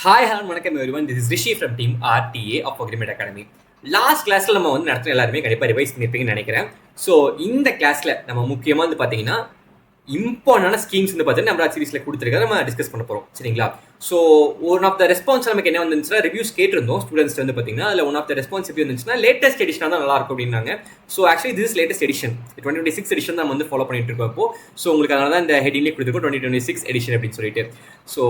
Hi hello வணக்கம் everyone, this is Rishi from team RTA of agreement academy. Last கிளாஸில் நம்ம வந்து நடத்துகிற எல்லாருமே கண்டிப்பாக ரிவைஸ் பண்ணியிருப்பீங்கன்னு நினைக்கிறேன். ஸோ இந்த கிளாஸில் நம்ம முக்கியமாக வந்து பார்த்தீங்கன்னா இம்பார்ட்டன்டான ஸ்கீம்ஸ் வந்து பார்த்தீங்கன்னா நம்ம சீரிஸில் கொடுத்துருக்க நம்ம டிஸ்கஸ் பண்ண போகிறோம். சரிங்களா? So one of the response நமக்கு என்ன வந்துச்சுன்னா, ரிவ்யூஸ் கேட்டிருந்தோம் ஸ்டூடெண்ட்ஸ் வந்து பார்த்தீங்கன்னா, அதில் ஒன் ஆஃப் த ரெஸ்பான்ஸ் எப்படி வந்துச்சுன்னா, லேட்டஸ்ட் எடிஷனாக தான் நல்லா இருக்கும் அப்படின்னாங்க. So actually this latest edition 2026 edition நம்ம வந்து ஃபாலோ பண்ணிட்டு இருக்கோம். இப்போ ஸோ உங்களுக்கு அதனால தான் இந்த ஹெட்டிங்லேயே கொடுத்துருக்கோம் 2026 எடிஷன் அப்படின்னு சொல்லிட்டு. ஸோ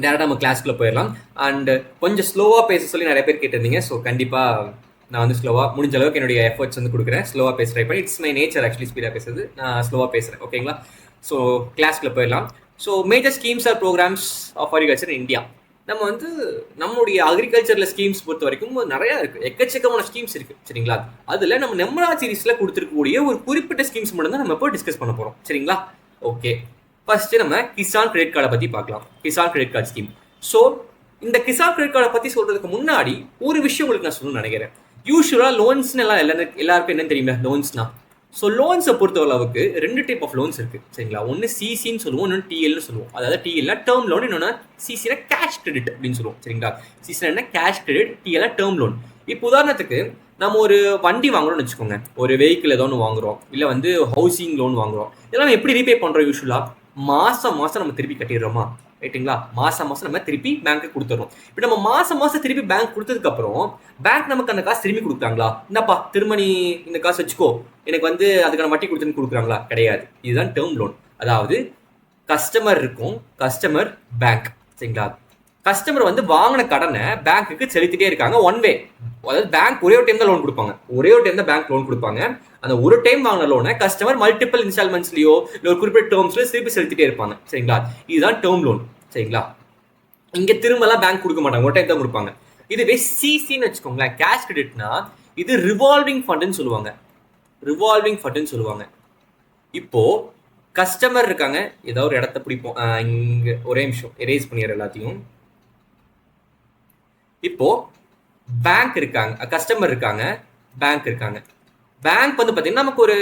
டேரெக்டாக நம்ம கிளாஸ்க்குள்ளே போயிடலாம். அண்ட் கொஞ்சம் ஸ்லோவாக பேச சொல்லி நிறைய பேர் கேட்டிருந்தீங்க. ஸோ கண்டிப்பாக நான் வந்து ஸ்லோவாக முடிஞ்ச அளவுக்கு என்னுடைய எஃபர்ட்ஸ் வந்து கொடுக்குறேன். ஸ்லோவாக பேச ட்ரை பண்ணி, இட்ஸ் மை நேச்சர் ஆக்சுவலி ஸ்பீடாக பேசுறது, நான் ஸ்லோவாக பேசுகிறேன். ஓகேங்களா? ஸோ கிளாஸ்க்குள்ளே போயிடலாம். So major schemes or programmes of agriculture in India. நம்ம வந்து நம்மளுடைய அக்ரிகல்ச்சரில் ஸ்கீம்ஸ் பொறுத்த வரைக்கும் நிறையா இருக்குது, எக்கச்சக்கமான ஸ்கீம்ஸ் இருக்குது. சரிங்களா? அதில் நம்ம நெம்ரா சீரிஸில் கொடுத்துருக்கக்கூடிய ஒரு குறிப்பிட்ட ஸ்கீம்ஸ் மட்டும் தான் நம்ம இப்போ டிஸ்கஸ் பண்ண போகிறோம். சரிங்களா? ஓகே, ஃபர்ஸ்ட் நம்ம கிசான் கிரெடிட் கார்டை பற்றி பார்க்கலாம். Kisan credit card scheme. So இந்த கிசான் கிரெடிட் கார்டை பற்றி சொல்றதுக்கு முன்னாடி ஒரு விஷயம் உங்களுக்கு நான் சொல்லணும்னு நினைக்கிறேன். யூஸ்வலாக லோன்ஸ்னு எல்லாருக்கும் என்ன தெரியுமா லோன்ஸ்னா? ஸோ லோன்ஸை பொறுத்த அளவுக்கு ரெண்டு டைப் ஆஃப் லோன்ஸ் இருக்குது. சரிங்களா? ஒன்று சிசின்னு சொல்லுவோம், இன்னொன்று டிஎல்னு சொல்லுவோம். அதாவது டிஎல்னா டேர்ம் லோன், இன்னொன்று சிசினா கேஷ் கிரெடிட் அப்படின்னு சொல்லுவோம். சரிங்களா? சிசினா என்ன? Cash credit. டிஎல்னா டேர்ம் லோன். இப்போ உதாரணத்துக்கு நம்ம ஒரு வண்டி வாங்குறோம்னு வச்சுக்கோங்க, ஒரு வெஹிக்கிள் ஏதோ ஒன்று வாங்குறோம், இல்லை வந்து ஹவுசிங் லோன் வாங்குறோம். இதெல்லாம் எப்படி ரீபே பண்ணுறோம்? யூஸ்வலாக மாதம் நம்ம திருப்பி கட்டிடுறோமா? ரைட்டுங்களா? மாதம் நம்ம திருப்பி பேங்க்கு கொடுத்துறோம். இப்போ நம்ம மாதம் திருப்பி பேங்க் கொடுத்ததுக்கப்புறம் பேங்க் நமக்கு அந்த காசு திரும்பி கொடுக்குறாங்களா? என்னப்பா திரும்ப நீ இந்த காசு வச்சுக்கோ, எனக்கு வந்து அதுக்கான வட்டி கொடுத்துன்னு கொடுக்குறாங்களா? கிடையாது. இதுதான் டேர்ம் லோன். அதாவது கஸ்டமர் இருக்கும், கஸ்டமர் பேங்க். சரிங்களா? கஸ்டமர் வந்து வாங்கின கடனை பேங்க்குக்கு செலுத்திட்டே இருக்காங்க ஒன் வே. அதாவது பேங்க் ஒரே ஒரு டைம் தான் லோன் கொடுப்பாங்க, ஒரே ஒரு டைம் தான் பேங்க் லோன் கொடுப்பாங்க. அந்த ஒரு டைம் வாங்கின லோனை கஸ்டமர் மல்டிபிள் இன்ஸ்டால்மெண்ட்ஸ்லயோ இல்லை ஒரு குறிப்பிட்ட டேர்ம்ஸ்ல திருப்பி செலுத்திட்டே இருப்பாங்க. சரிங்களா? இதுதான் டேர்ம் லோன். சரிங்களா? இங்க திரும்பலாம் பேங்க் கொடுக்க மாட்டாங்க, ஒரு டைம் தான் கொடுப்பாங்க. இதுவே சிசின்னு வச்சுக்கோங்களேன், கேஷ் கிரெடிட்னா இது ரிவால்விங் ஃபண்டுன்னு சொல்லுவாங்க. ரிவால்விங் ஃபண்டுன்னு சொல்லுவாங்க. இப்போ கஸ்டமர் இருக்காங்க, ஏதாவது ஒரு இடத்த பிடிப்போம், இங்க ஒரே நிமிஷம் எரேஸ் பண்ணிடுற எல்லாத்தையும். இப்போ பேங்க் இருக்காங்க, கஸ்டமர் இருக்காங்க, பேங்க் இருக்காங்க. பேங்க் வந்து பார்த்தீங்கன்னா நமக்கு ஒரு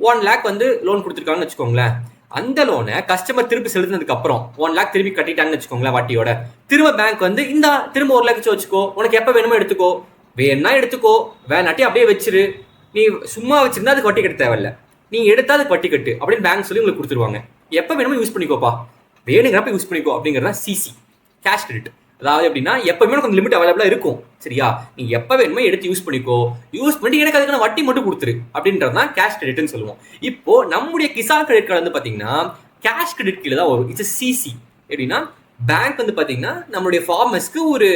1 lakh வந்து லோன் கொடுத்துருக்காங்கன்னு வச்சுக்கோங்களேன். அந்த லோனை கஸ்டமர் திருப்பி செலுத்தினதுக்கு அப்புறம் 1 lakh திருப்பி கட்டிட்டாங்கன்னு வச்சுக்கோங்களேன் வட்டியோட. திரும்ப பேங்க் வந்து இந்த திரும்ப 1 lakh வச்சுக்கோ, உனக்கு எப்போ வேணுமோ எடுத்துக்கோ, வேணா எடுத்துக்கோ, வேணாட்டி அப்படியே வச்சிரு, நீ சும்மா வச்சிருந்தா அதுக்கு வட்டி கட்ட தேவையில்ல, நீ எடுத்தா அதுக்கு வட்டி கட்டு அப்படின்னு பேங்க் சொல்லி உங்களுக்கு கொடுத்துருவாங்க. எப்போ வேணுமோ யூஸ் பண்ணிக்கோப்பா, வேணுங்கிறப்ப யூஸ் பண்ணிக்கோ அப்படிங்கிறதா சிசி, கேஷ் கிரெடிட். அதாவது எப்படின்னா எப்பவுமே கொஞ்சம் லிமிட் அவைலபிளா இருக்கும். சரியா? நீ எப்ப வேணுமோ எடுத்து யூஸ் பண்ணிக்கோ, யூஸ் பண்ணி எனக்கு அதுக்கான வட்டி மட்டும் கொடுத்துரு அப்படின்றதான் கேஷ் கிரெடிட்னு சொல்லுவோம். இப்போ நம்முடைய கிசான் கிரெடிட் கார்டு வந்து பாத்தீங்கன்னா கேஷ் கிரெடிட் கீழே தான் வரும். It's CC. எப்படின்னா பேங்க் வந்து பாத்தீங்கன்னா நம்மளுடைய ஃபார்மர்ஸ்க்கு ஒரு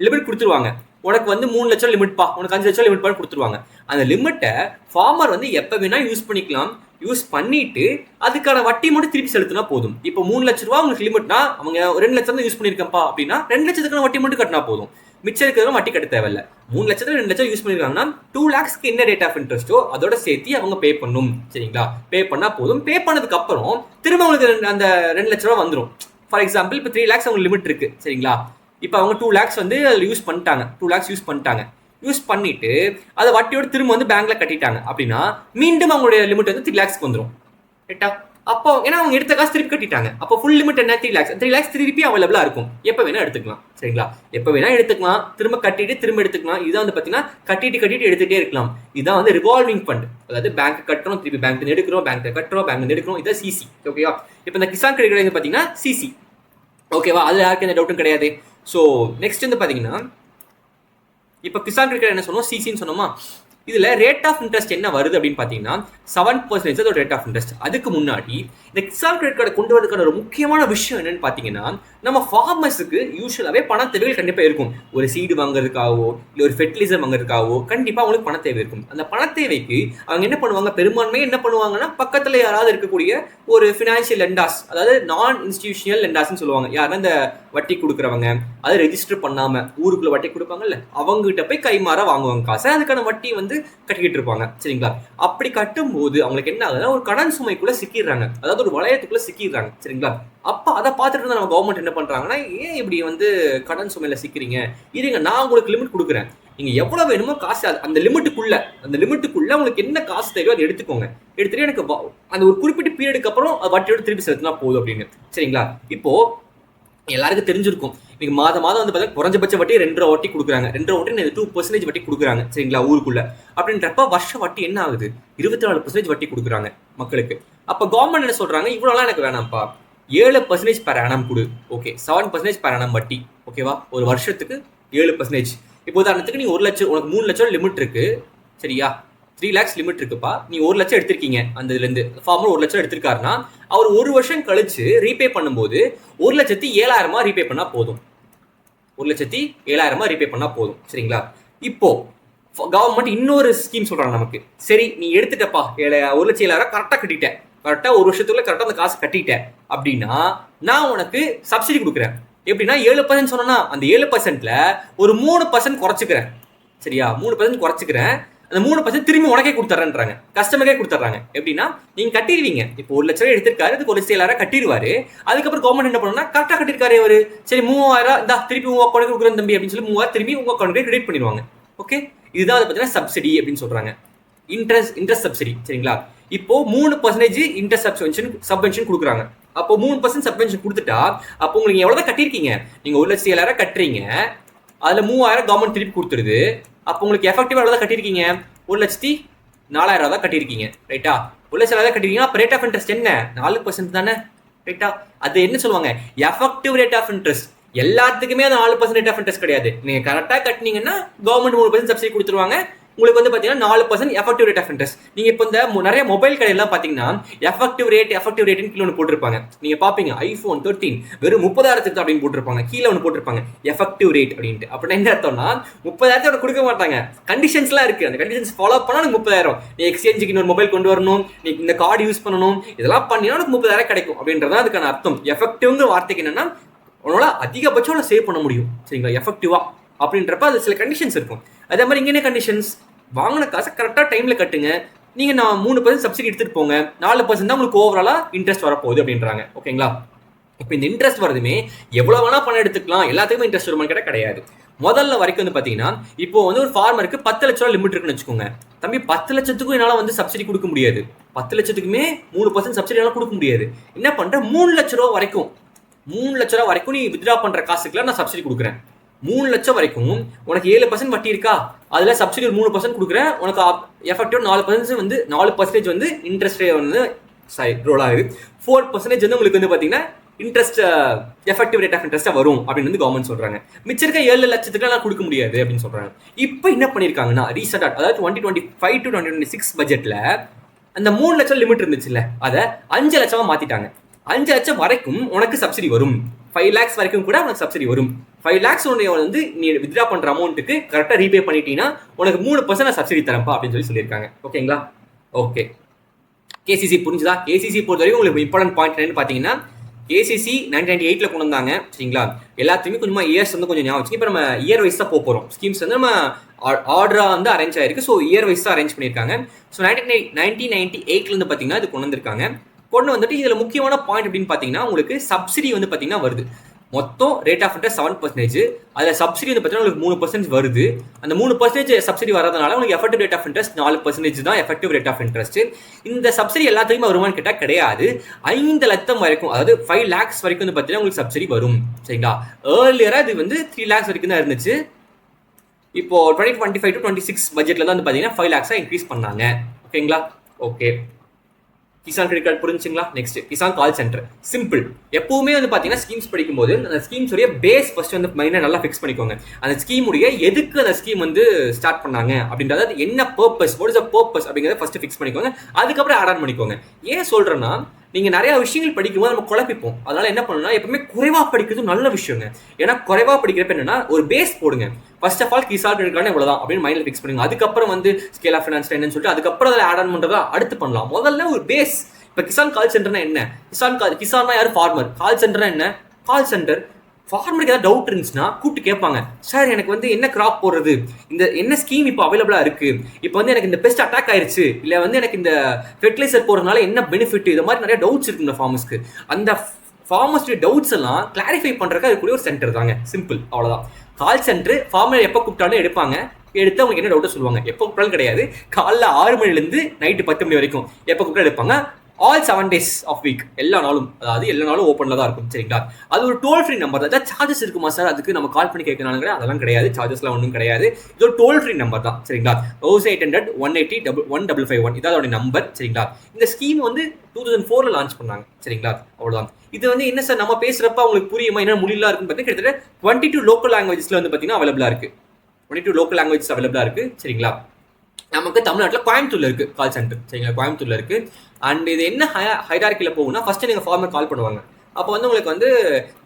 லிமிட் கொடுத்துருவாங்க. உனக்கு வந்து 3 லட்சம் லிமிட் பா, உனக்கு 5 லட்சம் லிமிட் பா கொடுத்துருவாங்க. அந்த லிமிட்டை ஃபார்மர் வந்து எப்ப வேணா யூஸ் பண்ணிக்கலாம். யூஸ் பண்ணிட்டு அதுக்கான வட்டி மட்டும் திருப்பி செலுத்தினா போதும். இப்போ 3 லட்ச ரூபா உங்களுக்கு லிமிட்னா, அவங்க 2 லட்சம் தான் யூஸ் பண்ணிருக்கப்பா அப்படின்னா 2 லட்சத்துக்கான வட்டி மட்டும் கட்டினா போதும், மிச்சம் இருக்கிறத வட்டி கட்ட தேவையில்ல. 3 லட்சத்துல 2 லட்சம் யூஸ் பண்ணிருக்காங்கன்னா 2 lakhsக்கு என்ன ரேட் ஆஃப் இன்ட்ரெஸ்ட்டோ அதோட சேர்த்து அவங்க பே பண்ணும். சரிங்களா? பே பண்ணா போதும். பே பண்ணதுக்கு அப்புறம் திரும்ப உங்களுக்கு அந்த 2 லட்ச ரூபா வந்துடும். ஃபார் எக்ஸாம்பிள் இப்போ 3 lakhs உங்களுக்கு லிமிட் இருக்கு. சரிங்களா? இப்போ அவங்க 2 lakhs வந்து யூஸ் பண்ணிட்டாங்க, 2 lakhs யூஸ் பண்ணிட்டாங்க. யூஸ் பண்ணிட்டு அதை வட்டியோட திரும்ப வந்து பேங்க்ல கட்டிட்டாங்க அப்படின்னா மீண்டும் அவங்களுடைய லிமிட் வந்து 3 lakhsக்கு வந்துடும். ரைட்டா? அப்போ ஏன்னா அவங்க எடுத்த காசு திருப்பி கட்டிட்டாங்க, அப்போ ஃபுல் லிமிட் என்ன? 3 lakhs. 3 lakhs திருப்பி அவைலபிளா இருக்கும், எப்போ வேணா எடுத்துக்கலாம். சரிங்களா? எப்போ வேணா எடுத்துக்கலாம், திரும்ப கட்டிட்டு திரும்ப எடுத்துக்கலாம். இதான் வந்து பார்த்தீங்கன்னா கட்டிட்டு எடுத்துட்டே இருக்கலாம். இதான் வந்து ரிவால்விங் ஃபண்ட். அதாவது பேங்க் கட்டுறோம், திருப்பி பேங்க் எடுக்கிறோம், பேங்க் கட்டுறோம், பேங்க் எடுக்கிறோம். இதான் சிசி. ஓகேவா? இப்போ இந்த கிசான் கிரெடிட் வந்து பார்த்தீங்கன்னா சிசி. ஓகேவா? அது யாருக்கு எந்த டவுட்டும் கிடையாது. ஸோ நெக்ஸ்ட் வந்து பார்த்தீங்கன்னா இப்போ கிசான் கிரெடிட் என்ன சொன்னோம்? சிசின்னு சொன்னோமா? இதுல ரேட் ஆஃப் இன்ட்ரெஸ்ட் என்ன வருது அப்படின்னு பாத்தீங்கன்னா 7% அதோட ரேட் ஆஃப் இன்ட்ரெஸ்ட். அதுக்கு முன்னாடி இந்த கிசான் கிரெடிட் கார்டை கொண்டு வரதுக்கான ஒரு முக்கியமான விஷயம் என்னன்னு பாத்தீங்கன்னா, நம்ம ஃபார்மர்ஸுக்கு யூஸ்வலாவே பண தேவைகள் கண்டிப்பா இருக்கும். ஒரு சீடு வாங்குறதுக்காகவோ இல்லை ஒரு ஃபெர்டிலைசர் வாங்குறதுக்காகவோ கண்டிப்பா அவங்களுக்கு பண தேவை இருக்கும். அந்த பண தேவைக்கு அவங்க என்ன பண்ணுவாங்க? பெரும்பான்மையை என்ன பண்ணுவாங்கன்னா, பக்கத்துல யாராவது இருக்கக்கூடிய ஒரு ஃபினான்ஷியல் லெண்டாஸ், அதாவது நான் இன்ஸ்டிடியூஷனல் லெண்டாஸ்ன்னு சொல்லுவாங்க. யாருன்னா இந்த வட்டி கொடுக்குறவங்க, அதை ரெஜிஸ்டர் பண்ணாம ஊருக்குள்ள வட்டி கொடுப்பாங்கல்ல, அவங்க கிட்ட போய் கைமாற வாங்குவாங்க காசு. அதுக்கான வட்டி வந்து கட்டிக்கிட்டு இருப்பாங்க. சரிங்களா? அப்படி கட்டும் போது அவங்களுக்கு என்ன ஆகுதுன்னா ஒரு கடன் சுமைக்குள்ள சிக்கிடுறாங்க, அதாவது ஒரு வளையத்துக்குள்ள சிக்கிடுறாங்க. சரிங்களா? அப்ப அதை பார்த்துட்டு இருந்தா நம்ம கவர்மெண்ட் என்ன பண்றாங்கன்னா, ஏன் இப்படி வந்து கடன் சுமையில சிக்கிறீங்க, இருங்க நான் உங்களுக்கு லிமிட் கொடுக்குறேன், நீங்க எவ்வளவு வேணுமோ காசு அந்த லிமிட்டுக்குள்ள உங்களுக்கு என்ன காசு தேவையோ அதை எடுத்துக்கோங்க, எடுத்துட்டு எனக்கு அந்த ஒரு குறிப்பிட்ட பீரியடுக்கு அப்புறம் வட்டியோட திருப்பி செலுத்தினா போதும் அப்படின்னு. சரிங்களா? இப்போ எல்லாருக்கும் தெரிஞ்சிருக்கும். இன்னைக்கு மாதம் வந்து பார்த்தீங்கன்னா குறைஞ்சபட்ச வட்டி 2.5 வட்டி கொடுக்குறாங்க. 2.5 2% வட்டி கொடுக்குறாங்க சரிங்களா ஊருக்குள்ள. அப்படின்றப்ப வருஷ வட்டி என்ன ஆகுது? 24% வட்டி கொடுக்குறாங்க மக்களுக்கு. அப்ப கவர்மெண்ட் என்ன சொல்றாங்க, இவ்வளோலாம் எனக்கு வேணாம்ப்பா, 7% per annum கொடு. ஓகே, 7% per annum வட்டி. ஓகேவா, ஒரு வருஷத்துக்கு 7%. இப்போ உதாரணத்துக்கு நீ 1 லட்சம், உனக்கு 3 லட்சம் லிமிட் இருக்கு சரியா, 3 lakhs லிமிட் இருக்குப்பா. நீ 1 லட்சம் எடுத்திருக்கீங்க, அந்த இதுலேருந்து ஃபார்மர் 1 லட்சம் எடுத்திருக்காருன்னா அவர் 1 வருஷம் கழிச்சு ரீபே பண்ணும்போது 1,07,000 ரீபே பண்ணா போதும். 1,07,000 ரீபே பண்ணா போதும் சரிங்களா. இப்போ கவர்மெண்ட் இன்னொரு ஸ்கீம் சொல்றாங்க நமக்கு. சரி, நீ எடுத்துட்டப்பா 1,07,000 கரெக்டாக கட்டிட்டேன், கரெக்டாக ஒரு வருஷத்துக்குள்ள கரெக்டாக அந்த காசு கட்டிட்டேன் அப்படின்னா நான் உனக்கு சப்சிடி கொடுக்குறேன். எப்படின்னா 7% சொன்னா அந்த 7%ல ஒரு 3% குறைச்சிக்கிறேன் சரியா, 3% குறைச்சிக்கிறேன். அந்த 3% திரும்பி உனக்கே கொடுத்துறேன்றாங்க, கஸ்டமருக்கே கொடுத்துட்றாங்க. எப்படின்னா நீங்க கட்டிடுவீங்க. இப்போ 1 லட்சம் எடுத்திருக்காரு, அதுக்கு 1,07,000 கட்டிடுவாரு. அதுக்கப்புறம் கவர்மெண்ட் என்ன பண்ணுன்னா கரெக்டாக கட்டிருக்காரு அவரு, சரி 3,000 இந்த திருப்பி உங்க அக்கௌண்ட் கொடுக்குறேன் தம்பி அப்படின்னு சொல்லி 3,000 திரும்பி உங்க அக்கௌண்ட்லேயே கிரெடிட் பண்ணிடுவாங்க. ஓகே, இதுதான் அதை பார்த்தீங்கன்னா சப்சிடி அப்படின்னு சொல்றாங்க. இன்ட்ரெஸ்ட் சப்சிடி சரிங்களா. இப்போ 3% இன்ட்ரெஸ்ட் சப்வென்ஷன் கொடுக்குறாங்க. அப்போ 3% சப்வென்ஷன் கொடுத்துட்டா அப்போ உங்களுக்கு எவ்வளவுதான் கட்டியிருக்கீங்க, நீங்க 1,07,000 கட்டுறீங்க, அதுல 3,000 கவர்மெண்ட் திருப்பி கொடுத்துருது. அப்போ உங்களுக்கு எஃபெக்டிவா எவ்வளவு கட்டியிருக்கீங்க, 1,04,000 தான் கட்டியிருக்கீங்க ரைட்டா. 1,07,000 கட்டிருக்கீங்கன்னா அப்ப ரேட் ஆஃப் இன்ட்ரெஸ்ட் என்ன, 4% தானே ரைட்டா. அது என்ன சொல்லுவாங்க, எஃபெக்டிவ் ரேட் ஆஃப் இன்ட்ரெஸ்ட். எல்லாத்துக்குமே அது 4% ரேட் ஆஃப் இன்ட்ரெஸ்ட் கிடையாது. நீங்க கரெக்டா கட்டினீங்கன்னா கவர்மெண்ட் 3% சப்சிடி கொடுத்துருவாங்க. உங்களுக்கு வந்து பாத்தீங்கன்னா 4% எஃபெக்டிவ் ரேட் ஆஃப் இன்ட்ரெஸ்ட். நீங்க இப்போ இந்த நிறைய மொபைல் கடையெல்லாம் பாத்தீங்கன்னா எஃபெக்டிவ் ரேட்னு கீழே ஒன்று போட்டிருப்பாங்க. நீங்க பாப்பீங்க iPhone 13 வெறும் 30,000 அப்படின்னு போட்டிருப்பாங்க, கீழே ஒன்று போட்டிருப்பாங்க எஃபெக்டிவ் ரேட் அப்படின்ட்டு. அப்படின்னா என்ன அர்த்தம்னா 30,000 கொடுக்க மாட்டாங்க, கண்டிஷன்ஸ்லாம் இருக்கு. அந்த கண்டிஷன்ஸ் ஃபாலோ பண்ணா எனக்கு 30,000, நீ எக்ஸ்சேஞ்சுக்கு இன்னொரு மொபைல் கொண்டு வரணும், நீ இந்த கார்டு யூஸ் பண்ணணும், இதெல்லாம் பண்ணினா உனக்கு 30,000 கிடைக்கும் அப்படின்றதான் அதுக்கான அர்த்தம். எஃபெக்டிவ்ங்கிற வார்த்தைக்கு என்னன்னா உன்னால அதிகபட்சம் சேவ் பண்ண முடியும் சரிங்களா எஃபெக்டிவா அப்படின்றப்ப அது சில கண்டிஷன்ஸ் இருக்கும். அதே மாதிரி இங்கே என்ன கண்டிஷன்ஸ், வாங்கின காசை கரெக்டாக டைம்ல கட்டுங்க. நீங்க நான் 3% சப்சிடி எடுத்துட்டு போங்க, 4% தான் உங்களுக்கு ஓவராலா இன்ட்ரெஸ்ட் வரப்போகுது அப்படின்றாங்க. ஓகேங்களா. இப்போ இந்த இன்ட்ரெஸ்ட் வரதுமே எவ்வளவு வேணா பணம் எடுத்துக்கலாம், எல்லாத்துக்குமே இன்ட்ரெஸ்ட் வருமானு கேட்டால் கிடையாது. முதல்ல வரைக்கும் வந்து பாத்தீங்கன்னா இப்போ வந்து ஒரு ஃபார்மருக்கு 10 லட்ச ரூபா லிமிட் இருக்குன்னு வச்சுக்கோங்க. தம்பி 10 லட்சத்துக்கும் என்னால வந்து சப்சிடி கொடுக்க முடியாது, 10 லட்சத்துக்குமே 3% சப்சிடி என்னால கொடுக்க முடியாது. என்ன பண்றேன், 3 லட்ச ரூபா வரைக்கும், 3 லட்ச ரூபா வரைக்கும் நீ வித்ட்ரா பண்ற காசுக்குலாம் நான் சப்சிடி கொடுக்குறேன். 3 லட்சம் வரைக்கும் உனக்கு 7% வட்டி இருக்கா, அதுல சப்சிடி ஒரு 3% கொடுக்குறேன். உனக்கு எஃபெக்டிவ் 4% வந்து 4% வந்து இன்ட்ரெஸ்ட் வந்து ரோல் ஆகுது. 4% வந்து உங்களுக்கு வந்து பாத்தீங்கன்னா இன்ட்ரெஸ்ட் எஃபெக்டிவ் ரேட் ஆஃப் இன்ட்ரெஸ்டா வரும் அப்படின்னு வந்து கவர்மெண்ட் சொல்றாங்க. மிச்சம் இருக்க 7 லட்சத்துக்கு நான் கொடுக்க முடியாது அப்படின்னு சொல்றாங்க. இப்போ என்ன பண்ணிருக்காங்கன்னா ரீசெண்டா, அதாவது 2025 to 2026 பட்ஜெட்ல அந்த 3 லட்சம் லிமிட் இருந்துச்சுல்ல, அதை 5 லட்சமா மாத்திட்டாங்க. 5 லட்சம் வரைக்கும் உனக்கு சப்சிடி வரும், 5 lakhs வரைக்கும் கூட உனக்கு சப்சிடி வரும். 5 lakhs வந்து நீ வித்ட்ரா பண்ற அமௌண்ட்டுக்கு கரெக்டா ரீபே பண்ணிட்டீங்கன்னா உனக்கு 3% சப்சிடி தரப்பா அப்படின்னு சொல்லியிருக்காங்க. ஓகேங்களா. ஓகே, கேசிசி புரிஞ்சுதா? கேசிசி பொறுத்த வரைக்கும் உங்களுக்கு இம்பார்ட்டன்ட் பாயிண்ட் என்னன்னு பாத்தீங்கன்னா, கேசிசி 1998 கொண்டு வந்தாங்க சரிங்களா. எல்லாத்தையுமே கொஞ்சமா இயர்ஸ் வந்து கொஞ்சம் ஞாபகம். இப்போ நம்ம இயர் வைஸ் தான் போறோம். ஸ்கீம்ஸ் வந்து நம்ம ஆர்டரா வந்து அரேஞ்ச் ஆயிருக்கு. ஸோ இயர் வைஸ் தான் அரேஞ்ச் பண்ணியிருக்காங்க. ஸோ 1998 இருந்து பாத்தீங்கன்னா இது கொண்டு வந்திருக்காங்க. கொண்டு வந்துட்டு இதுல முக்கியமான பாயிண்ட் அப்படின்னு பாத்தீங்கன்னா உங்களுக்கு சப்சிடி வந்து பாத்தீங்கன்னா வருது. மொத்தம் ரேட் ஆஃப் இன்ட்ரெஸ்ட் 7%, அதுல சப்சிடி வந்து பாத்தீங்கன்னா உங்களுக்கு 3% வருது. அந்த 3% சப்சிடி வரதுனால உங்களுக்கு எஃபெக்டிவ் ரேட் ஆஃப் இன்ட்ரெஸ்ட் 4% தான் எஃபெக்டிவ் ரேட் ஆஃப் இன்ட்ரெஸ்ட். இந்த சப்சிடி எல்லாத்துக்குமே வருமானு கேட்டா கிடையாது. 5 லட்சம் வரைக்கும், அதாவது 5 lakhs வரைக்கும் வந்து பாத்தீங்கன்னா உங்களுக்கு சப்சிடி வரும் சரிங்களா. ஏர்லியரா இது வந்து 3 lakhs வரைக்கும் தான் இருந்துச்சு. இப்போ 2025 to 26 பட்ஜெட்ல தான் வந்து பாத்தீங்கன்னா 5 lakhs இன்க்ரீஸ் பண்ணாங்க. ஓகேங்களா. ஓகே, கிசான் கிரெடிட் கார்டு புரிஞ்சுங்களா. Next Kisan call centre. Simple. எப்பவுமே வந்து பாத்தீங்கன்னா ஸ்கீம்ஸ் படிக்கும்போது அந்த ஸ்கீம்ஸ் உடைய பேஸ் ஃபர்ஸ்ட் வந்து மைண்டா நல்லா ஃபிக்ஸ் பண்ணிக்கோங்க. அந்த ஸ்கீம் உடைய எதுக்கு அந்த ஸ்கீம் வந்து ஸ்டார்ட் பண்ணாங்க அப்படின்றது, என்ன purpose, what is the purpose அப்படிங்கறத ஃபர்ஸ்ட் ஃபிக்ஸ் பண்ணிக்கோங்க. அதுக்கப்புறம் ஆட் ஆன் பண்ணிக்கோங்க. ஏன் சொல்றேன்னா, நீங்க நிறைய விஷயங்கள் படிக்கும்போது நம்ம குழப்பிப்போம். அதனால என்ன பண்ணணும்னா எப்பவுமே குறைவா படிக்கிறது நல்ல விஷயங்க. ஏன்னா குறைவா படிக்கிறப்ப என்னன்னா ஒரு பேஸ் போடுங்க. First of all Kisan credit card இவ்வளவுதான் அப்படின்னு மைண்ட்ல ஃபிக்ஸ் பண்ணுங்க. அதுக்கப்புறம் வந்து ஸ்கேல் ஆஃப் ஃபைனான்ஸ் என்னன்னு சொல்லிட்டு அதுக்கப்புறம் அதில் ஆட் ஆன் பண்றதா அடுத்து பண்ணலாம். முதல்ல ஒரு பேஸ். இப்போ கிசான் கால் சென்டர்னா என்ன, கிசான்னா யாரு, ஃபார்மர். கால் சென்டர்னா என்ன, கால் சென்டர் ஃபார்மருக்கு ஏதாவது டவுட் இருந்துச்சுன்னா கூப்பிட்டு கேட்பாங்க. சார் எனக்கு வந்து என்ன கிராப் போடுறது, இந்த என்ன ஸ்கீம் இப்போ அவைலபிளா இருக்கு, இப்போ வந்து எனக்கு இந்த பெஸ்ட் அட்டாக் ஆயிருச்சு, இல்லை வந்து எனக்கு இந்த ஃபெர்டிலைசர் போடுறதுனால என்ன பெனிஃபிட், இது மாதிரி நிறைய டவுட்ஸ் இருக்கு இந்த ஃபார்மர்ஸ்க்கு. அந்த ஃபார்மர்ஸ் டவுட்ஸ் எல்லாம் கிளாரிஃபை பண்றதுக்கு அதுக்குரிய ஒரு சென்டர் தாங்க. சிம்பிள், அவ்வளவுதான். கால் சென்டர் ஃபார்மர் எப்போ கூப்பிட்டாலும் எடுப்பாங்க. எடுத்து அவங்க என்ன டவுட்டை சொல்லுவாங்க. எப்போ கூப்பிட்டாலும் கிடையாது, காலைல 6 மணிலேருந்து நைட்டு 10 மணி வரைக்கும் எப்போ கூப்பிட்டா எடுப்பாங்க. ஆல் 7 days ஆஃப் வீக், எல்லா நாளும், அதாவது எல்லா நாளும் ஓப்பனில் தான் இருக்கும். சரிங்களா? அது ஒரு டோல் ஃப்ரீ நம்பர் தான். ஏதாவது சார்ஜஸ் இருக்குமா சார் அதுக்கு நம்ம கால் பண்ணி கேட்கறாங்க? அதெல்லாம் கிடையாது, சார்ஜஸ்லாம் ஒன்றும் கிடையாது. இது ஒரு டோல் ஃப்ரீ நம்பர் தான். சரிங்களா? 0800-180-1551 இதான் அதோட நம்பர். சரிங்களா? இந்த ஸ்கீம் வந்து 2004 லான்ச் பண்ணாங்க. சரிங்களா? அவ்வளோதான். இது வந்து என்ன சார் நம்ம பேசுறப்ப உங்களுக்கு புரியுமா, என்ன மொழிலாம் இருக்குன்னு பார்த்தீங்கன்னா கிட்டத்தட்ட 22 லோக்கல் லாங்குவேஜஸ்ல வந்து பார்த்தீங்கன்னா அவைலபிளா இருக்கு. 22 லோக்கல் லாங்குவேஜஸ் அவைலபிளா இருக்கு. சரிங்களா? நமக்கு தமிழ்நாட்டில் கோயம்புத்தூர்ல இருக்கு கால் சென்டர். சரிங்களா? கோயம்புத்தூர்ல இருக்கு. அண்ட் இது என்ன ஹைரார்க்கியில் போகும்னா, ஃபர்ஸ்ட் நீங்க ஃபார்மர் கால் பண்ணுவாங்க. அப்போ வந்து உங்களுக்கு வந்து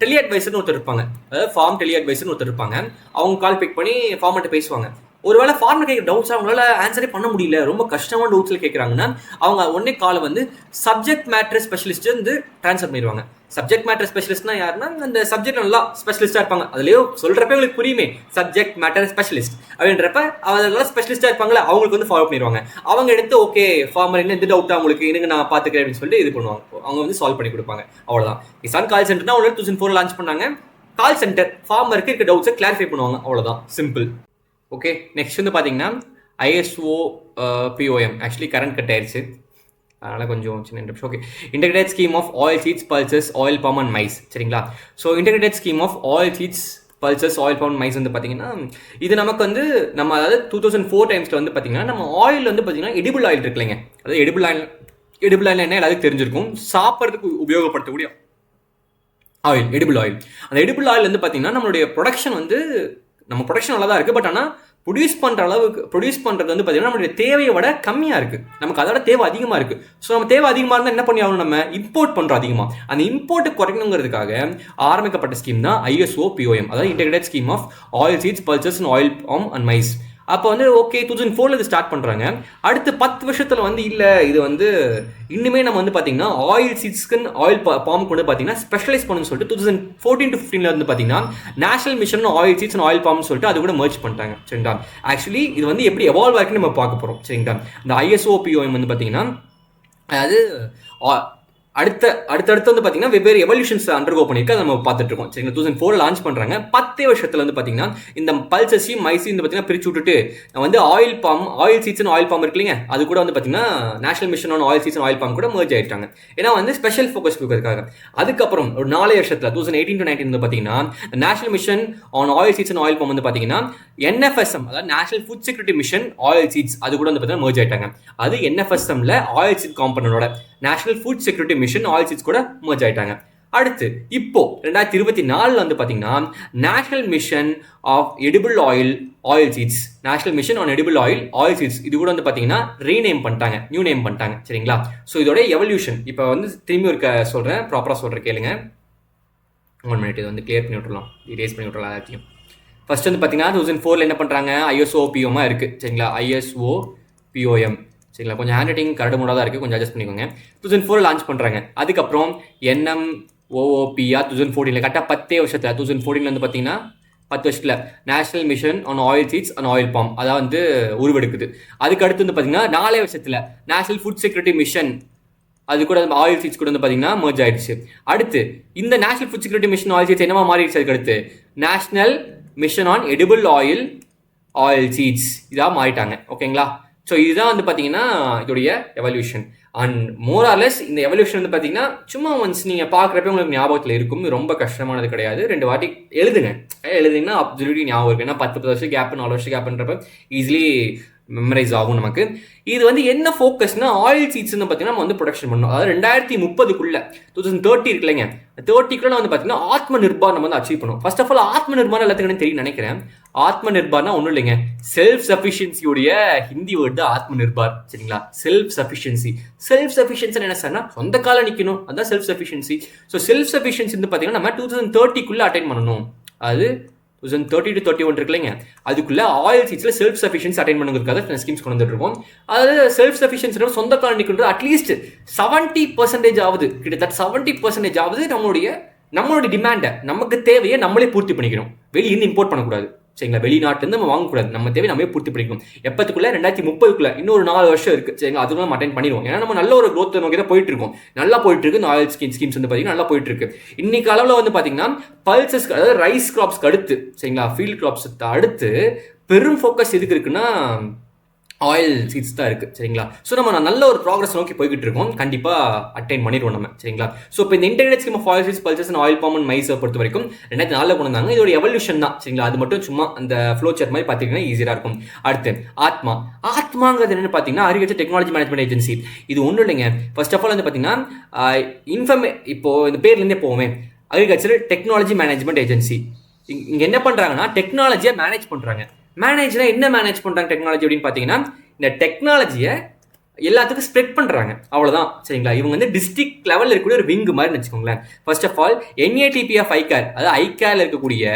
டெலி அட்வைசர்னு ஒருத்தர் இருப்பாங்க, அதாவது ஃபார்ம் டெலி அட்வைசர்னு ஒருத்தர் இருப்பாங்க. அவங்க கால் பிக் பண்ணி ஃபார்மர்கிட்ட பேசுவாங்க. ஒருவேளை ஃபார்மர் கேட்குற டவுட்ஸ் அவங்களால ஆன்சரே பண்ண முடியல, ரொம்ப கஷ்டமான டவுட்ஸில் கேட்குறாங்கன்னா அவங்க உடனே காலை வந்து சப்ஜெக்ட் மேட்டர் ஸ்பெஷலிஸ்ட் வந்து ட்ரான்ஸ்ஃபர் பண்ணிடுவாங்க. சப்ஜெக்ட் மேட்டர் ஸ்பெஷலிஸ்ட்னா யாருன்னா அந்த சப்ஜெக்ட் நல்லா ஸ்பெஷலிஸ்டாக இருப்பாங்க. அதுலேயோ சொல்கிறப்ப உங்களுக்கு புரியுமே, சப்ஜெக்ட் மேட்டர் ஸ்பெஷலிஸ்ட் அப்படின்றப்ப அதெல்லாம் ஸ்பெஷலிஸ்டாக இருப்பாங்களே, அவங்களுக்கு வந்து ஃபாலோ பண்ணிடுவாங்க. அவங்க எடுத்து ஓகே ஃபார்மர் என்ன எந்த டவுட்டாக உங்களுக்கு எனக்கு நான் பார்த்துக்கிறேன் அப்படின்னு சொல்லிட்டு இது பண்ணுவாங்க. அவங்க வந்து சால்வ் பண்ணி கொடுப்பாங்க. அவ்வளோதான். கிசான் கால் சென்டர்னா 2004 லான்ச் பண்ணாங்க. கால் சென்டர் ஃபார்மருக்கு இருக்க டவுட்ஸை கிளாரிஃபை பண்ணுவாங்க. அவ்வளோதான், சிம்பிள். ஓகே, நெக்ஸ்ட் வந்து பார்த்தீங்கன்னா ISOPOM actually current cut ஆயிடுச்சு, அதனால் கொஞ்சம் சின்ன interest. Okay, integrated scheme of oil seeds, pulses, oil palm and maize. சரிங்களா? So integrated scheme of oil seeds, pulses, oil palm maize வந்து பார்த்தீங்கன்னா இது நமக்கு வந்து நம்ம அதாவது 2004 டைம்ஸில் வந்து பார்த்தீங்கன்னா நம்ம ஆயில் வந்து பார்த்தீங்கன்னா எடிபிள் ஆயில் இருக்குல்லைங்க, அதாவது எடிபிள் ஆயில் என்ன எல்லாத்துக்கும் தெரிஞ்சிருக்கும், சாப்பிட்றதுக்கு உபயோகப்படுத்தக்கூடிய ஆயில் எடிபிள் ஆயில். அந்த எடிபிள் ஆயில் வந்து பார்த்தீங்கன்னா நம்மளுடைய ப்ரொடக்ஷன் வந்து நம்ம ப்ரொடக்ஷன் நல்லா தான் இருக்குது, பட் ஆனால் ப்ரொடியூஸ் பண்ணுறது வந்து பார்த்தீங்கன்னா நம்மளுடைய தேவையை விட கம்மியாக இருக்குது, நமக்கு அதோட தேவை அதிகமாக இருக்குது. ஸோ நம்ம தேவை அதிகமாக இருந்தால் என்ன பண்ணி ஆகணும், நம்ம இம்போர்ட் பண்ணுறோம் அதிகமாக. அந்த இம்போர்ட்டை குறைக்கணுங்கிறதுக்காக ஆரம்பிக்கப்பட்ட ஸ்கீம் தான் ஐஎஸ்ஓ பிஓஎம், அதாவது integrated scheme of oil seeds, pulses and oil palm and maize. அப்போ வந்து ஓகே 2004 இது ஸ்டார்ட் பண்ணுறாங்க. அடுத்து 10 வருஷத்தில் வந்து இல்லை இது வந்து இன்னுமே நம்ம வந்து பார்த்தீங்கன்னா ஆயில் சீட்ஸ்க்கு ஆயில் பாம் கொண்டு பார்த்தீங்கன்னா ஸ்பெஷலைஸ் பண்ணணும்னு சொல்லிட்டு 2014 to 15 வந்து பார்த்தீங்கன்னா national mission oil seeds and oil பாம்னு சொல்லிட்டு அது கூட மர்ஜ் பண்ணிட்டாங்க. சரிங்களா? ஆக்சுவலி இது வந்து எப்படி எவால்வ் ஆகிருக்குன்னு நம்ம பார்க்க போகிறோம். சரிங்களா? இந்த ஐஎஸ்ஓ பிஓஎம் வந்து பார்த்தீங்கன்னா அதாவது அடுத்தடுத்து வந்து பார்த்தீங்கன்னா வெவ்வேறு எவல்யூஷன்ஸ் அண்டர்கோ பண்ணியிருக்கு, அதை நம்ம பார்த்துட்டு இருக்கோம். சரிங்களா? 2004 லான்ச் பண்ணுறாங்க. 10 வருஷத்தில் வந்து பார்த்தீங்கன்னா இந்த பல்சஸையும் மைஸையும் வந்து பார்த்தீங்கன்னா பிரிச்சு விட்டுட்டு வந்து oil palm, oil seeds and oil palm இருக்குல்லைங்க, அது கூட வந்து பார்த்தீங்கன்னா national mission on oil seeds and oil palm கூட மர்ஜ் ஆகிட்டாங்க. ஏன்னா வந்து ஸ்பெஷல் ஃபோக்கஸ் கொடுக்கறதுக்காக. அதுக்கப்புறம் ஒரு 4 வருஷத்தில் 2018 to 19 வந்து பார்த்தீங்கன்னா national mission on oil seeds and oil palm வந்து பார்த்தீங்கன்னா NFSM, அதாவது national food security mission oil seeds, அது கூட வந்து பார்த்தீங்கன்னா மர்ஜ் ஆகிட்டாங்க. அது NFSMல ஆயில் சீட் காம்பனோட national food security mission oil seeds கூட மர்ஜ் ஆயிட்டாங்க. அடுத்து இப்போ 2024 வந்து பார்த்தீங்கன்னா national mission of edible oil seeds, national mission on edible oil seeds, இது கூட வந்து பார்த்தீங்கன்னா ரீநேம் பண்ணிட்டாங்க, நியூ நேம் பண்ணிட்டாங்க. சரிங்களா? ஸோ இதோட எவல்யூஷன் இப்போ வந்து திரும்பி ஒரு சொல்கிறேன், ப்ராப்பராக சொல்கிறேன் கேளுங்க. 1 மினிட், இது வந்து கிளியர் பண்ணி விட்டுலாம், ரேஸ் பண்ணி விட்டுலாம் எல்லாத்தையும். ஃபர்ஸ்ட் வந்து பார்த்தீங்கன்னா 2004 என்ன பண்ணுறாங்க, ஐஎஸ்ஓ பிஓஎம் இருக்குது. சரிங்களா? ISO BOM. சரிங்களா? கொஞ்சம் ஹேண்ட் ரைட்டிங் கரடு மூடாக தான் இருக்குது, கொஞ்சம் அட்ஜஸ்ட் பண்ணிக்கோங்க. 2004 லான்ச் பண்ணுறாங்க. அதுக்கப்புறம் NMOOPR 2014 கரெக்டாக 10 வருஷத்தில் 2014 வந்து பார்த்தீங்கன்னா 10 வருஷத்தில் national mission on oil seeds and oil palm அதான் வந்து உருவெடுக்குது. அதுக்கு அடுத்து வந்து பார்த்தீங்கன்னா 4 வருஷத்தில் நேஷனல் ஃபுட் செக்யூரிட்டி மிஷன், அது கூட ஆயில் சீட்ஸ் கூட வந்து பார்த்தீங்கன்னா மர்ஜ் ஆயிடுச்சு. அடுத்து இந்த national food security mission oil seeds என்னவா மாறிடுச்சு, அதுக்கு அடுத்து national mission on edible oil seeds இதாக மாறிட்டாங்க. ஓகேங்களா? ஸோ இதுதான் வந்து பார்த்தீங்கன்னா இதோடைய evolution. And more or less இந்த எவல்யூஷன் வந்து பார்த்தீங்கன்னா சும்மா ஒன்ஸ் நீங்கள் பார்க்குறப்ப உங்களுக்கு ஞாபகத்தில் இருக்கும், ரொம்ப கஷ்டமானது கிடையாது. 2 வாட்டி எழுதுங்கன்னா அப்சல்யூட்லி ஞாபகம் இருக்கும். ஏன்னா 10 வருஷம் கேப் 4 வருஷம் கேப்ன்றப்ப ஈஸிலி மெமரைஸ் ஆகும் நமக்கு. இது வந்து என்ன ஃபோக்கஸ்னா ஆயில் சீட்ஸ் பார்த்தீங்கன்னா நம்ம வந்து ப்ரொடக்ஷன் பண்ணணும். அதாவது 2030 2030 இருக்கு இல்லைங்க, 30 வந்து பார்த்தீங்கன்னா ஆத்ம நிர்பார் நம்ம வந்து அச்சீவ் பண்ணும். First of all Atma Nirbhar எல்லாத்துக்கும் தெரியும் நினைக்கிறேன். ஆத்ம நிர்பார்னா ஒன்றும் இல்லைங்க, செல்ஃப் சஃபிஷியன்சியோடைய ஹிந்தி வேர்டு தான் ஆத்ம நிர்பார். சரிங்களா? செல்ஃப் சஃபிஷியன்சி என்ன சார்னா சொந்த கால நிற்கணும், அதுதான் self sufficiency. So self sufficiency வந்து பார்த்தீங்கன்னா நம்ம 2030 அட்டைன் அது 2030 to 31 இருக்குல்லைங்க, அதுக்குள்ள ஆயில் சீட்ஸ்ல செல்ஃப் சஃபிஷியன்சி அட்டைன் பண்ணுறதுக்காக ஸ்கீம்ஸ் கொண்டு வந்துட்டு இருக்கோம். அதாவது செல்ஃப் சஃபிஷியன்சி சொந்த கால நிற்கிறது அட்லீஸ்ட் 70% ஆகுது, கிட்டத்தட்ட 70% ஆகுது நம்மளுடைய டிமாண்டை, நமக்கு தேவையை நம்மளே பூர்த்தி பண்ணிக்கணும். வெளியிருந்து இம்போர்ட் பண்ணக்கூடாது. சரிங்களா? வெளிநாட்டிலேருந்து நம்ம வாங்கக்கூடாது, நம்ம தேவை நம்மளே பூர்த்தி பண்ணிக்கணும். எப்பத்துக்குள்ள 2030 இன்னொரு 4 வருஷம் இருக்குது. சரிங்களா? அதுக்குள்ள நம்ம அட்டைன் பண்ணிடுவோம். ஏன்னா நம்ம நல்ல ஒரு க்ரோத் நோக்கி தான் போயிட்டு இருக்கோம், நல்லா போயிட்டு இருக்கு. இந்த ஆயில் ஸ்கீம்ஸ் வந்து பார்த்தீங்கன்னா நல்லா போயிட்டு இருக்கு. இன்னைக்கு அளவில் வந்து பார்த்தீங்கன்னா பல்சஸ், அதாவது ரைஸ் கிராப்ஸ்க்கு அடுத்து, சரிங்களா, ஃபீல்ட் கிராப்ஸ் அடுத்து பெரும் ஃபோக்கஸ் எதுக்கு இருக்குன்னா ஆயில் சீட்ஸ் தான் இருக்குது சரிங்களா. ஸோ நம்ம நல்ல ஒரு ப்ராக்ரஸ் நோக்கி போய்கிட்டு இருக்கோம், கண்டிப்பாக அட்டைன் பண்ணிடுவோம் நம்ம சரிங்களா. ஸோ இப்போ இந்த integrate scheme of oil seeds pulses and oil palm and மைஸை பொறுத்த வரைக்கும் 2004 கொண்டு வந்தாங்க. இதோட எவல்யூஷன் தான் சரிங்களா. அது மட்டும் சும்மா அந்த ஃப்ளோ சார்ட் மாதிரி பார்த்தீங்கன்னா ஈஸியாக இருக்கும். அடுத்து ஆத்மா. ஆத்மாங்கிறது என்னென்னு பார்த்தீங்கன்னா அக்ரிகல்ச்சர் டெக்னாலஜி மேனேஜ்மெண்ட் ஏஜென்சி. இது ஒன்றும் இல்லைங்க. ஃபர்ஸ்ட் ஆஃப் ஆல் வந்து பார்த்தீங்கன்னா இப்போ இந்த பேர்லேருந்தே போவோமே, அக்ரிகல்ச்சர் டெக்னாலஜி மேனேஜ்மெண்ட் ஏஜென்சி. இங்கே என்ன பண்ணுறாங்கன்னா டெக்னாலஜியை மேனேஜ் பண்ணுறாங்க. மேனேஜ்னா என்ன மேனேஜ் பண்ணுறாங்க டெக்னாலஜி அப்படின்னு பார்த்தீங்கன்னா இந்த டெக்னாலஜியை எல்லாத்துக்கும் ஸ்ப்ரெட் பண்ணுறாங்க, அவ்வளோதான் சரிங்களா. இவங்க வந்து டிஸ்ட்ரிக்ட் லெவலில் இருக்கக்கூடிய ஒரு விங்கு மாதிரி வச்சுக்கோங்களேன். First of all NATPF ICAR, அதாவது ஐகேரில் இருக்கக்கூடிய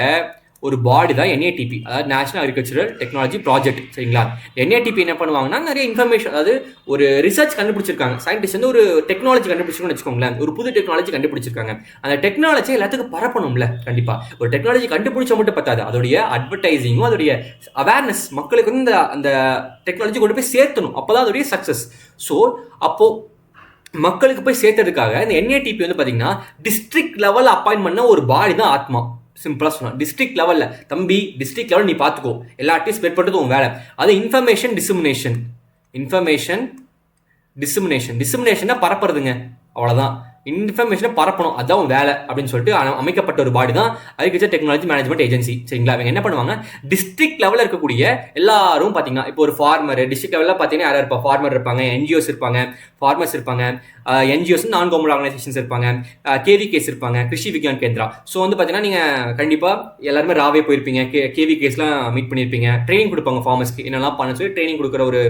ஒரு பாடி தான் NATP, அதாவது நேஷனல் அக்ரிகல்ச்சரல் டெக்னாலஜி ப்ராஜெக்ட் சரிங்களா. NATP என்ன பண்ணுவாங்கன்னா நிறைய இன்ஃபர்மேஷன், அதாவது ஒரு ரிசர்ச் கண்டுபிடிச்சிருக்காங்க, சயின்டிஸ்ட் வந்து ஒரு டெக்னாலஜி கண்டுபிடிச்சிருக்கோம்னு வச்சுக்கோங்களேன், ஒரு புது டெக்னாலஜி கண்டுபிடிச்சிருக்காங்க. அந்த டெக்னாலஜி எல்லாத்துக்கும் பரப்பணும்ல. கண்டிப்பாக ஒரு டெக்னாலஜி கண்டுபிடிச்சா மட்டும் பத்தாது, அதோடைய அட்வர்டைசிங்கும் அதோடைய அவேர்னஸ் மக்களுக்கு வந்து அந்த டெக்னாலஜி கொண்டு போய் சேர்த்தணும், அப்போதான் அதோடைய சக்ஸஸ். ஸோ அப்போது மக்களுக்கு போய் சேர்த்ததுக்காக இந்த NATP வந்து பார்த்தீங்கன்னா டிஸ்ட்ரிக்ட் லெவலில் அப்பாயின்ட் பண்ண ஒரு பாடி தான் ஆத்மா. சிம்பிளாக சொன்னால் டிஸ்ட்ரிக்ட் லெவலில் தம்பி, டிஸ்ட்ரிக்ட் லெவல் நீ பார்த்துக்கோ, எல்லாத்தையும் ஸ்ப்ரெட் பண்ணுறது உன் வேலை. அது இன்ஃபர்மேஷன் டிஸ்மினேஷன் பரப்புறதுங்க, அவ்வளோதான். இன்ஃபர்மேஷனை பரப்பணும், அதுதான் உன் வேலை அப்படின்னு சொல்லிட்டு அமைக்கப்பட்ட ஒரு பாடி தான் அக்ரிகல்ச்சர் டெக்னாலஜி மேனேஜ்மெண்ட் ஏஜென்சி சரிங்களா. அவங்க என்ன பண்ணுவாங்க, டிஸ்ட்ரிக்ட் லெவலில் இருக்கக்கூடிய எல்லாரும் பார்த்தீங்கன்னா இப்போ ஒரு ஃபார்மர் டிஸ்ட்ரிக்ட் லெவலில் பார்த்தீங்கன்னா யாராக இருப்பா, ஃபார்மர் இருப்பாங்க, NGOs இருப்பாங்க, ஃபார்மர்ஸ் இருப்பாங்க, NGOs நான் கவர்மெண்ட் ஆர்கனைசேஷன்ஸ் இருப்பாங்க, KVKs இருப்பாங்க, கிருஷி விக்யான் கேந்திரா. ஸோ வந்து பார்த்தீங்கன்னா நீங்கள் கண்டிப்பாக எல்லாருமே ராவே போயிருப்பீங்க, KVKஸ்லாம் மீட் பண்ணியிருப்பீங்க, ட்ரைனிங் கொடுப்பாங்க ஃபார்மர்ஸ்க்கு என்னெல்லாம் பண்ண சொல்லி ட்ரைனிங் கொடுக்குற ஒரு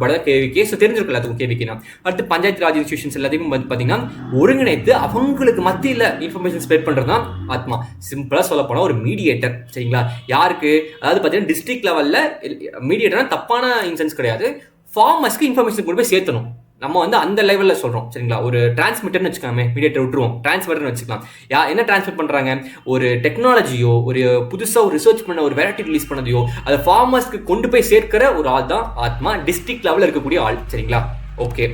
படம் தான் KVK. ஸோ தெரிஞ்சிருக்கும் எல்லாத்துக்கும் KVKனா. அடுத்து பஞ்சாயத்து ராஜ் இன்ஸ்டியூஷன்ஸ் எல்லாத்தையும் வந்து பார்த்தீங்கன்னா ஒருங்கிணைத்து அவங்களுக்கு மத்தியில் இன்ஃபர்மேஷன் ஸ்ப்ரெட் பண்ணுறது தான் ஆத்மா. சிம்பிளாக சொல்ல போனால் ஒரு மீடியேட்டர் சரிங்களா. யாருக்கு, அதாவது பார்த்தீங்கன்னா டிஸ்ட்ரிக்ட் லெவலில் மீடியேட்டர்னா தப்பான இன்சென்ஸ் கிடையாது, ஃபார்மர்ஸ்க்கு இன்ஃபர்மேஷன் கொண்டு போய் சேர்த்தணும். நம்ம வந்து அந்த லெவலில் சொல்கிறோம் சரிங்களா. ஒரு டிரான்ஸ்மிட்டர்னு வச்சுக்கலாமே, மீடியேட்டர் விட்டுருவோம், டிரான்ஸ்மிட்டர்னு வச்சுக்கலாம். என்ன டிரான்ஸ்மிட் பண்ணுறாங்க, ஒரு டெக்னாலஜியோ ஒரு புதுசாக ஒரு ரிசர்ச் பண்ண ஒரு வெரைட்டி ரிலீஸ் பண்ணதையோ அதை ஃபார்மர்ஸ்க்கு கொண்டு போய் சேர்க்கிற ஒரு ஆள் தான் ஆத்மா, டிஸ்ட்ரிக்ட் லெவலில் இருக்கக்கூடிய ஆள் சரிங்களா. ஓகே,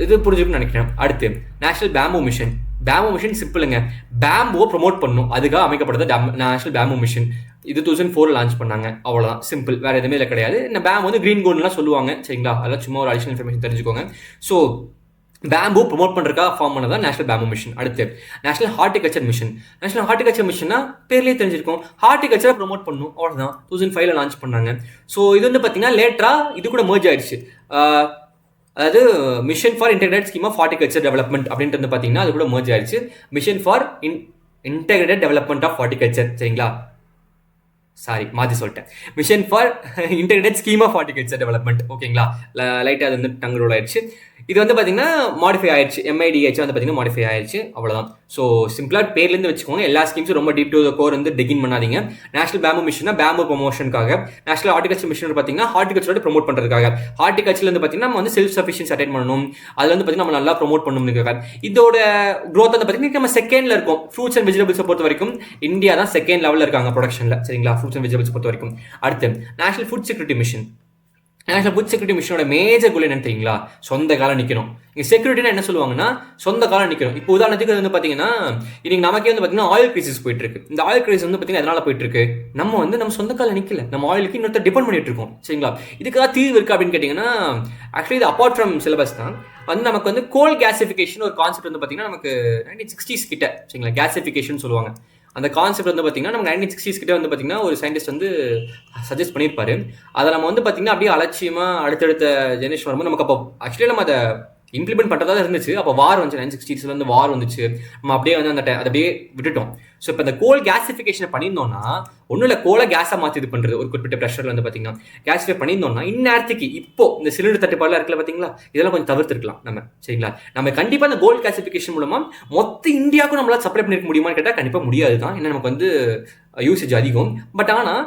இது புரிஞ்சுக்கணும்னு நினைக்கிறேன். அடுத்து நேஷனல் பேம்பு மிஷன் சிம்பிளுங்க. பேம்புவை ப்ரொமோட் பண்ணும், அதுக்காக அமைக்கப்படுறது நேஷனல் பேம்பு மிஷன். இது 2004 லான்ச் பண்ணாங்க, அவ்வளோதான், சிம்பிள், வேறு எதுவுமே இல்லை கிடையாது. இந்த பேம்பு வந்து க்ரீன் கோல்டுலாம் சொல்லுவாங்க சரிங்களா, அதெல்லாம் சும்மா ஒரு அடிஷனல் இன்ஃபர்மேஷன் தெரிஞ்சுக்கோங்க. ஸோ பேம்பு ப்ரொமோட் பண்ணுறதுக்காக ஃபார்ம் பண்ணதான் நேஷனல் பேம்பு மிஷன். அடுத்து நேஷனல் ஹார்டிகல்ச்சர் மிஷன்னா பேர்லேயே தெரிஞ்சிருக்கும், ஹார்டிகல்ச்சரை ப்ரொமோட் பண்ணும், அவ்வளோதான். 2005 லான்ச் பண்ணாங்க. ஸோ இது வந்து பார்த்தீங்கன்னா லேட்டராக இது கூட மர்ஜ் ஆயிடுச்சு, அதாவது mission for integrated scheme of horticulture development அப்படின்றது பார்த்தீங்கன்னா அது கூட மர்ஜ் ஆயிடுச்சு, mission for integrated development of horticulture சரிங்களா. சாரி, மாற்றி சொல்லிட்டேன், mission for integrated scheme of horticulture development. ஓகேங்களா, லைட்டாக அது வந்து டங்கு ரோல் ஆயிடுச்சு. இது வந்து பார்த்தீங்கன்னா மாடிஃபை ஆயிடுச்சு, MIDH வந்து பார்த்தீங்கன்னா மாடிஃபை ஆயிடுச்சு, அவ்வளோதான். ஸோ சிம்பிளாக பேர்லேருந்து வச்சுக்கோங்க, எல்லா ஸ்கீம்ஸும் ரொம்ப டீப் டு த கோர் வந்து டிகின் பண்ணாதீங்க. நேஷனல் பேம்பு மிஷன்னா பேம்பு ப்ரொமோஷனுக்காக, நேஷனல் ஹார்டிகல்ச்சர் மிஷன் பார்த்தீங்கன்னா ஹார்டிகல்ச்சரோட ப்ரொமோட் பண்ணுறதுக்காக. ஹார்டிகல்ச்சர் வந்து பார்த்தீங்கன்னா நம்ம வந்து செல்ஃப் சஃபிஷியன்சி அட்டைன் பண்ணணும், அதில் வந்து பார்த்தீங்கன்னா நம்ம நல்லா ப்ரொமோட் பண்ணணும்னுக்காக. இதோட க்ரோத் வந்து பார்த்தீங்கன்னா நம்ம செகண்டில் இருக்கும். ஃப்ரூட்ஸ் அண்ட் வெஜிடபிள்ஸை பொறுத்த வரைக்கும் இந்தியா தான் செகண்ட் லெவலில் இருக்காங்க ப்ரொடக்ஷனில் சரிங்களா, ஃப்ரூட்ஸ் அண்ட் வெஜிடபிள்ஸ் பொறுத்த வரைக்கும். அடுத்து நேஷனல் ஃபுட் செக்யூரிட்டி மிஷனோட மேஜர் கோல் என்னன்னு தெரியுங்களா, சொந்த காலம் நிற்கணும். இங்கே செக்யூரிட்டினா என்ன சொல்லுவாங்கன்னா சொந்த காலம் நிற்கணும். இப்போ உதாரணத்துக்கு வந்து பார்த்தீங்கன்னா இன்னைக்கு நமக்கே வந்து பார்த்தீங்கன்னா ஆயில் கிரைசிஸ் போயிட்டு இருக்கு. இந்த ஆயில் கிரைசிஸ் வந்து பார்த்தீங்கன்னா எதனால போயிட்டு இருக்கு, நம்ம சொந்த காலம் நிற்கல, நம்ம ஆயிலுக்கு இன்னொருத்தர் டிபெண்ட் பண்ணிட்டு இருக்கோம் சரிங்களா. இதுக்காக தீர்வு இருக்கா அப்படின்னு கேட்டிங்கன்னா ஆக்சுவலி இது அப்பார்ட் ஃப்ரம் சிலபஸ் தான். வந்து நமக்கு வந்து கோல் கேசிஃபிகேஷன் ஒரு கான்செப்ட் வந்து பார்த்தீங்கன்னா நமக்கு 1960s கிட்ட சரிங்களா, கேசிஃபிகேஷன் சொல்லுவாங்க. அந்த கான்செப்ட் வந்து பார்த்தீங்கன்னா நம்ம 1960s கிட்ட வந்து பார்த்தீங்கன்னா ஒரு சயின்டிஸ்ட் வந்து சஜஸ்ட் பண்ணியிருப்பாரு. அதை நம்ம வந்து பார்த்தீங்கன்னா அப்படியே அலட்சியமாக அடுத்தடுத்த ஜெனரேஷன் வரும்போது நமக்கு அப்போ ஆக்சுவலி நம்ம அதை இம்ப்ளிமெண்ட் பண்ணுறதா இருந்துச்சு. அப்போ வார் வந்துச்சு, 1960s வந்து வார் வந்துச்சு, நம்ம அப்படியே வந்து அதை அப்படியே விட்டுட்டோம். ஸோ இப்போ இந்த கோல் கேசிஃபிகேஷனை பண்ணியிருந்தோம்னா ஒன்றும் இல்லை, கோலை கேஸாக மாற்றி இது பண்ணுறது ஒரு குறிப்பிட்ட ப்ரெஷரில் வந்து பார்த்தீங்கன்னா கேஸிஃபை பண்ணியிருந்தோம்னா இந்நேரத்துக்கு இப்போ இந்த சிலிண்டர் தட்டுப்பாடுலாம் இருக்கல பார்த்தீங்களா, இதெல்லாம் கொஞ்சம் தவிர்த்துருக்கலாம் நம்ம சரிங்களா. நம்ம கண்டிப்பாக இந்த கோல் கேசிஃபிகேஷன் மூலமாக மொத்த இந்தியாவுக்கும் நம்மளால் சப்ளை பண்ணிருக்க முடியுமான்னு கேட்டால் கண்டிப்பாக முடியாது தான், ஏன்னா நமக்கு வந்து யூசேஜ் அதிகம். பட் ஆனால்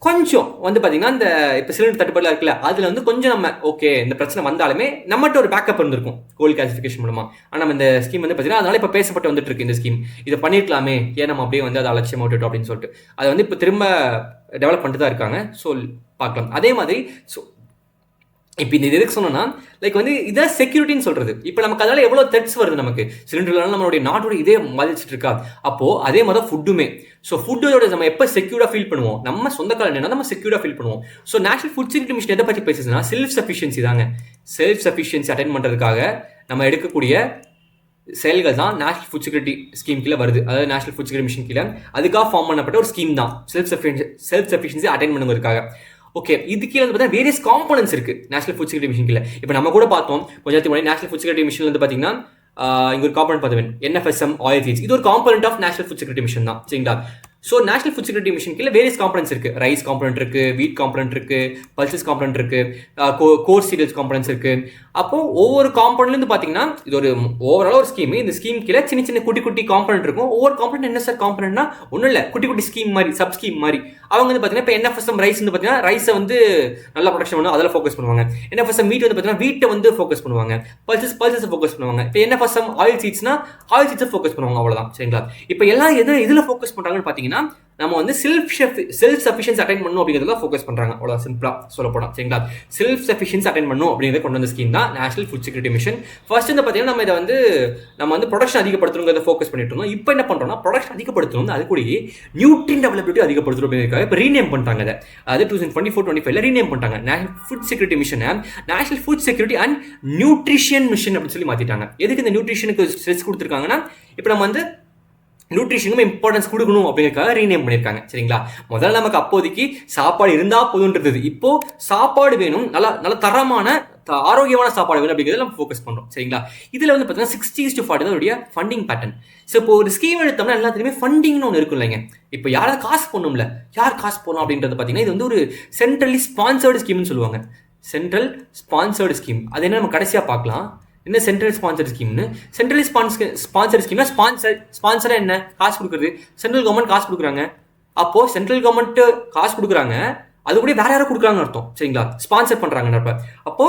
கொஞ்சம் வந்து பார்த்தீங்கன்னா இந்த இப்போ சிலிண்டர் தட்டுப்பாடுலாம் இருக்குல்ல, அதில் வந்து கொஞ்சம் நம்ம ஓகே இந்த பிரச்சனை வந்தாலுமே நம்மகிட்ட ஒரு பேக்கப் இருந்திருக்கும் கோல் கேசிஃபிகேஷன் மூலமாக. ஆனால் நம்ம இந்த ஸ்கீம் வந்து பார்த்தீங்கன்னா அதனால இப்போ பேசப்பட்டு வந்துட்டு இருக்கு இந்த ஸ்கீம், இதை பண்ணியிருக்கலாமே, ஏன் நம்ம அப்படியே வந்து அதை அலட்சியமாக விட்டுட்டோம் அப்படின்னு சொல்லிட்டு அதை வந்து இப்போ திரும்ப டெவலப் பண்ணிட்டு தான் இருக்காங்க. ஸோ பார்க்கலாம். அதே மாதிரி இப்போ இந்த எதுக்கு சொன்னோம்னா லைக் வந்து இதான் செக்யூரிட்டின்னு சொல்றது. இப்போ நமக்கு அதனால எவ்வளோ த்ரெட்ஸ் வருது, நமக்கு சிலிண்டர்லாம் நம்மளுடைய நாட்டோட இதே மதிச்சிட்டு இருக்கா. அப்போ அதே மாதிரி தான் ஃபுட்டுமே. ஸோ ஃபுட்டோட நம்ம எப்போ செக்யூர்டா ஃபீல் பண்ணுவோம், நம்ம சொந்த காலம் என்னன்னா நம்ம செக்யூர்டா ஃபீல் பண்ணுவோம். So national food security mission எதை பற்றி பேசுதுன்னா செல்ஃப் சஃபிஷியன்சி தாங்க. செல்ஃப் சஃபிஷியன்சி அட்டைன் பண்ணுறதுக்காக நம்ம எடுக்கக்கூடிய செயல்கள் தான் நேஷனல் ஃபுட் செக்யூரிட்டி ஸ்கீம் கீழே வருது. அதாவது நேஷனல் ஃபுட் செக்யூரிட்டி மிஷன் கீழே அதுக்காக ஃபார்ம் பண்ணப்பட்ட ஒரு ஸ்கீம் தான் செல்ஃப் சஃபிஷியன்சி அட்டைன் பண்ணுவதற்காக. ஓகே, இது கீழே வந்து பார்த்தீங்கன்னா வேரியஸ் காம்பனன்ஸ் இருக்கு நேஷனல் ஃபுட் செக்யூரிட்டி மிஷன் கீழே. இப்போ நம்ம கூட பார்த்தோம் கொஞ்சம் முன்னாடி நேஷனல் ஃபுட் செக்யூரிட்டி மிஷன் வந்து பார்த்தீங்கன்னா இங்க ஒரு காம்பனன்ட் பார்த்துவேன் NFSM ஆயில் சீட்ஸ். இது ஒரு component of national food security mission தான். சரிங்களா? So national food security mission கீழே வேரியஸ் காம்பனன்ஸ் இருக்கு. ரைஸ் காம்பனன்ட் இருக்கு, வீட் காம்பனன்ட் இருக்கு, பல்சஸ் காம்பனன்ட் இருக்கு, கோர் சீரியல்ஸ் காம்பனன்ஸ் இருக்கு. அப்போ ஒவ்வொரு காம்பனன்ட்லேருந்து பார்த்தீங்கன்னா இது ஒரு ஓவரால் ஒரு ஸ்கீம். இந்த ஸ்கீம் கீழே சின்ன சின்ன குட்டி குட்டி காம்பனன்ட் இருக்கும். ஒவ்வொரு காம்பனன்ட் என்ன சார் காம்பனன்ட்னா ஒன்றும் இல்லை, குட்டி குட்டி ஸ்கீம் மாதிரி, சப் ஸ்கீம் மாதிரி. அவங்க வந்து பார்த்தீங்கன்னா இப்போ NFSM ரைஸ் வந்து பார்த்தீங்கன்னா ரைஸை வந்து நல்லா ப்ரொடக்ஷன் பண்ணுவாங்க, அதில் ஃபோக்கஸ் பண்ணுவாங்க. NFSM மீட் வந்து பார்த்தீங்கன்னா வீட்டை வந்து ஃபோக்கஸ் பண்ணுவாங்க. பல்சஸ் ஃபோக்கஸ் பண்ணுவாங்க. இப்போ NFSM ஆயில் சீட்ஸ்னா ஆயில் சீட்ஸை ஃபோக்கஸ் பண்ணுவாங்க. அவ்வளோதான். சரிங்களா? இப்போ எல்லாம் இதில் ஃபோக்கஸ் பண்ணுறாங்கன்னு பார்த்தீங்கன்னா நம்ம வந்து செல்ஃப் சஃபிஷியன்சி அட்டைன் பண்ணணும் அப்படிங்கிறதுல ஃபோக்கஸ் பண்ணுறாங்க. அவ்வளோ சிம்பிளா சொல்ல போனால். சரிங்களா? செல்ஃப் சஃபிஷியன்சி அட்டைன் பண்ணணும் அப்படிங்கிறத கொண்டு வந்த ஸ்கீம் தான் national food security mission. First வந்து பார்த்தீங்கன்னா நம்ம வந்து ப்ரொடக்ஷன் அதிகப்படுத்தணுங்கிறத ஃபோக்கஸ் பண்ணிட்டு இருந்தோம். இப்போ என்ன பண்ணுறோம்னா ப்ரொடக்ஷன் அதிகப்படுத்தணும், அது கூட நியூட்ரியன்ட் அவைலபிலிட்டி அதிகப்படுத்தணும் அப்படிங்கிறதுக்காக இப்போ ரீநேம் பண்ணிட்டாங்க. அதை அதாவது 2024-25 ரீநேம் பண்ணிட்டாங்க. நேஷனல் ஃபுட் செக்யூரிட்டி மிஷனை national food security and nutrition mission அப்படின்னு சொல்லி மாற்றிட்டாங்க. எதுக்கு இந்த நியூட்ரிஷனுக்கு ஸ்ட்ரெஸ் கொடுத்துருக்காங்கன்னா இப்போ நம்ம வந்து நியூட்ரிஷனுக்கும் இம்பார்ட்டன்ஸ் கொடுக்கணும் அப்படிங்கிறதுக்காக ரீநேம் பண்ணியிருக்காங்க. சரிங்களா? முதல்ல நமக்கு அப்போதைக்கு சாப்பாடு இருந்தால் போதுன்றது, இப்போ சாப்பாடு வேணும், நல்ல தரமான ஆரோக்கியமான சாப்பாடு வேணும் அப்படிங்கிறத நம்ம ஃபோக்கஸ் பண்ணுறோம். சரிங்களா? இதில் வந்து பார்த்தீங்கன்னா 60:40 தான் ஃபண்டிங் பேட்டர்ன். ஸோ இப்போ ஒரு ஸ்கீம் எடுத்தோம்னா எல்லாத்துலேயுமே ஃபண்டிங்னு ஒன்று இருக்கும் இல்லைங்க. இப்போ யாராவது காசு போடணும்ல, யார் காசு போடணும் அப்படின்றது பார்த்தீங்கன்னா இது வந்து ஒரு சென்ட்ரலி ஸ்பான்சர்டு ஸ்கீம்னு சொல்லுவாங்க. Central sponsored scheme. அது என்ன நம்ம கடைசியாக பார்க்கலாம். என்ன சென்ட்ரல் ஸ்பான்சர் ஸ்கீம்னு. சென்ட்ரலி ஸ்பான்சர் ஸ்கீம்னா ஸ்பான்சராக என்ன, காசு கொடுக்குறது. சென்ட்ரல் கவர்மெண்ட் காசு கொடுக்குறாங்க. அப்போது சென்ட்ரல் கவர்மெண்ட் காசு கொடுக்குறாங்க, அது கூட வேற யாரும் கொடுக்குறாங்கன்னு அர்த்தம். சரிங்களா? ஸ்பான்சர் பண்ணுறாங்க. அப்போ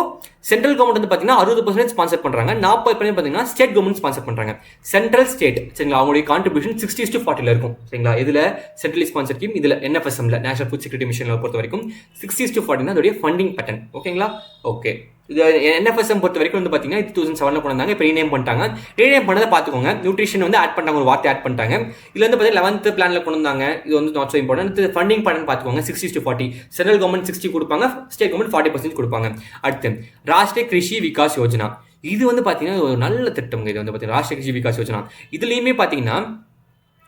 சென்ட்ரல் கவர்மெண்ட் வந்து பார்த்தீங்கன்னா 60% ஸ்பான்சர் பண்ணுறாங்க, 40% பார்த்தீங்கன்னா ஸ்டேட் கவர்மெண்ட் ஸ்பான்சர் பண்ணுறாங்க. Central state. சரிங்களா? அவங்களுடைய கான்ட்ரிபியூஷன் 60:40 இருக்கும். சரிங்களா? இதில் சென்ட்ரலி ஸ்பான்சர் ஸ்கீம், இதில் NFSMல நேஷனல் ஃபுட் செக்யூரிட்டி மிஷனில் பொறுத்த வரைக்கும் 60:40 அதோடைய ஃபண்டிங் பேட்டர்ன். ஓகேங்களா? ஓகே, இது NFSM பொறுத்த வரைக்கும் வந்து பார்த்தீங்கன்னா 2007 கொண்டு வந்தாங்க. இப்போ ரீநேம் பண்ணிட்டாங்க. ரீநேம் பண்ணதை பார்த்துக்கோங்க. நியூட்ரிஷன் வந்து ஆட் பண்ணிட்டாங்க, ஒரு வார்த்தை ஆட் பண்ணிட்டாங்க. இதில் வந்து பார்த்தீங்கன்னா 11th பிளானில் கொண்டு வந்தாங்க. இது வந்து not so important. Funding pattern பார்த்துக்கோங்க. 60:40 சென்ட்ரல் கவர்மெண்ட் 60 கொடுப்பாங்க, ஸ்டேட் கவர்மெண்ட் 40% கொடுப்பாங்க. அடுத்து ராஷ்டிரிய கிருஷி விகாஸ் யோஜனா. இது வந்து பார்த்தீங்கன்னா ஒரு நல்ல திட்டம். இது வந்து பார்த்தீங்கன்னா ராஷ்டிரிய கிருஷி விகாஸ் யோஜனா. இதுலேயுமே பார்த்தீங்கன்னா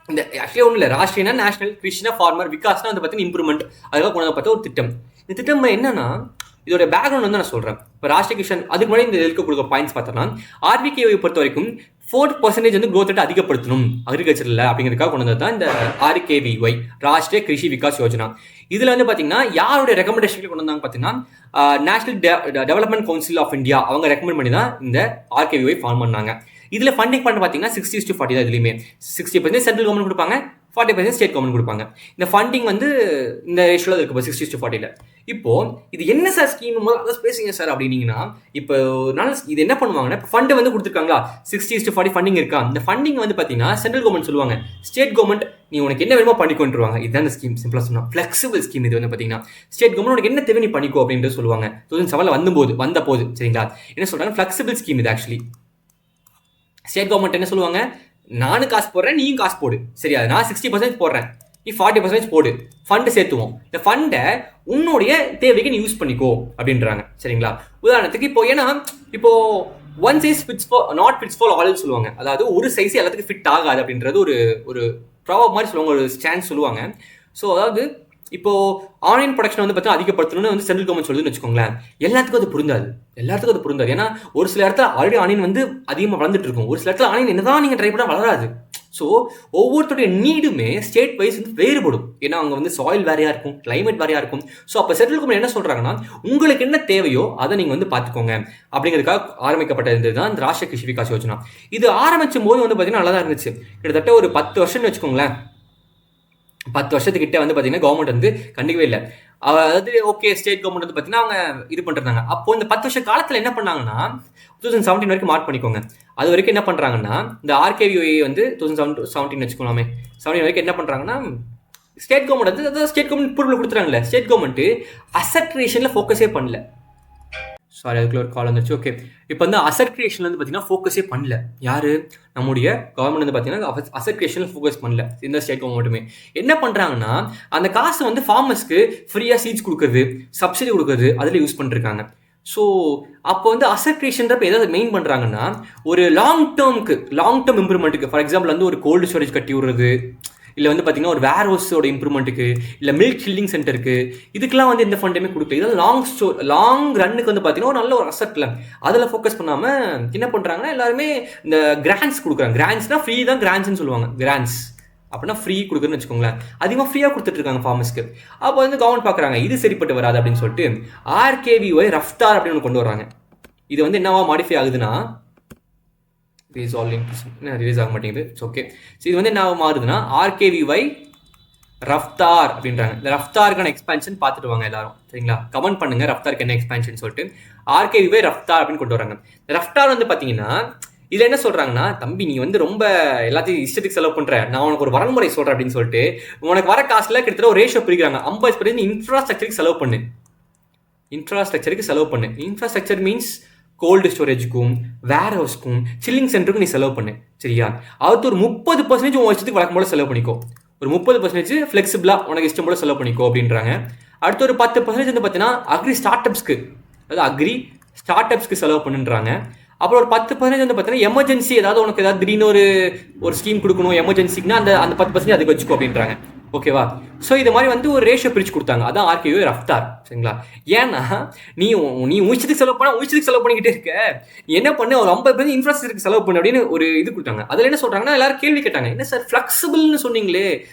இந்த ஆக்சுவலி ஒன்றும் இல்லை, ராஷ்டிரியனா நேஷனல், கிருஷ்ணா ஃபார்மர், விகாஸ்னா வந்து பார்த்தீங்கன்னா இம்ப்ரூவ்மெண்ட். அதெல்லாம் கொண்டு வந்து பார்த்தா ஒரு திட்டம். இந்த திட்டம் என்னன்னா இதோட பேக்ரவுண்ட் வந்து நான் சொல்கிறேன். இப்போ ராஷ்டிரிய கிருஷன் அதுக்கு முன்னாடி இந்த இதுக்கு கொடுக்குற பாயிண்ட்ஸ் பார்த்தோம்னா RVKவை பொறுத்த வரைக்கும் 4% வந்து growth rate அதிகப்படுத்தணும் அக்ரிகல்ச்சரில் அப்படிங்கிறதுக்காக கொண்டு வந்தது தான் இந்த RKVY, ராஷ்டிரிய கிருஷி விகாஸ் யோஜனா. இதில் வந்து பார்த்தீங்கன்னா யாருடைய ரெக்கமெண்டேஷன் கொண்டு வந்தாங்க பார்த்தீங்கன்னா national development council of India அவங்க ரெக்கமெண்ட் பண்ணி தான் இந்த RKVY ஃபார்ம் பண்ணாங்க. இதில் ஃபண்டிங் பண்ண பார்த்தீங்கன்னா 60:40 தான். இதுலையுமே 60% சென்ட்ரல் கவர்மெண்ட் கொடுப்பாங்க, 40% ஸ்டேட் கவர்மெண்ட் கொடுப்பாங்க. இந்த ஃபண்டிங் வந்து இந்த ரேஷியோவில் இருக்கு 60:40. இப்போ இது என்ன சார் ஸ்கீம், அதை பேசுங்க சார் அப்படின்னீங்கன்னா இப்போ இது என்ன பண்ணுவாங்கன்னா ஃபண்டு வந்து கொடுத்துருக்காங்களா 60:40 ஃபண்டிங் இருக்கா. இந்த ஃபண்டிங் வந்து பார்த்தீங்கன்னா சென்ட்ரல் கவர்மெண்ட் சொல்லுவாங்க, ஸ்டேட் கவர்மெண்ட் நீ உனக்கு என்ன வேணுமோ பண்ணிக்கொண்டுருவாங்க. இதுதான் இந்த ஸ்கீம். சிம்பிளாக சொன்னால் ஃப்ளெக்சிபிள் ஸ்கீம். இது வந்து பார்த்தீங்கன்னா ஸ்டேட் கவர்மெண்ட் உனக்கு என்ன தேவை நீ பண்ணிக்கோ அப்படின்ட்டு சொல்லுவாங்க. 2007 வந்த போது சரிங்களா என்ன சொல்கிறாங்க, ஃப்ளெக்சிபிள் ஸ்கீம் இது. ஆக்சுவலி ஸ்டேட் கவர்மெண்ட் என்ன சொல்லுவாங்க, நானும் காசு போடுறேன், நீயும் காசு போடு, சரியா? நான் 60% போடுறேன், நீ 40% போடு, ஃபண்டு சேர்த்துவோம். இந்த ஃபண்டை உன்னுடைய தேவைக்கு நீ யூஸ் பண்ணிக்கோ அப்படின்றாங்க. சரிங்களா? உதாரணத்துக்கு இப்போ ஏன்னா இப்போ one size not fits for all சொல்லுவாங்க. அதாவது ஒரு சைஸ் எல்லாத்துக்கும் ஃபிட் ஆகாது அப்படின்றது ஒரு ப்ராப்ளம் மாதிரி சொல்லுவாங்க, ஒரு ஸ்டாண்ட் சொல்லுவாங்க. ஸோ அதாவது இப்போ ஆன்லைன் ப்ரொடக்ஷன் வந்து பார்த்தீங்கன்னா அதிகப்படுத்தணும்னு வந்து சென்ட்ரல் கவர்மெண்ட் சொல்லுதுன்னு வச்சுக்கோங்களேன். எல்லாத்துக்கும் அது பொருந்தாது. ஏன்னா ஒரு சில இடத்துல ஆல்ரெடி ஆன்லைன் வந்து அதிகமாக வளர்ந்துட்டு இருக்கும், ஒரு சில இடத்துல ஆன்லைன் என்னதான் நீங்கள் ட்ரை பண்ணால் வளராது. ஸோ ஒவ்வொருத்தருடைய நீடுமே ஸ்டேட் வைஸ் வந்து வேறுபடும். ஏன்னா அங்கே வந்து சாயில் வேறையாக இருக்கும், கிளைமேட் வேறையாக இருக்கும். ஸோ அப்போ சென்ட்ரல் கவர்மெண்ட் என்ன சொல்கிறாங்கன்னா உங்களுக்கு என்ன தேவையோ அதை நீங்கள் வந்து பார்த்துக்கோங்க அப்படிங்கிறதுக்காக ஆரம்பிக்கப்பட்டது தான் இந்த ராஷ்டிரிய கிருஷி விகாஸ் யோஜனா. இது ஆரம்பிச்சும் போது வந்து பார்த்தீங்கன்னா நல்லா தான் இருந்துச்சு. கிட்டத்தட்ட ஒரு 10 வருஷம்னு வச்சுக்கோங்களேன். 10 வருஷத்துக்கிட்ட வந்து பார்த்தீங்கன்னா கவர்மெண்ட் வந்து கண்டிக்கவே இல்லை. அதாவது ஓகே ஸ்டேட் கவர்மெண்ட் வந்து பார்த்தீங்கன்னா அவங்க இது பண்ணிருந்தாங்க. அப்போ இந்த 10 வருஷ காலத்தில் என்ன பண்ணாங்கன்னா 2017 வரைக்கும் மார்க் பண்ணிக்கோங்க. அது வரைக்கும் என்ன பண்ணுறாங்கன்னா இந்த RKVY வந்து 2017 வச்சுக்கலாமே 17 வரைக்கும் என்ன பண்ணுறாங்கன்னா ஸ்டேட் கவர்மெண்ட் வந்து ஸ்டேட் கவர்மெண்ட் பொருள் கொடுத்துறாங்கல்ல, ஸ்டேட் கவர்மெண்ட் அசட் கிரியேஷனில் ஃபோக்கஸே பண்ணல. சாரி, அதுக்குள்ள ஒரு கால் வந்துருச்சு. ஓகே, இப்போ வந்து அசட் கிரியேஷன் வந்து பார்த்தீங்கன்னா ஃபோக்கஸே பண்ணல. யாரு? நம்முடைய கவர்மெண்ட் வந்து பார்த்தீங்கன்னா அசட் கிரியேஷனில் ஃபோக்கஸ் பண்ணல. இந்த ஸ்டேட் கவர்மெண்ட்டுமே என்ன பண்ணுறாங்கன்னா, அந்த காசை வந்து ஃபார்மர்ஸ்க்கு ஃப்ரீயாக சீட்ஸ் கொடுக்குறது, சப்சிடி கொடுக்குறது, அதில் யூஸ் பண்ணிருக்காங்க. ஸோ அப்போ வந்து அசட் கிரியேஷன்றப்ப எதாவது மெயின் பண்ணுறாங்கன்னா, ஒரு லாங் டேர்ம் இம்ப்ரூவ்மெண்ட்டுக்கு, ஃபார் எக்ஸாம்பிள் வந்து ஒரு கோல்டு ஸ்டோரேஜ் கட்டி விடுறது, இல்லை வந்து பார்த்தீங்கன்னா ஒரு வேர் ஹவுஸோட இம்ப்ரூவ்மெண்ட்டுக்கு, இல்லை மில்க் சில்லிங் சென்டருக்கு, இதுக்கெல்லாம் வந்து எந்த ஃபண்டுமே கொடுக்கல. இதெல்லாம் லாங் ரன்னுக்கு வந்து பார்த்தீங்கன்னா ஒரு நல்ல ஒரு அசட்டில் அதில் ஃபோக்கஸ் பண்ணாமல் என்ன பண்ணுறாங்கன்னா, எல்லாருமே இந்த கிராண்ட்ஸ் கொடுக்குறாங்க. கிராண்ட்ஸ்னால் ஃப்ரீ தான் கிராண்ட்ஸ்னு சொல்லுவாங்க. கிராண்ட்ஸ் அப்படின்னா ஃப்ரீ கொடுக்குறதுன்னு வச்சுக்கோங்களேன். அதிகமாக ஃப்ரீயாக கொடுத்துட்டு இருக்காங்க ஃபார்மர்ஸ்க்கு. அப்போ வந்து கவர்மெண்ட் பார்க்குறாங்க இது சரிப்பட்டு வராது அப்படின்னு சொல்லிட்டு ஆர்கேவிஒய் ரஃப்தார் அப்படின்னு ஒன்று கொண்டு வராங்க. இது வந்து என்னவா மாடிஃபை ஆகுதுன்னா, ரிலீஸ் ஆக மாட்டேங்குது. ஓகே, ஸோ இது வந்து என்ன மாறுதுன்னா ஆர்கேவிஒய் ரஃப்தார் அப்படின்றாங்க. இந்த ரஃப்தாருக்கான எக்ஸ்பான்ஷன் பார்த்துட்டு வாங்க எல்லாரும், சரிங்களா? கமெண்ட் பண்ணுங்க ரஃப்தாருக்கு என்ன எக்ஸ்பான்ஷன் சொல்லிட்டு. ஆர்கேவிஒய் ரஃப்தார் அப்படின்னு கொண்டு வராங்க. ரஃப்தார் வந்து பார்த்தீங்கன்னா இதில் என்ன சொல்கிறாங்கன்னா, தம்பி நீ வந்து ரொம்ப எல்லாத்தையும் இஷ்டத்துக்கு செலவு பண்ணுற, நான் உனக்கு ஒரு வரன்முறை சொல்கிறேன் அப்படின்னு சொல்லிட்டு உனக்கு வர காசில் கிட்டத்தட்ட ஒரு ரேஷியோ பிரிக்கிறாங்க. 50% இன்ஃப்ராஸ்ட்ரக்சருக்கு செலவு பண்ணு. இன்ஃப்ராஸ்ட்ரக்சர் மீன்ஸ் கோல்டு ஸ்டோரேஜுக்கும், வேர் ஹவுஸ்க்கும், சில்லிங் சென்டருக்கும் நீ செலவு பண்ணு, சரியா? அடுத்து ஒரு 30% உன் இஷ்டத்துக்கு வழக்கம் போல செலவு பண்ணிக்கோ. ஒரு 30% ஃப்ளெக்சிபிளாக உனக்கு இஷ்டம் போல செலவு பண்ணிக்கோ அப்படின்றாங்க. அடுத்து ஒரு 10% வந்து பார்த்தீங்கன்னா அக்ரி ஸ்டார்ட் அப்ஸ்க்கு செலவு பண்ணுன்றாங்க. அப்புறம் ஒரு 10% வந்து பார்த்தீங்கன்னா எமர்ஜென்சி, ஏதாவது உனக்கு ஏதாவது திடீர்னு ஒரு ஸ்கீம் கொடுக்கணும் எமர்ஜென்சிக்குன்னா அந்த 10% அதுக்கு வச்சுக்கோ அப்படின்றாங்க. ஓகேவா? ஸோ இது மாதிரி வந்து ஒரு ரேஷியோ பிரிச்சு கொடுத்தாங்க. அதான் ஆர்கேவிஒய் ரஃப்தார், சரிங்களா? ஏன்னா நீ உச்சித்துக்கு செலவு பண்ணிக்கிட்டே இருக்க, என்ன பண்ணு ஒரு 50% இன்ஃப்ராஸ்ட்ரக்சருக்கு செலவு பண்ணு அப்படின்னு ஒரு இது கொடுத்தாங்க. அதில் என்ன சொல்றாங்கன்னா, எல்லாரும் கேள்வி கேட்டாங்க, என்ன சார் ஃபிளெக்சிபிள்னு சொன்னீங்களே,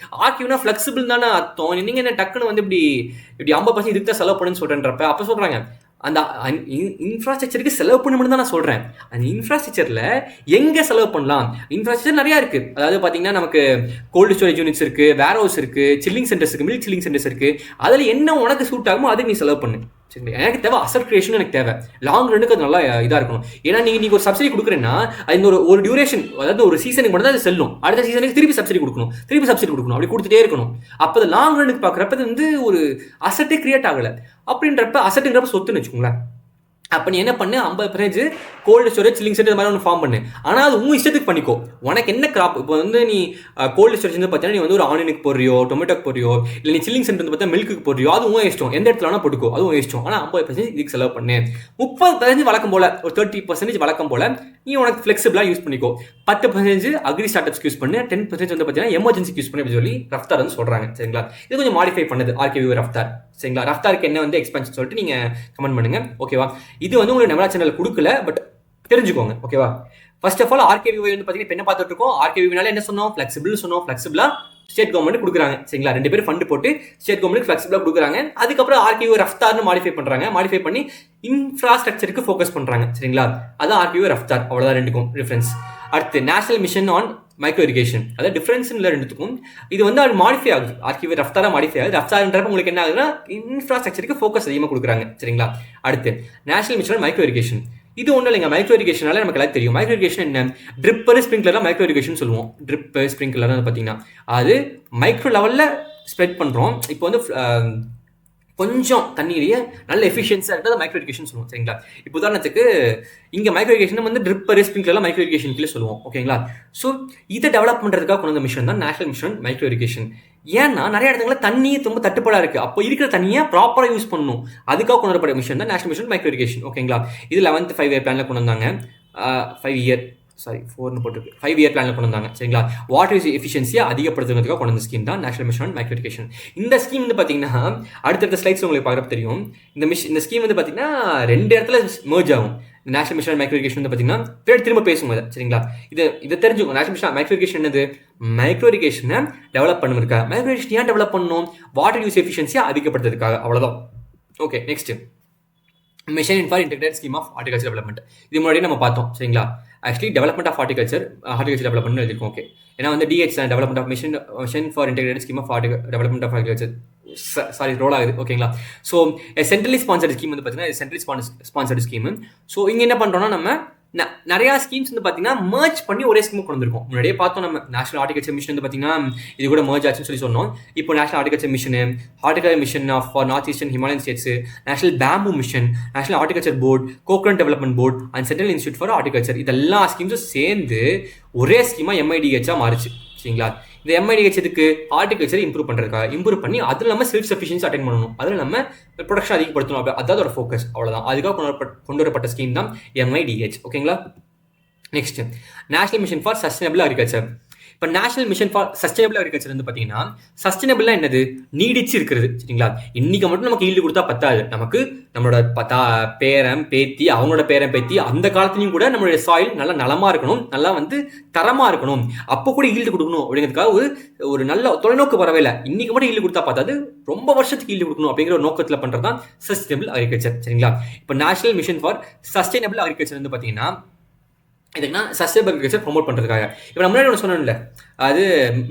ஆர்கேவினா ஃபிளெக்சிபிள் தானே அர்த்தம், நீங்க என்ன டக்குன்னு வந்து இப்படி 50% இதுக்கு தான் செலவு பண்ணுன்னு சொல்றேன்றப்ப அப்போ சொல்றாங்க, அந்த இன்ஃப்ராஸ்ட்ரக்சருக்கு செலவு பண்ண மட்டும் தான் நான் சொல்றேன். அந்த இன்ஃப்ராஸ்ட்ரக்சர்ல எங்க செலவு பண்ணலாம்? இன்ஃப்ராஸ்ட்ரக்சர் நிறைய இருக்கு. அதாவது பாத்தீங்கன்னா நமக்கு கோல்டு ஸ்டோரேஜ் யூனிட்ஸ் இருக்கு, வேர் ஹவுஸ் இருக்கு, சில்லிங் சென்டர்ஸ் இருக்கு, மில்க் சில்லிங் சென்டர்ஸ் இருக்கு. அதுல என்ன உனக்கு சூட் ஆகுமோ அதுக்கு நீ செலவு பண்ணு. சரி, எனக்கு தேவை அசட் கிரியேஷன், எனக்கு தேவை லாங் ரன்னுக்கு அது நல்லா இதாக இருக்கணும். ஏன்னா நீங்க ஒரு சப்சிடி கொடுக்குறேன்னா அது ஒரு டியூரேஷன், அதாவது ஒரு சீசனுக்கு மட்டும் தான் அது செல்லும். அடுத்த சீசனுக்கு திருப்பி சப்சிடி கொடுக்கணும், அப்படி கொடுத்துட்டே இருக்கணும். அப்போ அது லாங் ரன்னுக்கு பார்க்குறப்ப வந்து ஒரு அசட்டே கிரியேட் ஆகலை. அப்படின்றப்ப அசட்டுங்கிறப்ப சொத்துன்னு வச்சுக்கோங்களேன். அப்போ நீ என்ன பண்ணு, 50% கோல்டு ஸ்டோரேஜ், சில்லிங் சென்டர் மாதிரி ஒன்று ஃபார்ம் பண்ணு. ஆனால் அது உன் இஷ்டத்துக்கு பண்ணிக்கோ. உனக்கு என்ன கிராப், இப்போ வந்து நீ கோல்டு ஸ்டோரேஜ் வந்து பார்த்தீங்கன்னா நீ வந்து ஒரு ஆனியனுக்கு போடுறியோ, டொமேட்டோக்கு போடுறியோ, இல்லை நீ சில்லிங் சென்டர் வந்து பார்த்தா மில்க்கு போடுறியோ, அது உன் இஷ்டம். எந்த இடத்துல வேணா போட்டுக்கோ, அது உன் இஷ்டம். ஆனால் 50% இதுக்கு செலவு பண்ணு. 30% வழக்கம் போல, ஒரு 30% வழக்கம் போல நீ உனக்கு ஃப்ளெக்சிபிளாக யூஸ் பண்ணிக்கோ. 10% அக்ரி ஸ்டார்ட் அப்ஸ்க்கு யூஸ் பண்ணு, 10% வந்து பார்த்தீங்கன்னா எமர்ஜென்சிக்கு யூஸ் பண்ணு அப்படின்னு சொல்லி ரஃப்தார் வந்து சொல்கிறாங்க, சரிங்களா? இது கொஞ்சம் மாடிஃபை பண்ணுது ஆர்கேவிஒய் ரஃப்தார், சரிங்களா? ரஃப்தாருக்கு என்ன வந்து எக்ஸ்பென்ஷன் சொல்லிட்டு நீங்கள் கமெண்ட் பண்ணுங்க, ஓகேவா? இது வந்து உங்களுக்கு நெமலா சேனல் கொடுக்கல, பட் தெரிஞ்சுக்கோங்க, ஓகேவா? ஃபர்ஸ்ட் ஆஃப் ஆல் ஆர்கேவிஒய் வந்து பார்த்தீங்கன்னா என்ன பார்த்துட்டு இருக்கோம், ஆர்கேவினால என்ன சொன்னோம், ஃப்ளெக்சிபிளா ஸ்டேட் கவர்மெண்ட் கொடுக்குறாங்க, சரிங்களா? 2 பேர் ஃபண்ட் போட்டு ஸ்டேட் கவர்மெண்ட் ஃப்ளெக்சிபிளா கொடுக்குறாங்க. அதுக்கப்புறம் ஆர்கேவிஒய் ரஃப்தார்னு மாடிஃபை பண்ணி இன்ஃப்ராஸ்ட்ரக்சருக்கு ஃபோக்கஸ் பண்றாங்க, சரிங்களா? அதான் ஆர்கேவிஒய் ரஃப்தார், அவ்வளவுதான் ரெண்டுக்கும் டிஃபரன்ஸ். அடுத்து national mission on micro irrigation, அதாவது டிஃபரன்ஸ் இல்லை ரெண்டுத்துக்கும். இது வந்து அது மாடிஃபை ஆகுது, ஆர்கேவிஒய் ரஃப்தாரா மாடிஃபை ஆகுது. ரஃப்தார்ன்றப்ப உங்களுக்கு என்ன ஆகுதுன்னா இன்ஃப்ராஸ்ட்ரக்சருக்கு ஃபோக்கஸ் அதிகமாக கொடுக்குறாங்க, சரிங்களா? அடுத்து national mission on micro irrigation. இது ஒன்றும் இல்லைங்க, மைக்ரோ இரிகேஷனால நமக்கு எல்லாம் தெரியும். மைக்ரோ இரிகேஷன் என்ன, ட்ரிப்பர் ஸ்ப்ரிங்க்லர் மைக்ரோ இரிகேஷன் சொல்லுவோம். ட்ரிப்பர் ஸ்ப்ரிங்க்லர் பார்த்தீங்கன்னா அது மைக்ரோ லெவலில் ஸ்ப்ரெட் பண்ணுறோம். இப்போ வந்து கொஞ்சம் தண்ணீரையே நல்ல எஃபிஷியன்ஸாக இருக்கிறது மைக்ரோ இரிகேஷன் சொல்லுவோம், சரிங்களா? இப்போ உதாரணத்துக்கு இங்கே மைக்ரோ இரிகேஷன் வந்து ட்ரிப்பர் ஸ்ப்ரிங்க்லர் மைக்ரோ இரிகேஷன் கீழே சொல்லுவோம், ஓகேங்களா? ஸோ இதை டெவலப் பண்ணுறதுக்காக கொண்டு வந்த மிஷன் தான் நேஷனல் மிஷன் மைக்ரோ இரிகேஷன். ஏன்னா நிறைய இடத்துல தண்ணி ரொம்ப தட்டுப்பாடாக இருக்குது, அப்போ இருக்கிற தண்ணியை ப்ராப்பராக யூஸ் பண்ணணும், அதுக்காக கொண்டு வரப்பட்ட மிஷன் தான் நேஷனல் மிஷன் மைக்ரோ இரிகேஷன், ஓகேங்களா? இது 11th 5-year பிளானில் கொண்டு வந்தாங்க. 5 இயர் பிளானில் கொண்டு வந்தாங்க, சரிங்களா? வாட்டர் எஃபிஷியன்சியை அதிகப்படுத்துறதுக்காக கொண்டு வந்த ஸ்கீம் தான் நேஷனல் மிஷன் மைக்ரோ இரிகேஷன். இந்த ஸ்கீம் வந்து பார்த்தீங்கன்னா அடுத்தடுத்த ஸ்லைட்ஸ் உங்களுக்கு பார்க்குறப்ப தெரியும். இந்த ஸ்கீம் வந்து பார்த்தீங்கன்னா 2 இடத்துல மெர்ஜ் ஆகும். நேஷனல் மிஷன் மைக்ரோ இரிகேஷன் வந்து பார்த்தீங்கன்னா திரும்ப பேசுவோம் அதை, சரிங்களா? இதை தெரிஞ்சுக்கோங்க. நேஷனல் மிஷன் மைக்ரோ இரிகேஷன் என்னது, மைக்ரோ இரிகேஷனை டெவலப் பண்ணிருக்கா. மைக்ரோ இரிகேஷன் ஏன் டெவலப் பண்ணணும், வாட்டர் யூஸ் எஃபிஷியன்சியை அதிகப்படுத்துறதுக்காக, அவ்வளோதான். Okay, next mission for integrated scheme of horticulture development. இது முன்னாடி நம்ம பார்த்தோம், சரிங்களா? Actually development of horticulture development எழுதிருக்கோம், ஓகே? ஏன்னா வந்து DH development of mission for integrated scheme of development of horticulture roll ஆகுது, ஓகேங்களா? ஸோ சென்ட்ரலி ஸ்பான்சர்டு ஸ்கீம் வந்து பார்த்தீங்கன்னா சென்ட்ரலி ஸ்பான்சர்டு ஸ்கீம். ஸோ இங்கே என்ன பண்ணுறோம்னா நம்ம நிறைய ஸ்கீம்ஸ் வந்து பார்த்தீங்கன்னா மர்ஜ் பண்ணி ஒரே ஸ்கீம் கொண்டு வந்திருக்கோம். முன்னாடியே பார்த்தோம் நம்ம நேஷனல் ஹார்டிகல்ச்சர் மிஷன் வந்து பார்த்தீங்கன்னா இது கூட மர்ஜ் ஆச்சுன்னு சொல்லி சொன்னோம். இப்போ national horticulture mission, horticulture mission for north eastern Himalayan states, national bamboo mission, national horticulture board, coconut development board and central institute for horticulture, இதெல்லாம் ஸ்கீம்ஸும் சேர்ந்து ஒரே ஸ்கீமாக MIDH மாறுச்சு. சரிங்களா? இந்த MIDH எதுக்கு? ஹார்டிகல்ச்சர் இம்ப்ரூவ் பண்ணுறதுக்காக. இம்ப்ரூவ் பண்ணி அதில் நம்ம செல்ஃப் சஃபிஷியன்சி அட்டைன் பண்ணணும், அதில் நம்ம ப்ரொடக்ஷன் அதிகப்படுத்தணும். அதாவது ஒரு ஃபோக்கஸ், அவ்வளோதான். அதுக்காக கொண்டு வரப்பட்ட ஸ்கீம் தான் MIDH. ஓகேங்களா? Next, national mission for sustainable agriculture. இப்போ national mission for sustainable agriculture வந்து பார்த்தீங்கன்னா சஸ்டைனபிள்னா என்னது? நீடிச்சு இருக்கிறது. சரிங்களா? இன்னைக்கு மட்டும் நமக்கு ஈல்டு கொடுத்தா பத்தாது. நமக்கு நம்மளோட பேரன் பேத்தி, அவங்களோட பேரன் பேத்தி, அந்த காலத்துலையும் கூட நம்மளுடைய சாயில் நல்லா நலமா இருக்கணும், நல்லா வந்து தரமா இருக்கணும், அப்போ கூட ஈல்டு கொடுக்கணும் அப்படிங்கிறதுக்காக ஒரு நல்ல தொலைநோக்கு வரவேல. இன்னைக்கு மட்டும் ஈல்டு கொடுத்தா பார்த்தாது, ரொம்ப வருஷத்துக்கு ஈல்டு கொடுக்கணும் அப்படிங்கிற ஒரு நோக்கத்தில் பண்றது தான் சஸ்டைனபிள் அக்ரிகல்ச்சர். சரிங்களா? இப்போ national mission for sustainable agriculture வந்து பார்த்தீங்கன்னா இதுக்குன்னா சஸ்டைனபிள் அக்ரிகல்ச்சர் ப்ரொமோட் பண்ணுறதுக்காக. இப்போ நம்ம முன்னாடி ஒன்று சொன்னோம்ல, அது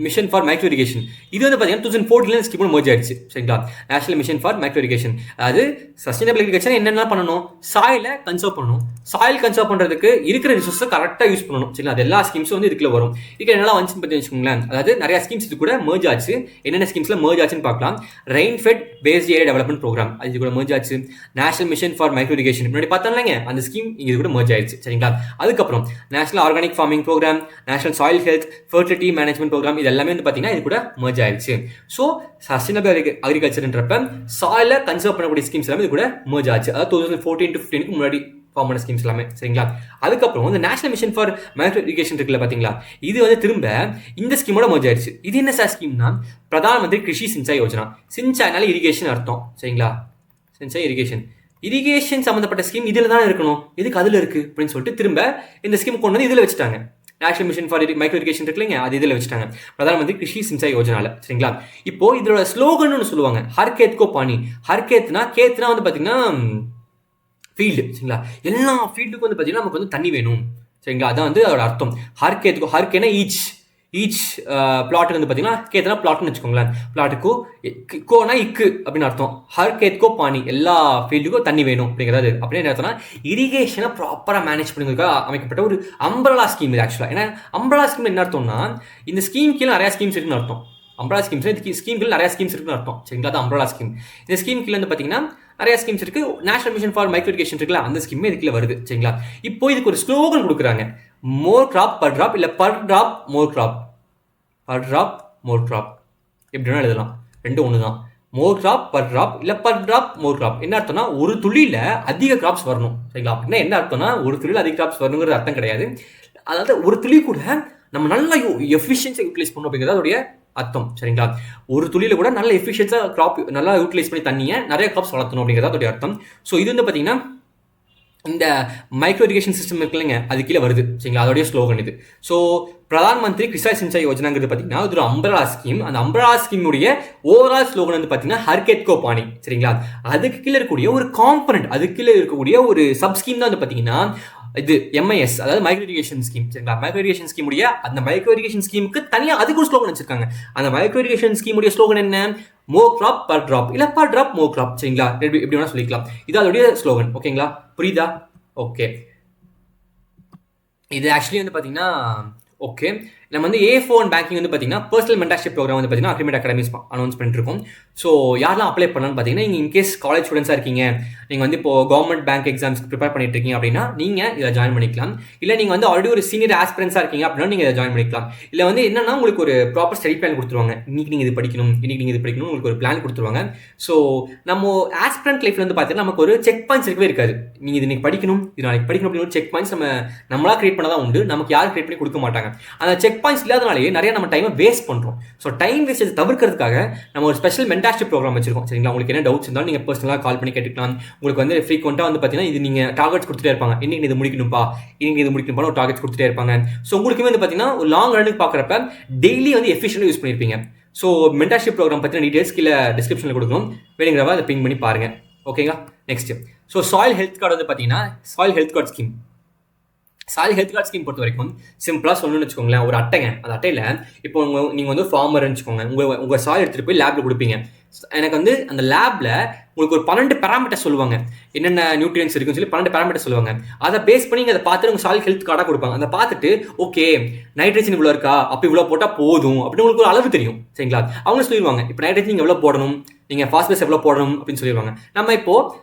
மிஷன் ஃபார் மைக்ரோ இரிகேஷன். இது வந்து பார்த்தீங்கன்னா 2014 ஸ்கீம் மர்ஜ் ஆயிடுச்சு. சரிங்களா? National mission for micro irrigation. அது சஸ்டைனபிள் அக்ரிகல்ச்சர் என்னென்ன பண்ணணும்? சாயிலை கன்சர்வ் பண்ணணும். சாயில் கன்சர்வ் பண்ணுறதுக்கு இருக்கிற ரிசோர்ஸை கரெக்டாக யூஸ் பண்ணணும். சரிங்களா? அது எல்லா ஸ்கீம்ஸும் வந்து இதுக்குள்ள வரும். இதுக்கு என்னெல்லாம் வந்துச்சுன்னு பற்றி வச்சுக்கோங்களேன். அதாவது நிறைய ஸ்கீம்ஸ் இது கூட மர்ஜ் ஆச்சு. என்னென்ன ஸ்கீம்ஸில் மர்ஜ் ஆச்சுன்னு பார்க்கலாம். Rain fed based area development programme, அது இது கூட மர்ஜ் ஆச்சு. National mission for micro irrigation முன்னாடி பார்த்தோம் இல்லைங்க, அந்த ஸ்கீம் இது கூட மர்ஜ் ஆயிடுச்சு. சரிங்களா? அதுக்கப்புறம் national organic farming programme, national soil health fertility management programme, இது எல்லாமே வந்து பார்த்தீங்கன்னா இது கூட மர்ஜ் ஆயிடுச்சு. ஸோ சஸ்டைனபிள் அக்ரிகல்ச்சர்ன்றப்ப சாயில கன்சர்வ் பண்ணக்கூடிய ஸ்கீம்ஸ் எல்லாமே இது கூட மர்ஜ் ஆச்சு. அதாவது 2014 to 15 முன்னாடி ஃபார்ம் பண்ண ஸ்கீம்ஸ் எல்லாமே. சரிங்களா? அதுக்கப்புறம் இந்த national mission for micro irrigation இருக்குல்ல பார்த்தீங்களா, இது வந்து திரும்ப இந்த ஸ்கீமோட மர்ஜ் ஆயிடுச்சு. இது என்ன சார் ஸ்கீம்னா, பிரதான் மந்திரி கிருஷி சிஞ்சாய் யோஜனா. சிஞ்சாய்னால இரிகேஷன் அர்த்தம். சரிங்களா? சிஞ்சாய் இரிகேஷன், இரிகேஷன் சம்மந்தப்பட்ட ஸ்கீம் இதில் தான் இருக்கணும், எதுக்கு அதில் இருக்குது அப்படின்னு சொல்லிட்டு திரும்ப இந்த ஸ்கீம் கொண்டு வந்து இதில் வச்சுட்டாங்க. National mission for micro irrigation இருக்குல்லைங்க, அது இதில் வச்சுட்டாங்க, பிரதான் மந்திரி கிருஷி சிஞ்சாய் யோஜனால. சரிங்களா? இப்போ இதோட ஸ்லோகன் ஒன்று சொல்லுவாங்க, ஹர் கேத் கோ பானி. ஹர் கேத்னா வந்து பார்த்தீங்கன்னா ஃபீல்டு. சரிங்களா? எல்லா ஃபீல்டுக்கும் வந்து பார்த்தீங்கன்னா நமக்கு வந்து தண்ணி வேணும். சரிங்களா? அதான் வந்து அதோட அர்த்தம். ஹர் கேத்துக்கோ, ஹர்கேனா ஈச் பிளாட்டுக்கு வந்து பார்த்தீங்கன்னா கேத்துனா பிளாட்னு வச்சுக்கோங்களேன். பிளாட்டுக்கு கோனா இக்கு அப்படின்னு அர்த்தம். ஹர் கேத்கோ பானி, எல்லா ஃபீல்டுக்கும் தண்ணி வேணும் அப்படிங்கிறது. அப்படின்னு என்ன அர்த்தம்னா இரிகேஷனை ப்ராப்பராக மேனேஜ் பண்ணுறதுக்காக அமைக்கப்பட்ட ஒரு அம்பரலா ஸ்கீம் இது ஆக்சுவலாக. ஏன்னா அம்பரலா ஸ்கீம் என்ன அர்த்தம்னா இந்த ஸ்கீம் கீழே நிறைய ஸ்கீம்ஸ் இருக்குன்னு அர்த்தம். அம்பரலா ஸ்கீம்ஸ், இதுக்கு ஸ்கீம்கள் நிறைய ஸ்கீம்ஸ் இருக்குன்னு அர்த்தம். சரிங்களா? அது அம்பரலா ஸ்கீம். இந்த ஸ்கீம் கீழே வந்து பார்த்தீங்கன்னா நிறைய ஸ்கீம்ஸ் இருக்கு. National mission for micro irrigation இருக்குல்ல, அந்த ஸ்கீமே இதுக்குள்ள வருது. சரிங்களா? இப்போ இதுக்கு ஒரு ஸ்லோகன் கொடுக்குறாங்க, மோர் கிராப் பர் டிராப், இல்லை பர் டிராப் மோர் கிராப். பர் டிராப் மோர் கிராப் எப்படின்னா எழுதலாம், ரெண்டு ஒன்று தான். மோர் கிராப் பர் டிராப், இல்லை பர் டிராப் மோர் கிராப். என்ன அர்த்தம்னா ஒரு துளியில் அதிக கிராப்ஸ் வரணும். சரிங்களா? அப்படின்னா என்ன அர்த்தம்னா ஒரு துளியில் அதிக கிராப்ஸ் வரணுங்கிறது அர்த்தம் கிடையாது. அதாவது ஒரு துளி கூட நம்ம நல்லா எஃபிஷியன்ஸாக யூட்டிலைஸ் பண்ணணும் அப்படிங்கிறது அதோடைய அர்த்தம். சரிங்களா? ஒரு துளியில கூட நல்ல எஃபிஷியன்ஸாக கிராப் நல்லா யூட்டிலைஸ் பண்ணி தண்ணியை நிறைய கிராப்ஸ் வளர்த்தணும் அப்படிங்கிறது அதோடைய அர்த்தம். ஸோ இது வந்து பார்த்தீங்கன்னா இந்த மைக்ரோ இரிகேஷன் சிஸ்டம் இருக்குல்லைங்க, அது கீழே வருது. சரிங்களா? அதோடைய ஸ்லோகன் இது. ஸோ பிரதான் மந்திரி கிருஷி சிஞ்சாய் யோஜனாங்கிறது பார்த்தீங்கன்னா இது ஒரு அம்பரலா ஸ்கீம். அந்த அம்பரலா ஸ்கீமுடைய ஓவரால் ஸ்லோகன் வந்து பார்த்தீங்கன்னா ஹர் கேத் கோ பானி. சரிங்களா? அதுக்கு கீழே இருக்கக்கூடிய ஒரு காம்பனண்ட், அதுக்கு கீழே இருக்கக்கூடிய ஒரு சப் ஸ்கீம் தான் வந்து பார்த்தீங்கன்னா இது MIS, அதாவது மைக்ரோ இரிகேஷன் ஸ்கீம். சரிங்களா? மைக்ரோ இரிகேஷன் ஸ்கீம் உடைய அந்த மைக்ரோ இரிகேஷன் ஸ்கீமுக்கு தனியாக அதுக்கு ஒரு ஸ்லோகன் வச்சிருக்காங்க. அந்த மைக்ரோ இரிகேஷன் ஸ்கீம் உடைய ஸ்லோகன் என்ன? மோர் கிராப் பர் டிராப், இல்லை பர் டிராப் மோர் கிராப். சரிங்களா? எப்படி வேணா சொல்லிக்கலாம். இது அதோடைய ஸ்லோகன். ஓகேங்களா? புரியுதா? ஓகே. இது ஆக்சுவலி வந்து பார்த்தீங்கன்னா ஓகே, நம்ம வந்து A4 பேங்கிங் வந்து பார்த்தீங்கன்னா பர்சனல் மென்டர்ஷிப் ப்ரோக்ராம் வந்து பார்த்தீங்கன்னா அக்ரிமெண்ட் அகாடமிஸ் அனௌன்ஸ் பண்ணிருக்கோம். ஸோ யாரெல்லாம் அப்ளை பண்ணலாம்னு பார்த்தீங்கன்னா நீங்கள் இன்கேஸ் காலேஜ் ஸ்டூடெண்ட்ஸாக இருக்கீங்க, நீங்கள் வந்து இப்போ கவர்மெண்ட் பேங்க் எக்ஸாம்ஸ்க்கு ப்ரிப்பேர் பண்ணிட்டு இருக்கீங்க அப்படின்னா நீங்கள் இதை ஜாயின் பண்ணிக்கலாம். இல்லை நீங்கள் வந்து ஆல்ரெடி ஒரு சீனியர் ஆஸ்பிரன்ஸாக இருக்கீங்க அப்படின்னா நீங்கள் இதை ஜாயின் பண்ணிக்கலாம். இல்லை வந்து என்னன்னா உங்களுக்கு ஒரு ப்ராப்பர் ஸ்டடி பிளான் கொடுத்துருவாங்க. இன்னைக்கு நீங்கள் இது படிக்கணும், இன்னைக்கு நீங்கள் இது படிக்கணும், உங்களுக்கு ஒரு பிளான் கொடுத்துருவாங்க. ஸோ நம்ம ஆஸ்பிரண்ட் லைஃப்ல வந்து பார்த்தீங்கன்னா நமக்கு ஒரு செக் பாயிண்ட்ஸ் இருக்கவே இருக்காது. நீங்கள் இது இன்னைக்கு படிக்கணும், இது நாளைக்கு படிக்கணும் அப்படின்னு ஒரு செக் பாயிண்ட்ஸ் நம்மளா கிரியேட் பண்ணதான் உண்டு. நமக்கு யாரும் கிரியேட் பண்ணி கொடுக்க மாட்டாங்க. அந்த செக் பாயிண்ட்ஸ் இல்லாதனாலேயே நிறைய நம்ம டைமை வேஸ்ட் பண்ணுறோம். ஸோ டைம் வேஸ்ட் தவிர்க்கிறதுக்காக நம்ம ஒரு ஸ்பெஷல் மென்டார்ஷிப் ப்ரோக்ராம் வச்சிருக்கோம். சரிங்களா? உங்களுக்கு என்ன டவுட்ஸ் இருந்தாலும் நீங்கள் பர்சனலாக கால் பண்ணி கேட்டுக்கலாம். உங்களுக்கு வந்து ஃப்ரீக்வெண்ட்டாக வந்து பார்த்தீங்கன்னா இது நீங்கள் டார்கெட்ஸ் கொடுத்துட்டே இருப்பாங்க. இன்னைக்கு இது முடிக்கணும்ப்பா, இன்னைக்கு இது முடிக்கணும்ப்பா ஒரு டார்கெட்ஸ் கொடுத்துட்டே இருப்பாங்க. ஸோ உங்களுக்குமே வந்து பார்த்தீங்கன்னா ஒரு லாங் ரன்னுக்கு பார்க்குறப்ப டெய்லி வந்து எஃபிஷியண்டாக யூஸ் பண்ணியிருப்பீங்க. ஸோ மென்டார்ஷிப் ப்ரோக்ராம் பற்றின டீடைல்ஸ் கீழே டிஸ்கிரிப்ஷனில் கொடுக்கணும், வேணுங்கிறவா அதை பிங் பண்ணி பாருங்கள். ஓகேங்களா? Next, so soil health card வந்து பார்த்தீங்கன்னா soil health card scheme soil health card scheme பொறுத்த வரைக்கும் சிம்பிளாக சொல்லணும்னு வச்சுக்கோங்களேன், ஒரு அட்டைங்க. அந்த அட்டையில் இப்போ நீங்கள் வந்து ஃபார்மர்னு வச்சுக்கோங்க, உங்கள் சாயில் எடுத்துகிட்டு போய் லேபில் கொடுப்பீங்க. எனக்கு வந்து அந்த லேபில் உங்களுக்கு ஒரு 12 பேராமீட்டர் சொல்லுவாங்க, என்னென்ன நியூட்ரியன்ஸ் இருக்குன்னு சொல்லி 12 பேராமீட்டர் சொல்லுவாங்க. அதை பேஸ் பண்ணி அதை பார்த்துட்டு உங்கள் சாயில் ஹெல்த் கார்டாக கொடுப்பாங்க. அதை பார்த்துட்டு ஓகே நைட்ரஜன் இவ்வளோ இருக்கா, அப்போ இவ்வளோ போட்டால் போதும் அப்படின்னு உங்களுக்கு ஒரு அளவு தெரியும். சரிங்களா? அவங்க சொல்லிடுவாங்க இப்போ நைட்ரஜன் எவ்வளோ போடணும், நீங்கள் ஃபாஸ்பரஸ் எவ்வளோ போடணும் அப்படின்னு சொல்லிடுவாங்க. நம்ம இப்போ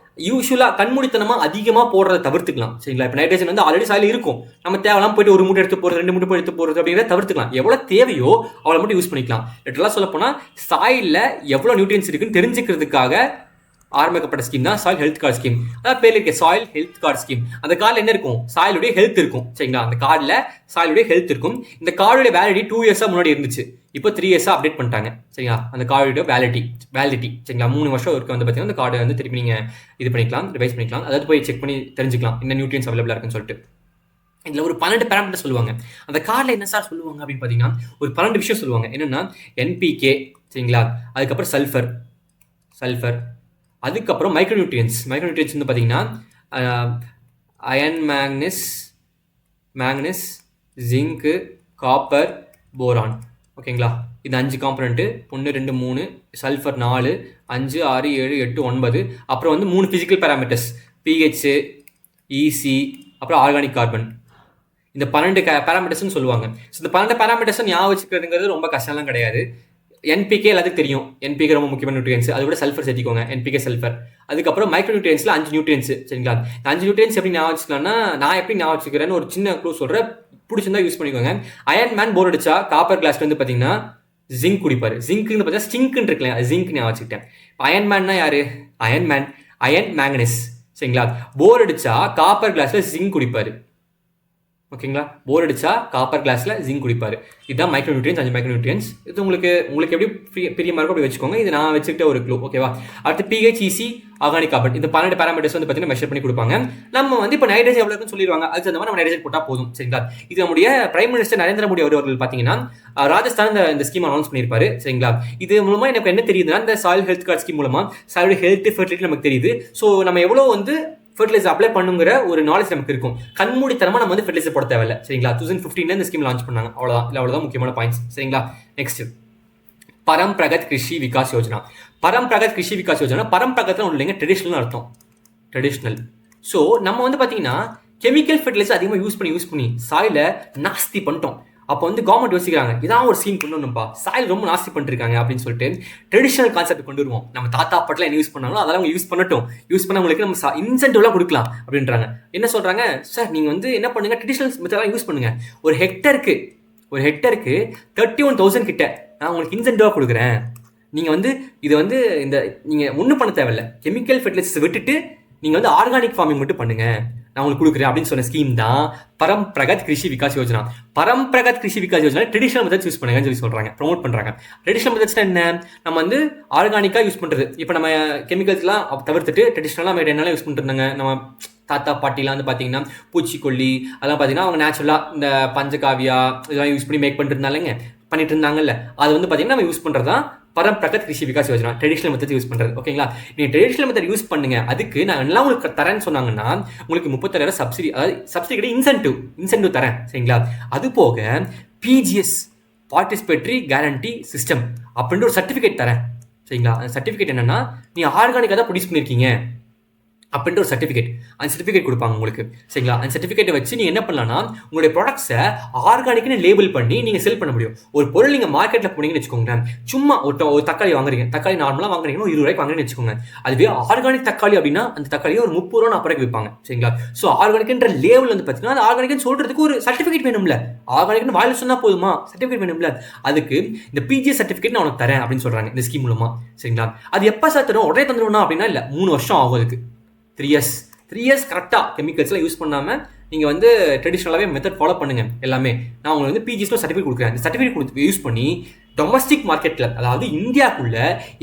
யூஸ்வலாக கண்மூடித்தனமாக அதிகமாக போடுறத தவிர்த்துக்கலாம். சரிங்களா? இப்போ நைட்ரஜன் வந்து ஆல்ரெடி சாயில் இருக்கும், நம்ம தேவையெல்லாம் போயிட்டு ஒரு மூட்டை எடுத்து போகிறது, 2 மூட்டை எடுத்து போகிறது அப்படிங்கிறத தவிர்த்துக்கலாம். எவ்வளோ தேவையோ அவ்வளோ மட்டும் யூஸ் பண்ணிக்கலாம். லிட்டரலாக சொல்ல போனால் சாயிலில் எவ்வளோ நியூட்ரியன்ஸ் இருக்குன்னு தெரிஞ்சுக்கிறதுக்காக ஆரம்பிக்கப்பட்ட ஸ்கீம் தான் சாயில் ஹெல்த் கார்டு ஸ்கீம். அதாவது பேர் இருக்க சாயில் ஹெல்த் கார்டு ஸ்கீம். அந்த கார்டில் என்ன இருக்கும், சாயிலுடைய ஹெல்த் இருக்கும். சரிங்களா? அந்த கார்டில் சாயிலுடைய ஹெல்த் இருக்கும். இந்த கார்டுடைய வேலிடிட்டி 2 இயர்ஸாக முன்னாடி இருந்துச்சு, இப்போ 3 இயர்ஸாக அப்டேட் பண்ணிட்டாங்க. சரிங்களா? அந்த கார்டுடைய வேலிடிட்டி சரிங்களா 3 வருஷம் இருக்க வந்து பார்த்தீங்கன்னா அந்த கார்டு வந்து திருப்பி நீங்கள் இது பண்ணிக்கலாம், ரிவைஸ் பண்ணிக்கலாம். அதாவது போய் செக் பண்ணி தெரிஞ்சுக்கலாம் என்ன நியூட்ரியன்ஸ் அவைலபிளாக இருக்குன்னு சொல்லிட்டு. இதில் ஒரு 12 பேராமீட்டர் சொல்லுவாங்க. அந்த கார்டில் என்ன சார் சொல்லுவாங்க அப்படின்னு பார்த்தீங்கன்னா ஒரு 12 விஷயம் சொல்லுவாங்க. என்னென்னா என்பிகே, சரிங்களா, அதுக்கப்புறம் சல்ஃபர், அதுக்கப்புறம் மைக்ரோ நியூட்ரியன்ஸ் வந்து பார்த்தீங்கன்னா அயன், மேக்னஸ், ஜிங்கு, காப்பர், போரான். ஓகேங்களா? இது 5 காம்பனண்ட்டு, 1 2 3, சல்ஃபர் 4, 5 6 7 8 9. அப்புறம் வந்து 3 ஃபிசிக்கல் பேராமீட்டர்ஸ், பிஹெச், இசி, அப்புறம் ஆர்கானிக் கார்பன். இந்த 12 பேராமீட்டர்ஸ்னு சொல்லுவாங்க. ஸோ இந்த 12 பேராமீட்டர்ஸ் ஞாபகம் வச்சுக்கிறதுங்கிறது ரொம்ப கஷ்டம்லாம் கிடையாது. என்பிகே எல்லாத்துக்கும் தெரியும், என்பிகே ரொம்ப முக்கியமான நியூட்ரியன்ஸ், அது கூட சல்ஃபர் சேர்த்திக்கோங்க, என்பிகே சல்ஃபர். அதுக்கப்புறம் மைக்ரோ நியூட்ரியன்ஸில் 5 நியூட்ரியன்ஸ். சரிங்களா? 5 நியூட்ரியன்ஸ் எப்படி ஞாபகம் வச்சுக்கலாம்னா, நான் எப்படி ஞாபகம் வச்சுக்கிறேன்னு ஒரு சின்ன க்ளூ சொல்கிறேன், பிடிச்சிருந்தா யூஸ் பண்ணிக்கோங்க. அயன் மேன் போர் அடிச்சா காப்பர் கிளாஸ்ல வந்து பார்த்தீங்கன்னா ஜிங்க் குடிப்பாரு. ஜிங்க்னு பார்த்தா ஸ்டிங்க்னு இருக்குல்ல, ஜிங்க் ஞாபகம் வச்சுக்கிட்டேன். அயன் மேன்னா யாரு, அயன் மேங்கனஸ். சரிங்களா? போர் அடிச்சா காப்பர் கிளாஸ்ல ஜிங்க் குடிப்பாரு. ஓகேங்களா? போர் அடிச்சா காப்பர் கிளாஸ்ல ஜிங்க் குடிப்பாரு. இதுதான் மைக்ரோ நியூட்ரியன்ஸ், 5 மைக்ரோ நியூட்ரியன்ஸ். இது உங்களுக்கு எப்படி பெரிய மார்க்கோ அப்படி வச்சுக்கோங்க. இது நான் வச்சுக்கிட்ட ஒரு க்ளூ. ஓகேவா? அடுத்து பிஹெச், இசி, ஆர்கானிக் கார்பன். இந்த 12 பேராமீட்டர்ஸ் வந்து பார்த்தீங்கன்னா மெஷர் பண்ணி கொடுப்பாங்க. நம்ம வந்து இப்போ நைட்ரஜன் எவ்வளோ இருக்குன்னு சொல்லிடுவாங்க, அதுக்கு அந்த மாதிரி நம்ம நைட்ரஜன் போட்டால் போதும். சரிங்களா? இது நம்முடைய பிரைம் மினிஸ்டர் நரேந்திர மோடி அவர்கள் பார்த்தீங்கன்னா ராஜஸ்தான் இந்த ஸ்கீம் அனௌன்ஸ் பண்ணியிருப்பாரு. சரிங்களா? இது மூலமா எனக்கு என்ன தெரியுதுன்னா, இந்த சாயில் ஹெல்த் கார்டு ஸ்கீம் மூலமா சாயில் ஹெல்த் ஃபெர்டிலிட்டி நமக்கு தெரியுது. ஸோ நம்ம எவ்வளோ வந்து ஃபெர்டிலைசர் அப்ளை பண்ணுங்கிற ஒரு நாலேஜ் நமக்கு இருக்கும். கண்மூடித்தனமா நம்ம வந்து ஃபெர்டிலைசர் போட தேவையில்லை. சரிங்களா? 2015 இந்த ஸ்கீம் லான்ச் பண்ணாங்க. அவ்வளோதான் முக்கியமான பாயிண்ட்ஸ். சரிங்களா? நெக்ஸ்ட் பரம் பிரகத் கிருஷி விகாஸ் யோஜனா. பரம் பிரகத்ல ஒன்றும் இல்லைங்க, ட்ரெடிஷ்னல் அர்த்தம். ட்ரெடிஷ்னல். ஸோ நம்ம வந்து பார்த்தீங்கன்னா கெமிக்கல் ஃபெர்டிலைசர் அதிகமாக யூஸ் பண்ணி சாயில நாஸ்தி பண்ணிட்டோம். அப்போ வந்து கவர்மெண்ட் யோசிக்கிறாங்க, இதான் ஒரு ஸ்கீம் கொண்டு வரணும்ப்பா, சாயில் ரொம்ப நாஸ்தி பண்ணிருக்காங்க அப்படின்னு சொல்லிட்டு ட்ரெடிஷனல் கான்செப்ட் கொண்டு வருவோம். நம்ம தாத்தா பாட்டில் என்ன யூஸ் பண்ணாங்களோ அதெல்லாம் அவங்க யூஸ் பண்ணட்டும், யூஸ் பண்ணவங்களுக்கு நம்ம இன்சென்டிவ்லாம் கொடுக்கலாம் அப்படின்றாங்க. என்ன சொல்றாங்க, சார் நீங்கள் வந்து என்ன பண்ணுங்க, ட்ரெடிஷனல் மெத்தட்லாம் யூஸ் பண்ணுங்க. ஒரு ஹெக்டருக்கு 31,000 கிட்ட நான் உங்களுக்கு இன்சென்டிவாக கொடுக்குறேன். நீங்கள் வந்து இது வந்து இந்த நீங்கள் ஒன்றும் பண்ண தேவையில்லை, கெமிக்கல் ஃபெர்டிலைசர்ஸ் விட்டுட்டு நீங்கள் வந்து ஆர்கானிக் ஃபார்மிங் மட்டும் பண்ணுங்க, நான் உங்களுக்கு கொடுக்குறேன் அப்படின்னு சொன்ன ஸ்கீம் தான் Paramparagat Krishi Vikas Yojana. Paramparagat Krishi Vikas Yojana traditional methods use பண்ணுங்கன்னு சொல்லி சொல்றாங்க, ப்ரொமோட் பண்றாங்க. ட்ரெடிஷனல் மெத்தட்ஸ் என்ன, நம்ம வந்து ஆர்கானிக்கா யூஸ் பண்றது. இப்போ நம்ம கெமிக்கல்ஸ்லாம் தவிர்த்துட்டு ட்ரெடிஷனலாக நம்ம என்னெல்லாம் யூஸ் பண்ணிட்டு இருந்தாங்க, நம்ம தாத்தா பாட்டிலாம் வந்து பார்த்தீங்கன்னா பூச்சிக்கொல்லி அதெல்லாம் பார்த்தீங்கன்னா அவங்க நேச்சுரலாக இந்த பஞ்சகாவியா இதெல்லாம் யூஸ் பண்ணி மேக் பண்ணிட்டு இருந்தாங்கல்ல, அது வந்து பார்த்தீங்கன்னா நம்ம யூஸ் பண்ணுறது தான் Paramparagat Krishi Vikas Yojana, traditional method use பண்ணுறது. ஓகேங்களா? நீங்கள் ட்ரெடிஷனல் மெத்தட் யூஸ் பண்ணுங்க, அதுக்கு நான் எல்லாம் உங்களுக்கு தரேன்னு சொன்னாங்கன்னா உங்களுக்கு 36,000 சப்சிடி, அதாவது சப்சிடி கிடையாது, இன்சென்டிவ் தரேன். சரிங்களா? அது போக பிஜிஎஸ் பார்ட்டிசிபேட்டரி கேரண்டி சிஸ்டம் அப்படின்ற ஒரு சர்டிஃபிகேட் தரேன். சரிங்களா? அந்த சர்டிஃபிகேட் என்னன்னா, நீ ஆர்கானிக்காக தான் ப்ரொடியூஸ் பண்ணியிருக்கீங்க அப்படின்ற ஒரு சர்டிஃபிகேட், அந்த சர்டிஃபிகேட் கொடுப்பாங்க உங்களுக்கு. சரிங்களா? அந்த சர்டிஃபிகேட்டை வச்சு நீங்கள் என்ன பண்ணலாம்னா உங்களுடைய ப்ராடக்ட்ஸை ஆர்கானிக்னு லேபிள் பண்ணி நீங்கள் செல் பண்ண முடியும். ஒரு பொருள் நீங்கள் மார்க்கெட்டில் போனீங்கன்னு வச்சுக்கோங்க, சும்மா ஒரு தக்காளி வாங்குறீங்க, தக்காளி நார்மலாக வாங்குறீங்கன்னா 20 ரூபாய்க்கு வாங்குறீங்கன்னு வச்சுக்கோங்க. அதுவே ஆர்கானிக் தக்காளி அப்படின்னா அந்த தக்காளியை ஒரு 30 ரூபா 40 ரூபாய்க்கு விற்பாங்க. சரிங்களா? ஸோ ஆர்கானிக்ன்ற லேபிள் வந்து பார்த்தீங்கன்னா அது ஆர்கானிக்னு சொல்றதுக்கு ஒரு சர்டிஃபிகேட் வேணும்ல, ஆர்கானிக்னு வாயில சொன்னா போதுமா, சர்டிஃபிகேட் வேணும்ல. அதுக்கு இந்த பிஜிஎஸ் சர்டிஃபிகேட் நான் உனக்கு தரேன் அப்படின்னு சொல்றாங்க இந்த ஸ்கீம் மூலமா. சரிங்களா? அது எப்போ சார் தரும், உடனே தந்துடும்னா அப்படின்னா இல்லை, 3 வருஷம் ஆகும். அதுக்கு 3 இயர்ஸ் கரெக்டாக கெமிக்கல்ஸ்லாம் யூஸ் பண்ணாமல் நீங்கள் வந்து ட்ரெடிஷ்னலாகவே மெத்தட் ஃபாலோ பண்ணுங்க எல்லாமே. நான் உங்களுக்கு வந்து பிஜிஎஸ்ல சர்டிஃபிகேட் கொடுக்குறேன். இந்த சர்டிஃபிகேட் கொடுத்து யூஸ் பண்ணி டொமஸ்டிக் மார்க்கெட்டில், அதாவது இந்தியாவுக்குள்ள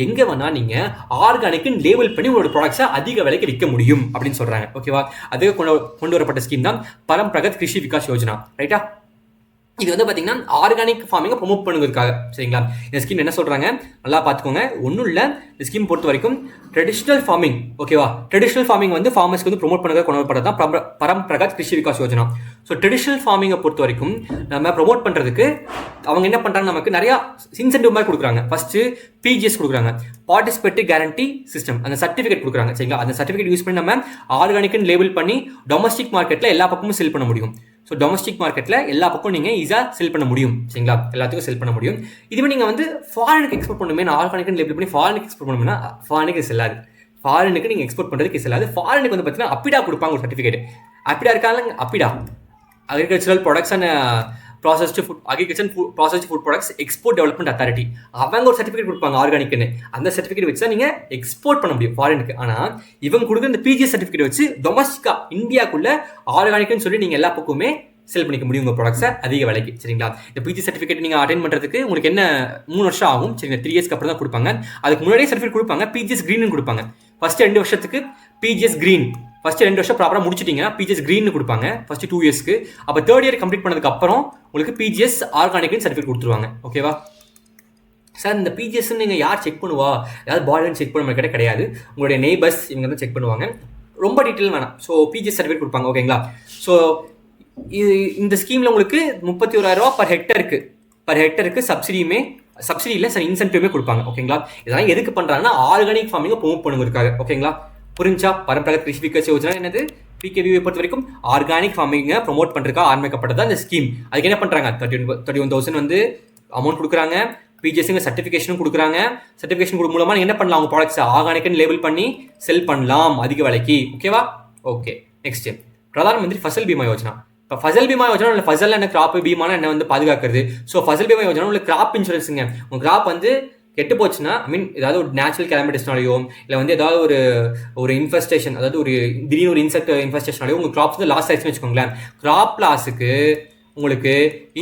எங்கே வேணால் நீங்கள் ஆர்கானிக்னு லேபிள் பண்ணி உங்களோட ப்ராடக்ட்ஸை அதிக விலைக்கு விற்க முடியும் அப்படின்னு சொல்கிறாங்க. ஓகேவா? அதுவே கொண்டு வரப்பட்ட ஸ்கீம் தான் பரம் பிரகத் கிருஷி விகாஸ் யோஜனா. ரைட்டா? இது வந்து பார்த்தீங்கன்னா ஆர்கானிக் ஃபார்மிங்கை ப்ரொமோட் பண்ணுவதற்காக. சரிங்களா? இந்த ஸ்கீம் என்ன சொல்கிறாங்க நல்லா பார்த்துக்கோங்க. ஒன்றும் இல்லை, இந்த ஸ்கீம் பொறுத்த வரைக்கும் ட்ரெடிஷ்னல் ஃபார்மிங், ஓகேவா? ட்ரெடிஷ்னல் ஃபார்மிங் வந்து ஃபார்மர்ஸ்க்கு வந்து ப்ரொமோட் பண்ணுறது கொண்டு வரப்பட்டது தான் பரம்பிரகாஷ் கிருஷி விகாஸ் யோஜனா. ஸோ ட்ரெடிஷ்னல் ஃபார்மிங்கை பொறுத்த வரைக்கும் நம்ம ப்ரொமோட் பண்ணுறதுக்கு அவங்க என்ன பண்ணுறாங்க, நமக்கு நிறையா இன்சென்டிவ் மாதிரி கொடுக்குறாங்க. ஃபஸ்ட்டு பிஜிஎஸ் கொடுக்குறாங்க, பார்ட்டிசிபேட்டரி கேரண்டி சிஸ்டம், அந்த சர்டிஃபிகேட் கொடுக்குறாங்க. சரிங்களா? அந்த சர்டிஃபிகேட் யூஸ் பண்ணி நம்ம ஆர்கானிக்னு லேபிள் பண்ணி டொமஸ்டிக் மார்க்கெட்டில் எல்லா பக்கமும் செல் பண்ண முடியும். ஸோ டொமஸ்டிக் மார்க்கெட்டில் எல்லா பக்கம் நீங்கள் ஈஸியாக செல் பண்ண முடியும். சரிங்களா? எல்லாத்துக்கும் செல் பண்ண முடியும். இதுவே நீங்கள் வந்து ஃபாரினுக்கு எக்ஸ்போர்ட் பண்ணுமே, ஆர்கானிக்னு லேபிள் பண்ணி ஃபாரினுக்கு எக்ஸ்போர்ட் பண்ணணும்னா ஃபாரினுக்கு செல்லாது. ஃபாரினுக்கு நீங்கள் எக்ஸ்போர்ட் பண்ணுறதுக்கு செல்லாது. ஃபாரினுக்கு வந்து பார்த்தீங்கன்னா அப்பிடா கொடுப்பாங்க ஒரு சர்டிஃபிகேட். அப்பிடா இருக்காங்க, APEDA agricultural products and processed food products export development authority. அவங்க ஒரு சர்டிஃபிகேட் கொடுப்பாங்க ஆர்கானிக்னு. அந்த சர்டிஃபிகேட் வச்சு தான் நீங்கள் எக்ஸ்போர்ட் பண்ண முடியும் ஃபாரினுக்கு. ஆனால் இவங்க கொடுக்குற இந்த பிஜிஎஸ் சர்டிஃபிகேட் வச்சு டொமஸ்டிக்கா இந்தியாவுக்குள்ள ஆர்கானிக்னு சொல்லி நீங்கள் எல்லா பக்கமே செல் பண்ணிக்க முடியும் உங்கள் ப்ராடக்ட்ஸை அதிக விலைக்கு. சரிங்களா? இந்த பிஜி சர்டிஃபிகேட் நீங்கள் அட்டைன் பண்ணுறதுக்கு உங்களுக்கு என்ன 3 வருஷம் ஆகும். சரிங்க, 3 இயர்ஸ்க்கு அப்புறம் தான் கொடுப்பாங்க. அதுக்கு முன்னாடியே சர்டிஃபிகேட் கொடுப்பாங்க, பிஜிஎஸ் கிரீன் கொடுப்பாங்க. ஃபர்ஸ்ட் 2 வருஷத்துக்கு பிஜிஎஸ் கிரீன், ஃபர்ஸ்ட் 2 வருஷம் ப்ராப்பராக முடிச்சிட்டிங்கன்னா பிஜிஎஸ் கிரீன் கொடுப்பாங்க ஃபர்ஸ்ட் 2 இயர்ஸ்க்கு. அப்போ 3rd இயர் கம்ப்ளீட் பண்ணதுக்கு அப்புறம் உங்களுக்கு பிஜிஎஸ் ஆர்கானிக்னு சர்டிஃபிகேட் கொடுத்துருவாங்க. ஓகேவா சார்? இந்த பிஜிஎஸ் நீங்கள் யார் செக் பண்ணுவா? ஏதாவது பாடின்னு செக் பண்ண மாதிரி கிடையாது. உங்களுடைய நெய்பர்ஸ் இவங்க தான் செக் பண்ணுவாங்க. ரொம்ப டீட்டெயில் வேணாம். ஸோ பிஜிஎஸ் சர்டிஃபிகேட் கொடுப்பாங்க. ஓகேங்களா? ஸோ இந்த ஸ்கீமில் உங்களுக்கு 31,000 ரூபா பர் ஹெக்டருக்கு சப்சிடி இல்லை சார், இன்சென்டிவ்மே கொடுப்பாங்க. ஓகேங்களா? இதெல்லாம் எதுக்கு பண்ணுறாங்கன்னா ஆர்கானிக் ஃபார்மிங்கை ப்ரொமோட் பண்ணுவதற்காக. ஓகேங்களா? புரிஞ்சா? பரம்பராகத் கிருஷி விகாஸ் யோஜனா என்னது? பிகேவியை பொறுத்த வரைக்கும் ஆர்கானிக் ஃபார்மிங்கை ப்ரொமோட் பண்ணுறதுக்காக ஆரம்பிக்கப்பட்டது இந்த ஸ்கீம். அதுக்கு என்ன பண்ணுறாங்க, 31,000 வந்து அமௌண்ட் கொடுக்குறாங்க. பிஜிஎஸ்ங்க சர்டிஃபிகேஷனும் கொடுக்குறாங்க. சர்டிஃபிகேஷன் மூலமாக நீங்கள் என்ன பண்ணலாம், உங்கள் ப்ராடக்ட்ஸை ஆர்கானிக்னு லேபிள் பண்ணி செல் பண்ணலாம் அதிக விலைக்கு. ஓகேவா? Okay, next Pradhan Mantri Fasal Bima Yojana. இப்போ ஃபசல் பீமா யோஜனா இல்லை, ஃபசல் என்ன, கிராப் பீமானா என்ன வந்து பாதுகாக்கிறது. ஸோ ஃபசல் பீமா யோஜனா உள்ள கிராப் இன்சூரன்ஸுங்க. உங்கள் கிராப் வந்து கெட்டு போச்சுன்னா, ஐ மீன் ஏதாவது ஒரு நேச்சுரல் கேலமிட்டிஸ்னாலையோ இல்லை வந்து ஏதாவது ஒரு இன்ஃபெஸ்டேஷன், அதாவது ஒரு திடீர்னு ஒரு இன்செக்ட் இன்ஃபெஸ்டேஷனாலையோ உங்கள் கிராப்ஸ் வந்து லாஸ் ஆயிடுச்சுன்னு வச்சுக்கோங்களேன். கிராப் லாஸுக்கு உங்களுக்கு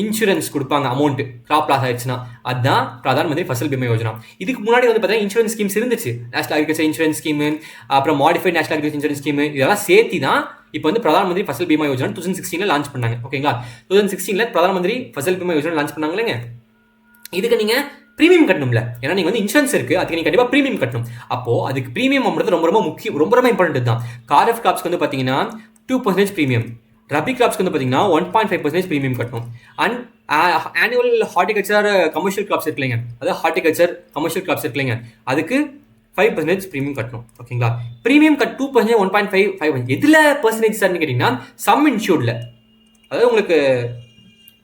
இன்சூரன்ஸ் கொடுப்பாங்க அமௌண்ட், கிராப் லாஸ் ஆயிடுச்சுன்னா. அதுதான் பிரதான் மந்திரி ஃபசல் பீமா யோஜனா. இதுக்கு முன்னாடி வந்து பார்த்தீங்கன்னா இன்சூரன்ஸ் ஸ்கீம்ஸ் இருந்துச்சு. நேஷனல் அக்ரிகல்ச்சர் இன்சூரன்ஸ் ஸ்கீமு, அப்புறம் modified national agriculture insurance scheme, இதெல்லாம் சேர்த்து தான் இப்போ வந்து பிரதான் மந்திரி ஃபசல் பீமா யோஜனா 2016 லான்ச் பண்ணாங்க. ஓகேங்களா? 2016 பிரதான் மந்திரி ஃபசல் பீமா யோஜனா லான்ச் பண்ணாங்க இல்லைங்க. இதுக்கு நீங்கள் ப்ரீமியம் கட்டணும்ல, ஏன்னா நீங்கள் வந்து இன்சூரன்ஸ் இருக்குது, அதுக்கு நீங்கள் கண்டிப்பாக ப்ரீமியம் கட்டணும். அப்போது அதுக்கு ப்ரீமியம் அப்படின்றது ரொம்ப ரொம்ப முக்கியம், ரொம்ப ரொம்ப இம்பார்ட்டன்ட் தான். காரஃப் கிராப்ஸ்க்கு வந்து பார்த்தீங்கன்னா 2% ப்ரீமியம், ரபி கிராப்ஸ்க்கு வந்து பார்த்தீங்கன்னா 1.5% ப்ரீமியம் கட்டணும். And annual horticulture commercial crops இருக்குல்லைங்க, அதாவது ஹார்டிகல்ச்சர் கமர்ஷியல் கிராப்ஸ் இருக்குல்லைங்க, அதுக்கு 5% ப்ரீமியம் கட்டணும். ஓகேங்களா? ப்ரீமியம் கட் 2%, 1.5 எதில் பர்சன்டேஜ் சார்னு கேட்டிங்கன்னா சம் இன்சூர்டில், அதாவது உங்களுக்கு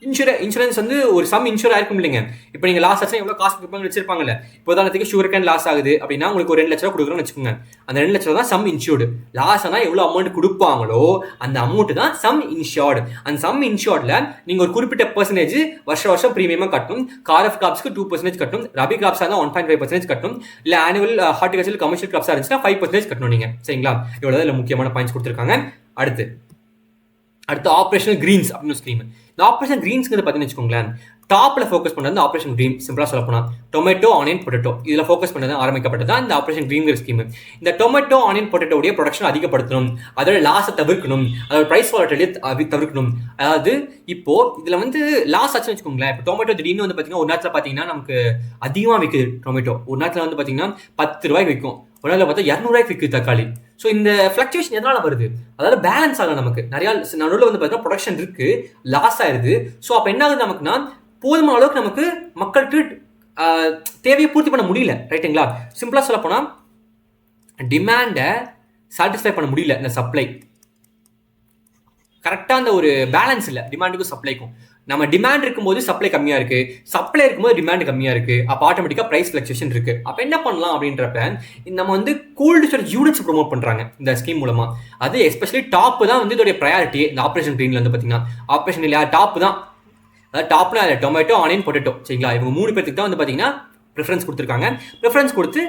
இன்சூரன்ஸ் வந்து ஒரு சம் இன்சூர் ஆயிருக்கும் இல்லைங்க. இப்போ நீங்கள் லாஸ் ஆச்சுன்னா எவ்வளோ காசு கொடுப்பாங்க வச்சிருப்பாங்கல்ல. இப்போ உதாரணத்துக்கு சுகர் கேன் லாஸ் ஆகுது அப்படின்னா உங்களுக்கு ஒரு 2 லட்ச ரூபா கொடுக்குறோன்னு வச்சுக்கோங்க. அந்த 2 லட்ச ரூபா தான் சம் இன்சூர்டு. லாஸ் ஆனால் எவ்வளோ அமௌண்ட் கொடுப்பாங்களோ அந்த அமௌண்ட் தான் சம் இன்சூர்டு. அந்த சம் இன்சூர்டில் நீங்கள் ஒரு குறிப்பிட்ட பர்சன்டேஜ் வருஷம் ப்ரீமியமாக கட்டணும். காரஃப் கிராப்ஸ்க்கு 2% கட்டணும், ரபி கிராப்ஸாக இருந்தால் 1.5% கட்டணும், இல்லை ஆனுவல் ஹார்டிகல்ச்சர் கமர்ஷியல் கிராப்ஸாக இருந்துச்சுன்னா 5% கட்டணும் நீங்கள். சரிங்களா? இவ்வளோ தான் முக்கியமான பாயிண்ட்ஸ் கொடுத்துருக்காங்க. அடுத்து ஆப்ரேஷனல் கிரீன்ஸ் அப்படின்னு ஸ்கீம். இந்த ஆப்ரேஷன் கிரீன்ஸ்க்கு பார்த்தீங்கன்னு வச்சுக்கோங்களேன், டாப்பில் ஃபோக்கஸ் பண்ணுறது ஆப்ரேஷன் கிரீன். சிம்பிளாக சொல்ல போனால் டொமேட்டோ, ஆனியன், பொட்டேட்டோ இதில் ஃபோக்கஸ் பண்ணது ஆரம்பிக்கப்பட்டது தான் இந்த ஆப்ரேஷன் கிரீன்கிற ஸ்கீம். இந்த டொமேட்டோ, ஆனியன், பொட்டேட்டோடைய ப்ரொடக்ஷன் அதிகப்படுத்தணும், அதோட லாஸை தவிர்க்கணும், அதோட ப்ரைஸ் வாலட்டிலிட்டி தவிர்க்கணும். அதாவது இப்போ இதில் வந்து லாஸ் ஆச்சுன்னு வச்சுக்கோங்களேன். இப்போ டொமேட்டோ திடீர்னு வந்து பார்த்தீங்கன்னா ஒரு நேரத்தில் பார்த்தீங்கன்னா நமக்கு அதிகமாக விற்குது டொமேட்டோ. ஒரு நேரத்தில் வந்து பார்த்தீங்கன்னா 10 ரூபாய்க்கு விற்கும், ஒரு நேரத்தில் பார்த்தா 200 ரூபாய்க்கு விற்குது தக்காளி. ஸோ இந்த ஃப்ளக்சுவேஷன் எதனால வருது, அதாவது பேலன்ஸ் ஆகலாம். நமக்கு நிறையா நடுவில் வந்து பார்த்தீங்கன்னா ப்ரொடக்ஷன் இருக்கு, லாஸ் ஆயிருது. ஸோ அப்போ என்ன ஆகுது நமக்குன்னா, போதுமான அளவுக்கு நமக்கு மக்களுக்கு தேவையை பூர்த்தி பண்ண முடியல. ரைட்டுங்களா? சிம்பிளாக சொல்ல போனால் டிமாண்டை சாட்டிஸ்ஃபை பண்ண முடியல. இந்த சப்ளை கரெக்டாக அந்த ஒரு பேலன்ஸ் இல்லை டிமாண்டுக்கும் சப்ளைக்கும். நம்ம டிமாண்ட் இருக்கும்போது சப்ளை கம்மியாக இருக்குது, சப்ளை இருக்கும்போது டிமாண்ட் கம்மியாக இருக்குது. அப்போ ஆட்டோமேட்டிக்காக ப்ரைஸ் ஃப்ளக்சுவேஷன் இருக்குது. அப்போ என்ன பண்ணலாம் அப்படின்றப்ப நம்ம வந்து கோல்டு ஸ்டோரேஜ் யூனிட்ஸ் ப்ரொமோட் பண்ணுறாங்க இந்த ஸ்கீம் மூலமாக. அது எஸ்பெஷலி டாப்பு தான் வந்து இதோடைய ப்ரையாரிட்டி. இந்த ஆப்ரேஷன் கிரீனில் வந்து பார்த்தீங்கன்னா ஆப்ரேஷன் இல்லையா டாப்பு தான், அதாவது டாப்னா டொமேட்டோ, ஆனியன், பொட்டேட்டோ. சரிங்களா? இவங்க 3 பேருக்கு தான் வந்து பார்த்தீங்கன்னா ப்ரிஃபரன்ஸ் கொடுத்துருக்காங்க. ப்ரிஃபரன்ஸ் கொடுத்து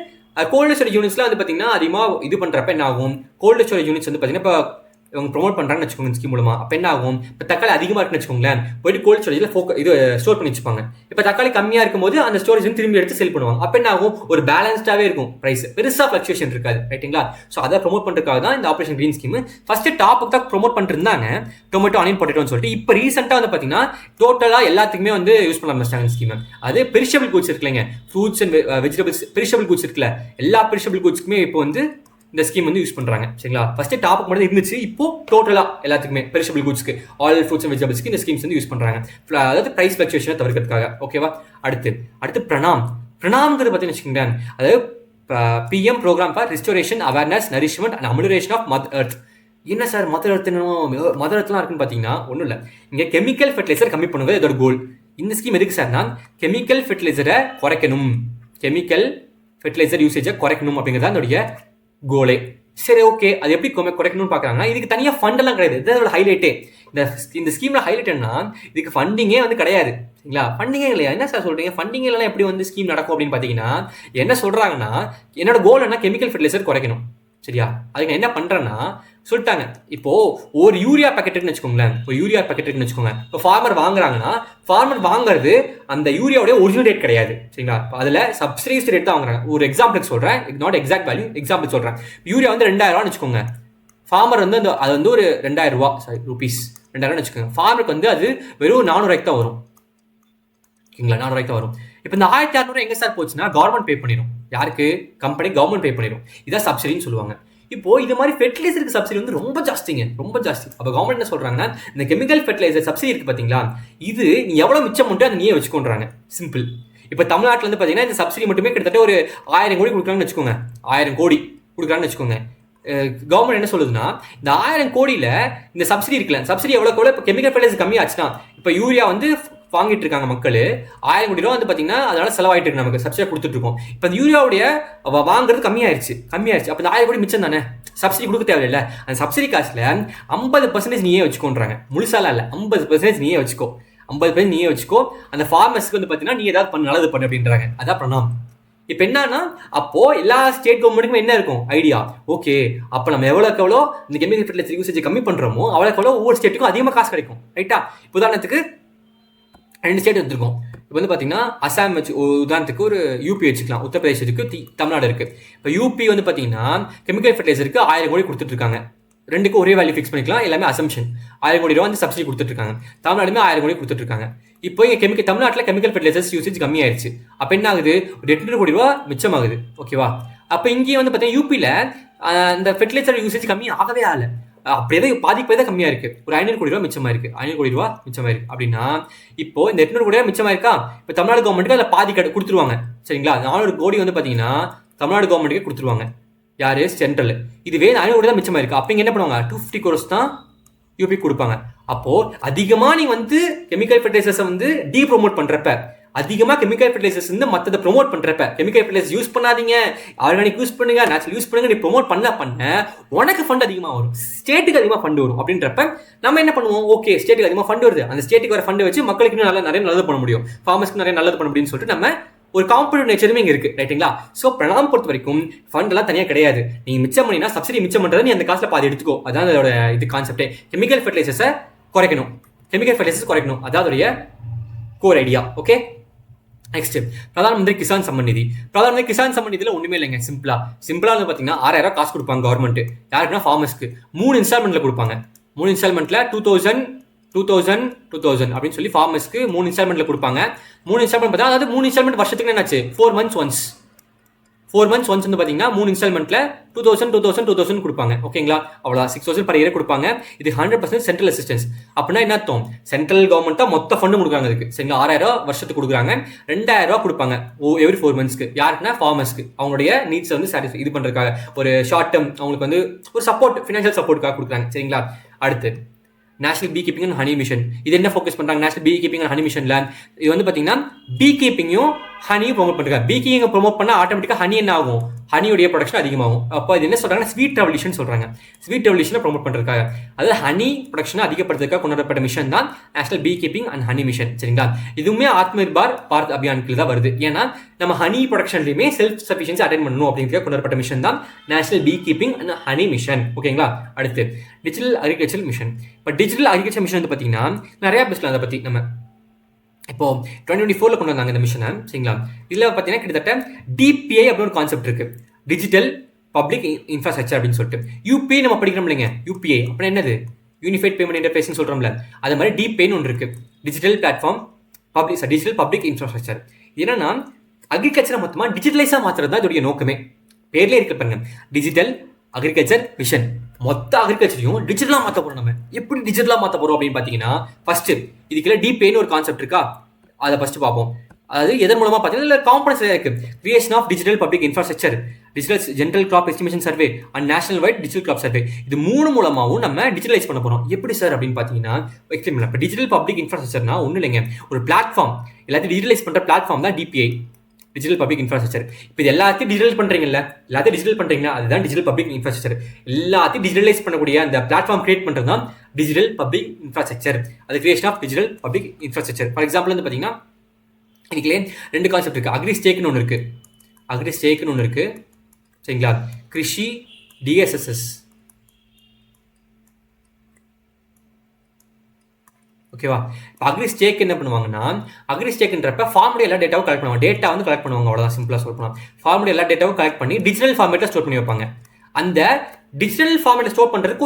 கோல்டு ஸ்டோரேஜ் யூனிட்ஸ்லாம் வந்து பார்த்தீங்கன்னா அதிகமாக இது பண்ணுறப்ப என்ன ஆகும், கோல்டு ஸ்டோரேஜ் யூனிட்ஸ் வந்து பார்த்தீங்கன்னா இப்போ இவங்க ப்ரொமோட் பண்ணுறாங்கன்னு வச்சுக்கோங்க ஸ்கீம் மூலமாக. அப்போ என்ன ஆகும், இப்போ தக்காளி அதிகமாக இருக்குன்னு வச்சுக்கோங்களேன், போயிட்டு கோல்ட் ஸ்டோரேஜில் இது ஸ்டோர் பண்ணி வச்சுப்பாங்க. இப்போ தக்காளி கம்மியாக இருக்கும்போது அந்த ஸ்டோரேஜ் திரும்பி எடுத்து செல் பண்ணுவாங்க. அப்போ என்ன ஆகும், ஒரு பேலன்ஸ்டாகவே இருக்கும் ப்ரைஸ், பெருசாக ஃப்ளக்சுவேஷன் இருக்காது. ரைட்டுங்களா? ஸோ அதை ப்ரொமோட் பண்ணுறதுக்காக தான் இந்த ஆப்ரேஷன் கிரீன் ஸ்கீம். ஃபர்ஸ்ட் டாப்புக்கு தான் ப்ரொமோட் பண்ணிட்டு இருந்தாங்க, டொமேட்டோ ஆனியன் பொட்டேட்டோன்னு சொல்லிட்டு. இப்போ ரீசெண்டாக வந்து பார்த்தீங்கன்னா டோட்டலாக எல்லாத்துக்குமே வந்து யூஸ் பண்ண ஆரம்பிச்சிட்டாங்க ஸ்கீம். அது பெரிஷபிள் கூட்ஸ் இருக்குல்லைங்க, fruits and vegetables, perishable goods இருக்குல்ல, எல்லா பெரிஷபிள் கூட்ஸ்க்குமே இப்போ வந்து இந்த ஸ்கீம் வந்து யூஸ் பண்றாங்க. சரிங்களா? ஃபர்ஸ்ட் டாப்புக்கு மட்டும் இருந்துச்சு, இப்போ டோட்டலா எல்லாத்துக்குமே பெரிஷபிள் கூட்ஸ்க்கு, ஆல் ஃப்ரூட்ஸ் அண்ட் வெஜிடபிள்ஸ்க்கு இந்த ஸ்கீம்ஸ் வந்து யூஸ் பண்றாங்க. அதாவது பிரைஸ் ஃபிளக்சுவேஷனை தவிர்க்கிறதுக்காக. ஓகேவா? அடுத்து பிரணாம்ங்கிறது பார்த்தீங்கன்னு வச்சுக்கோங்களேன், அதாவது PM programme for restoration awareness nourishment and amelioration of mother earth. என்ன சார் மதர் எர்த்லாம் இருக்குன்னு பார்த்தீங்கன்னா ஒன்றும் இல்லை, இங்கே கெமிக்கல் ஃபெர்டிலைசர் கம்மி பண்ணுவது இதோட கோல். இந்த ஸ்கீம் எதுக்கு சார்னா கெமிக்கல் ஃபெர்டிலைசரை குறைக்கணும், கெமிக்கல் ஃபெர்டிலைசர் யூசேஜை குறைக்கணும் அப்படிங்கிறதா அதோடைய கோலே. சரி, ஓகே, அது எப்படி குறைக்கணும்னு பார்க்குறாங்கன்னா இதுக்கு தனியாக ஃபண்டெல்லாம் கிடையாது. இதோட ஹைலைட்டே, இந்த ஸ்கீமில் ஹைலைட் என்ன, இதுக்கு ஃபண்டிங்கே வந்து கிடையாது. சரிங்களா? ஃபண்டிங்கே இல்லையா? என்ன சார் சொல்கிறீங்க, ஃபண்டிங் இல்லைனா எப்படி வந்து ஸ்கீம் நடக்கும் அப்படின்னு பார்த்தீங்கன்னா என்ன சொல்கிறாங்கன்னா, என்னோட கோல் என்ன, கெமிக்கல் ஃபெர்டிலைசர் குறைக்கணும். சரியா? அதுக்கு நான் என்ன பண்ணுறேன்னா சொல்லிட்டாங்க, இப்போ ஒரு யூரியா பேக்கெட்டுன்னு வச்சுக்கோங்களேன், ஒரு யூரியா பேக்கெட்டுன்னு வச்சுக்கோங்க, இப்போ ஃபார்மர் வாங்குறாங்கன்னா ஃபார்மர் வாங்குறது அந்த யூரியாவுடைய ஒரிஜினல் ரேட் கிடையாது. சரிங்களா? அதில் சப்சிடைஸ்ட் ரேட் தான் வாங்குறாங்க. ஒரு எக்ஸாம்பிளுக்கு சொல்கிறேன், நாட் எக்ஸாக்ட் வேல்யூ, எக்ஸாம்பிள் சொல்கிறேன். யூரியா வந்து 2000 வச்சுக்கோங்க, ஃபார்மர் வந்து அது வந்து ஒரு 2000 ரூபா, சாரி ருபீஸ் 2000 வச்சுக்கோங்க. ஃபார்மருக்கு வந்து அது வெறும் 400 தான் வரும். ஓகேங்களா? 400 தான் வரும். இப்போ இந்த 1600 எங்கே சார் போச்சுன்னா கவர்மெண்ட் பே பண்ணிடும். யாருக்கு? கம்பெனி, கவர்மெண்ட் பே பண்ணிடும். இதான் சப்சிடின்னு சொல்லுவாங்க. இப்போ இது மாதிரி ஃபெர்டிலைசருக்கு சப்சிடி வந்து ரொம்ப ஜாஸ்திங்க, ரொம்ப ஜாஸ்தி. அப்போ கவர்மெண்ட் என்ன சொல்றாங்கன்னா, இந்த கெமிக்கல் ஃபெர்டிலைசர் சப்சிடி இருக்கு பார்த்தீங்களா, இது நீ எவ்வளோ மிச்சம் மட்டும் அதை நீயே வச்சுக்கோன்றாங்க. சிம்பிள். இப்போ தமிழ்நாட்டில் வந்து பார்த்தீங்கன்னா இந்த சப்சிடி மட்டுமே கிட்டத்தட்ட ஒரு 1000 கோடி கொடுக்குறாங்கன்னு வச்சுக்கோங்க, 1000 கோடி கொடுக்குறாங்கன்னு வச்சுக்கோங்க. கவர்மெண்ட் என்ன சொல்லுதுன்னா, இந்த 1000 கோடியில் இந்த சப்சிடி இருக்குல்ல, சப்சிடி எவ்வளோ கூட இப்போ கெமிக்கல் ஃபெர்டிலைசர் கம்மியாச்சுன்னா, இப்போ யூரியா வந்து வாங்கிட்டு இருக்காங்க மக்கள், 1000 கோடி ரூபா வந்து பார்த்தீங்கன்னா அதனால செலவாயிட்டு இருக்கு, நமக்கு சப்சிடி கொடுத்துட்டு இருக்கோம். இப்போ இந்த யூரியாவுடைய வாங்குறது கம்மியாயிருச்சு. அப்போ இந்த 1000 கோடி மிச்சம் தானே, சப்சிடி கொடுக்க தேவையில்லை. அந்த சப்சிடி காசுல 50% நீயே வச்சுக்கோன்றாங்க. முழுசாலாம் இல்லை, 50% நீயே வச்சுக்கோ, 50% நீயே வச்சுக்கோ. அந்த ஃபார்மர்ஸ்க்கு வந்து பார்த்தீங்கன்னா நீ ஏதாவது பண்ண, நல்லது பண்ணு அப்படின்றாங்க. அதான் பிரணாம். இப்போ என்னன்னா, அப்போ எல்லா ஸ்டேட் கவர்மெண்ட்டுக்கும் என்ன இருக்கும் ஐடியா, ஓகே அப்போ நம்ம எவ்வளோக்கு எவ்வளோ இந்த கெமிக்கல் ஃபெர்டிலைசர் யூசேஜ் கம்மி பண்ணுறோமோ அவ்வளோக்கு எவ்வளோ ஒவ்வொரு ஸ்டேட்டுக்கும் அதிகமாக காசு கிடைக்கும். ரைட்டா? உதாரணத்துக்கு 2 ஸ்டேட் எடுத்துருக்கோம். இப்போ வந்து பார்த்தீங்கன்னா அசாம் வச்சு, உதாரணத்துக்கு ஒரு யூபி வச்சுக்கலாம், உத்தரப்பிரதேஷ் இருக்குது, தமிழ்நாடு இருக்குது. இப்போ யூபி வந்து பார்த்தீங்கன்னா கெமிக்கல் ஃபெர்டிலைசருக்கு 1000 கோடி கொடுத்துட்ருக்காங்க. ரெண்டுக்கும் ஒரே வேல்யூ ஃபிக்ஸ் பண்ணிக்கலாம், எல்லாமே அசம்ஷன். 1000 கோடி ரூபா வந்து சப்சிடி கொடுத்துட்ருக்காங்க. தமிழ்நாடுமே 1000 கோடி கொடுத்துட்ருக்காங்க. இப்போ இங்கே தமிழ்நாட்டில் கெமிக்கல் ஃபெர்டிலைசர்ஸ் யூசேஜ் கம்மியாயிருச்சு. அப்போ என்ன ஆகுது, ஒரு 800 கோடி ரூபா மிச்சமாகுது. ஓகேவா? அப்போ இங்கேயே வந்து பார்த்தீங்கன்னா யூபியில் இந்த ஃபெர்டிலைசர் யூசேஜ் கம்மி ஆகவே ஆகலை, அப்படியே பாதிப்பு தான் கம்மியாக இருக்குது. ஒரு 500 கோடி ரூபா மிச்சமாக இருக்குது, 500 கோடி ரூபா மிச்சமாக இருக்குது. அப்படின்னா இப்போ இந்த 800 கோடி ரூபா மிச்சமாக இருக்கா, இப்போ தமிழ்நாடு கவர்மெண்ட்டுக்கு அதில் பாதி கொடுத்துருவாங்க. சரிங்களா? 400 கோடி வந்து பார்த்தீங்கன்னா தமிழ்நாடு கவர்மெண்ட்டுக்கு கொடுத்துருவாங்க. யாரு? சென்ட்ரல். இதுவே 500 கோடி தான் மிச்சமாக இருக்குது. அப்போ இங்கே என்ன பண்ணுவாங்க, 250 crores தான் யூபி கொடுப்பாங்க. அப்போது அதிகமாக நீ வந்து கெமிக்கல் ஃபெர்டிலைசர்ஸை வந்து ப்ரொமோட் பண்ணுறப்ப, அதிகமாக கெமிக்கல் ஃபெர்டிலைசர்ஸ் வந்து மற்றதை ப்ரொமோட் பண்ணுறப்ப, கெமிக்கல் ஃபெர்டிலைசர் யூஸ் பண்ணாதீங்க, ஆர்கானிக் யூஸ் பண்ணுங்க, நேச்சுரல் யூஸ் பண்ணுங்க, நீ ப்ரொமோட் பண்ண உனக்கு ஃபண்ட் அதிகமாக வரும், ஸ்டேட்டுக்கு அதிகமாக ஃபண்ட் வரும். அப்படின்றப்ப நம்ம என்ன பண்ணுவோம், ஓகே ஸ்டேட்டுக்கு அதிகமாக ஃபண்ட் வருது, அந்த ஸ்டேட்டுக்கு வர ஃபண்டை வச்சு மக்களுக்கு இன்னும் நிறைய நல்லது பண்ண முடியும், ஃபார்மர்ஸ்க்கு நிறைய நல்லது பண்ண முடியும்னு சொல்லிட்டு நம்ம ஒரு காம்படிட்டிவ் நேச்சருமே இங்கே இருக்குது. ரைட்டுங்களா? ஸோ பிரணாம் பொறுத்த வரைக்கும் ஃபண்ட் எல்லாம் தனியாக கிடையாது. நீங்கள் மிச்சம் பண்ணினா சப்சிடி மிச்சம் பண்ணுறது நீ அந்த காசில் பாதி எடுத்துக்கோ. அதான் அதோட இது கான்செப்டே. கெமிக்கல் ஃபெர்டிலைசர்ஸை குறைக்கணும், அதோடைய core idea. Okay, next Pradhan Mantri Kisan summon நிதி. பிரதான் மந்திரி கிசான் சம்மன் நிதியில் ஒன்றுமே இல்லைங்க, சிம்பிளா வந்து பார்த்தீங்கன்னா 6000 காசு கொடுப்பாங்க கவர்மெண்ட். யாருக்குன்னா ஃபார்மர்ஸ்க்கு 3 இன்ஸ்டால்மெண்ட்டில் கொடுப்பாங்க. 3 இன்ஸ்டால்மெண்ட்டில் 2000 அப்படின்னு சொல்லி ஃபார்மர்ஸ்க்கு 3 இன்ஸ்டால்மெண்ட்டில் கொடுப்பாங்க. 3 இன்ஸ்டால்மெண்ட் பார்த்தா, அதாவது 3 இன்ஸ்டால்மெண்ட் வருஷத்துக்கு என்னாச்சு, 4 months once வந்து பார்த்தீங்கன்னா 3 இன்ஸ்டால்மெண்ட்டில் 2000 கொடுப்பாங்க. ஓகேங்களா? அவ்வளோதான், 6000 per year கொடுப்பாங்க. இது 100% சென்ட்ரல் அசிஸ்டன்ஸ். அப்படின்னா என்ன அர்த்தம், சென்ட்ரல் கவர்மெண்ட் தான் மொத்த ஃபண்டு கொடுக்குறாங்க அதுக்கு. சரிங்களா? 6000 வருஷத்துக்கு கொடுக்குறாங்க, 2000 கொடுப்பாங்க எவ்ரி 4 months. யாருக்குன்னா ஃபார்மர்ஸ்க்கு, அவங்களுடைய நீட்ஸை வந்து சாட்டிஸ்ஃபை இது பண்ணுறதுக்காக, ஒரு ஷார்ட் டேர்ம் அவங்களுக்கு வந்து ஒரு சப்போர்ட், ஃபினான்ஷியல் சப்போர்ட்டுக்காக கொடுக்குறாங்க. சரிங்களா? அடுத்து national bee keeping and honey mission. இது என்ன ஃபோக்கஸ் பண்ணுறாங்க, national bee keeping and honey மிஷனில் இது வந்து பார்த்தீங்கன்னா பீ கீப்பிங்கும் ஹனியும் ப்ரொமோட் பண்ணுறாங்க. பீ கீப்பிங் ப்ரொமோட் பண்ணால் ஆட்டோமேட்டிக்காக ஹனி என்ன ஆகும், ஹனியோடைய ப்ரொடக்ஷன் அதிகமாகும். அப்போ அது என்ன சொல்றாங்கன்னா ஸ்வீட் ரெவல்யூஷன் சொல்றாங்க. ஸ்வீட் ரெவல்யூஷனை ப்ரொமோட் பண்றதுக்காக, அதாவது ஹனி ப்ரொடக்ஷனை அதிகப்படுத்துறதுக்காக கொண்டு வரப்பட்ட மிஷன் தான் national bee keeping and honey mission. சரிங்களா? இதுவுமே ஆத்ம நிர்பார் பாரத் அபியானுக்கு தான் வருது. ஏன்னா நம்ம ஹனி ப்ரொடக்ஷன்லையுமே செல்ஃப் சஃபிஷியன்சி அட்டைன் பண்ணணும் அப்படிங்கிறதுக்காக கொண்டு வரப்பட்ட மிஷன் தான் national bee keeping and honey mission. ஓகேங்களா? அடுத்து டிஜிட்டல் அக்ரிகல்ச்சர் மிஷன். இப்போ டிஜிட்டல் அக்ரிகல்ச்சர் மிஷன் வந்து பார்த்தீங்கன்னா நிறைய பேசலாம் அதை பற்றி. நம்ம இப்போ 2024 கொண்டு வந்தாங்க இந்த மிஷனை. சரிங்களா? இதில் பார்த்தீங்கன்னா கிட்டத்தட்ட டிபிஐ அப்படின்னு ஒரு கான்செப்ட் இருக்கு, டிஜிட்டல் பப்ளிக் இன்ஃப்ராஸ்ட்ரக்சர் அப்படின்னு சொல்லிட்டு. யூபிஐ நம்ம படிக்கிறோம் இல்லைங்க, யூபிஐ அப்படின்னா என்னது, யூனிஃபைட் பேமெண்ட் இன்டர்ஃபேஸ்னு சொல்கிறோம்ல, அது மாதிரி டிபிஐன்னு ஒன்று இருக்கு, digital platform digital public infrastructure. என்னன்னா அக்ரிகல்ச்சரை மொத்தமாக டிஜிட்டலைஸாக மாற்றுறது தான் இதோடைய நோக்கமே. பேர்லேயே இருக்க பாருங்க, டிஜிட்டல் அக்ரிகல்ச்சர் மிஷன். மொத்த அக்ரிகல்ச்சரையும் டிஜிட்டலாக மாற்ற போகிறோம். நம்ம எப்படி டிஜிட்டலாக மாற்ற போகிறோம் அப்படின்னு பார்த்தீங்கன்னா, ஃபர்ஸ்ட் இதுக்குள்ள டிபிஐன்னு ஒரு கான்செப்ட் இருக்கா, அதை ஃபர்ஸ்ட் பார்ப்போம். அதாவது எதன் மூலமாக பார்த்தீங்கன்னா இதில் காம்பனன்ட்ஸ் இருக்கு, creation of digital public infrastructure, digital general crop estimation survey and national wide digital crop survey. இது 3 மூலமாகவும் நம்ம டிஜிட்டலைஸ் பண்ண போகிறோம். எப்படி சார் அப்படின்னு பார்த்தீங்கன்னா, இப்போ டிஜிட்டல் பப்ளிக் இன்ஃப்ராஸ்ட்ரக்சர்னா ஒன்றும் இல்லைங்க, ஒரு பிளாட்ஃபார்ம், எல்லாத்தையும் டிஜிட்டலைஸ் பண்ணுற பிளாட்ஃபார்ம் தான் டிபிஐ, டிஜிட்டல் பப்ளிக் இன்ஃப்ராஸ்ட்ரக்சர். இப்போ இது எல்லாத்தையும் டிஜிட்டல் பண்ணுறீங்கல்ல, எல்லாத்தையும் டிஜிட்டல் பண்ணுறீங்களா, அதுதான் டிஜிட்டல் பப்ளிக் இன்ஃப்ராஸ்ட்ரக்சர். எல்லாத்தையும் டிஜிட்டலைஸ் பண்ணக்கூடிய அந்த பிளாட்ஃபார்ம் கிரியேட் பண்ணுறது தான் டிஜிட்டல் பப்ளிக் இன்ஃப்ராஸ்ட்ரக்சர். அது creation of digital public infrastructure. For example வந்து பார்த்தீங்கன்னா இதுக்குள்ளே 2 கான்செப்ட் இருக்குது. அக்ரி ஸ்டேக்னு ஒன்று இருக்குது, சரிங்களா? கிருஷி டிஎஸ்எஸ்எஸ். ஓகேவா? இப்போ அக்ரி ஸ்டேக் என்ன பண்ணுவாங்கன்னா, அக்ரி ஸ்டேக்ன்றப்ப ஃபார்முடைய எல்லா டேட்டாவும் கலெக்ட் பண்ணுவாங்க, டேட்டா வந்து கலெக்ட் பண்ணுவாங்க, அவ்வளோதான், சிம்பிளாக சொல்லலாம். ஃபார்முடைய எல்லா டேட்டாவும் கலெக்ட் பண்ணி டிஜிட்டல் ஃபார்மேட்டில் ஸ்டோர் பண்ணி வைப்பாங்க. அந்த டிஜிட்டல் ஃபார்மேட்டில் ஸ்டோர் பண்ணுறதுக்கு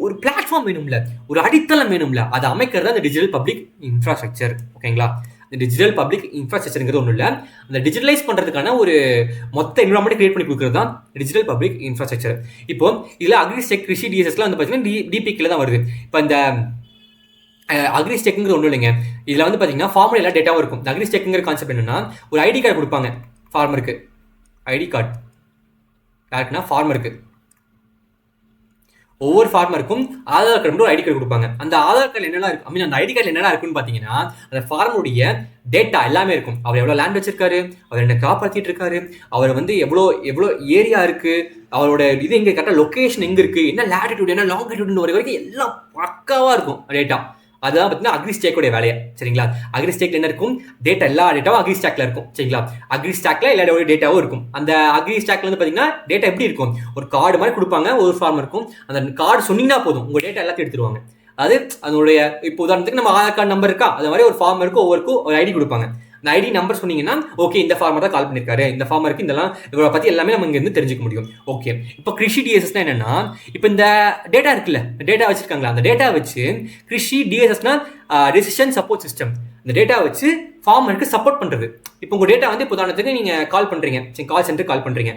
ஒரு பிளாட்ஃபார்ம் வேணும்ல, ஒரு அடித்தளம் வேணும்ல, அதை அமைக்கிறது அந்த டிஜிட்டல் பப்ளிக் இன்ஃப்ராஸ்ட்ரக்சர். ஓகேங்களா? இந்த டிஜிட்டல் பப்ளிக் இன்ஃப்ராஸ்ட்ரக்சருங்கிறது ஒன்றும் இல்லை, அந்த டிஜிட்டலைஸ் பண்ணுறதுக்கான ஒரு மொத்த என்விரான்மெண்ட் கிரியேட் பண்ணி கொடுக்குறது தான் டிஜிட்டல் பப்ளிக் இன்ஃப்ராஸ்ட்ரக்சர். இப்போ இதில் அக்ரி ஸ்டேக், கிருஷி, டிஎஸ்எஸ்லாம் வந்து பார்த்தீங்கன்னா டிபிக்கில் தான் வருது. இப்போ இந்த அக்ரி ஸ்டேக்குங்கிறது ஒன்றும் இல்லைங்க, இதில் வந்து பார்த்தீங்கன்னா ஃபார்மில் எல்லா டேட்டாவும் இருக்கும். இந்த அக்ரி ஸ்டேக்குங்கிற கான்செப்ட் என்னன்னா, ஒரு ஐடி கார்டு கொடுப்பாங்க ஃபார்மருக்கு. ஐடி கார்டு யாருக்குன்னா ஃபார்மருக்கு, ஒவ்வொரு ஃபார்மருக்கும் ஆதார் கார்டு ஒரு ஐடி கார்டு கொடுப்பாங்க. அந்த ஆதார் கார்டு என்னெல்லாம் இருக்கு, அந்த ஐடி கார்டு என்னெல்லாம் இருக்குன்னு பார்த்தீங்கன்னா, அந்த ஃபார்மருடைய டேட்டா எல்லாமே இருக்கும். அவர் எவ்வளோ லேண்ட் வச்சிருக்காரு, அவர் என்ன கிராப் வளர்த்திட்டு இருக்காரு, அவர் வந்து எவ்வளோ ஏரியா இருக்கு, அவரோட இது எங்கே கரெக்டாக லொக்கேஷன் எங்கே இருக்கு, என்ன லேட்டிடியூட் என்ன லாங்கிடியூட்னு வரைக்கும் எல்லாம் பக்காவாக இருக்கும் டேட்டா. அதுதான் பார்த்தீங்கன்னா அக்ரி ஸ்டேக்கோட வேலையை. சரிங்களா? அக்ரி ஸ்டேக்ல என்ன இருக்கும், டேட்டா, எல்லா டேட்டாவும் அக்ரி ஸ்டாக்ல இருக்கும். சரிங்களா? அக்ரி ஸ்டாக்ல எல்லா டேட்டாவும் இருக்கும். அந்த அக்ரி ஸ்டாக்ல வந்து பார்த்தீங்கன்னா டேட்டா எப்படி இருக்கும், ஒரு கார்டு மாதிரி கொடுப்பாங்க ஒரு ஃபார்ம் இருக்கும். அந்த கார்டு சொன்னீங்கன்னா போதும், உங்க டேட்டா எல்லாத்தையும் எடுத்துருவாங்க. அது அதனுடைய இப்போ உதாரணத்துக்கு நம்ம ஆதார் கார்டு நம்பர் இருக்கா, அது மாதிரி ஒரு ஃபார்ம் இருக்கும், ஒவ்வொருக்கும் ஒரு ஐடி கொடுப்பாங்க. அந்த ஐடி நம்பர் சொன்னீங்கன்னா ஓகே, இந்த ஃபார்மர் தான் கால் பண்ணியிருக்காரு, இந்த ஃபார்மருக்கு இதெல்லாம் இவரை பற்றி எல்லாமே நம்ம இங்கேருந்து தெரிஞ்சுக்க முடியும். ஓகே, இப்போ கிருஷி டிஎஸ்எஸ்னா என்னன்னா, இப்போ இந்த டேட்டா இருக்குல்ல, டேட்டா வச்சிருக்காங்களா, அந்த டேட்டா வச்சு கிருஷி டிஎஸ்எஸ்னா டெசிஷன் சப்போர்ட் சிஸ்டம், இந்த டேட்டா வச்சு ஃபார்மருக்கு சப்போர்ட் பண்ணுறது. இப்போ உங்கள் டேட்டா வந்து இப்போ உதாரணத்துக்கு நீங்கள் கால் பண்ணுறீங்க, கால் சென்டர் கால் பண்ணுறீங்க,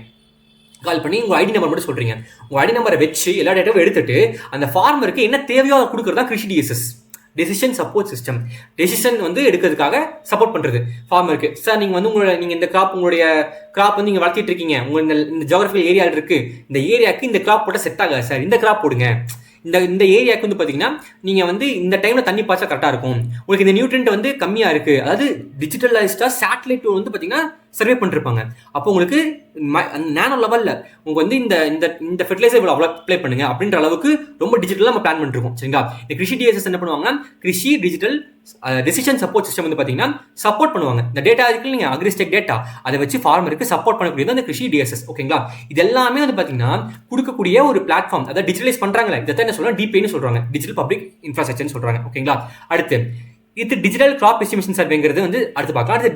கால் பண்ணி உங்கள் ஐடி நம்பர் மட்டும் சொல்கிறீங்க. உங்கள் ஐடி நம்பரை வச்சு எல்லா டேட்டாவும் எடுத்துட்டு அந்த ஃபார்மருக்கு என்ன தேவையோ அதை கொடுக்குறது தான் Krishi TDS, decision support system. Decision வந்து எடுக்கிறதுக்காக சப்போர்ட் பண்ணுறது ஃபார்மருக்கு. சார் நீங்கள் வந்து நீங்கள் இந்த கிராப், உங்களுடைய கிராப் வந்து நீங்கள் வளர்த்திட்டு இருக்கீங்க, உங்கள் இந்த ஜியோகிராஃபிக்கல் ஏரியா இருக்குது, இந்த ஏரியாவுக்கு இந்த கிராப் போட்டால் செட் ஆகாது சார், இந்த கிராப் போடுங்க. இந்த ஏரியாவுக்கு வந்து பார்த்தீங்கன்னா நீங்கள் வந்து இந்த டைமில் தண்ணி பாய்ச்சா கரெக்டாக இருக்கும், உங்களுக்கு இந்த நியூட்ரியன்ட் வந்து கம்மியாக இருக்குது. அதாவது டிஜிட்டலைஸ்டாக சேட்டலைட் வந்து பார்த்தீங்கன்னா சர்வே பண்ணிருப்பாங்க. அப்போ உங்களுக்கு நேனோ லெவலில் உங்களுக்கு வந்து இந்த ஃபெர்டிலைசர் இவ்வளோ அப்ளை பண்ணுங்க அப்படின்ற அளவுக்கு ரொம்ப டிஜிட்டலாக நம்ம பிளான் பண்ணிருக்கோம். சரிங்களா? இந்த கிருஷி டிஎஸ்எஸ் என்ன பண்ணுவாங்கன்னா, Krishi digital decision support system வந்து பார்த்தீங்கன்னா சப்போர்ட் பண்ணுவாங்க. இந்த டேட்டா இருக்கு இல்லைங்க, அக்ரிஸ்டெக் டேட்டா, அதை வச்சு ஃபார்மருக்கு சப்போர்ட் பண்ணக்கூடியது அந்த கிருஷி டிஎஸ்எஸ். ஓகேங்களா? இது எல்லாமே வந்து பார்த்தீங்கன்னா கொடுக்கக்கூடிய ஒரு பிளாட்ஃபார்ம், அதாவது டிஜிட்டலைஸ் பண்ணுறாங்களே, இதை என்ன சொல்றாங்க, டிபிஐன்னு சொல்றாங்க, டிஜிட்டல் பப்ளிக் இன்ஃப்ராஸ்ட்ரக்சர்னு சொல்றாங்க. ஓகேங்களா? அடுத்து இது டிஜிட்டல் கிராப் எஸ்டிமேஷன் சர்வேங்கிறது வந்து அடுத்து பார்க்கலாம். அடுத்து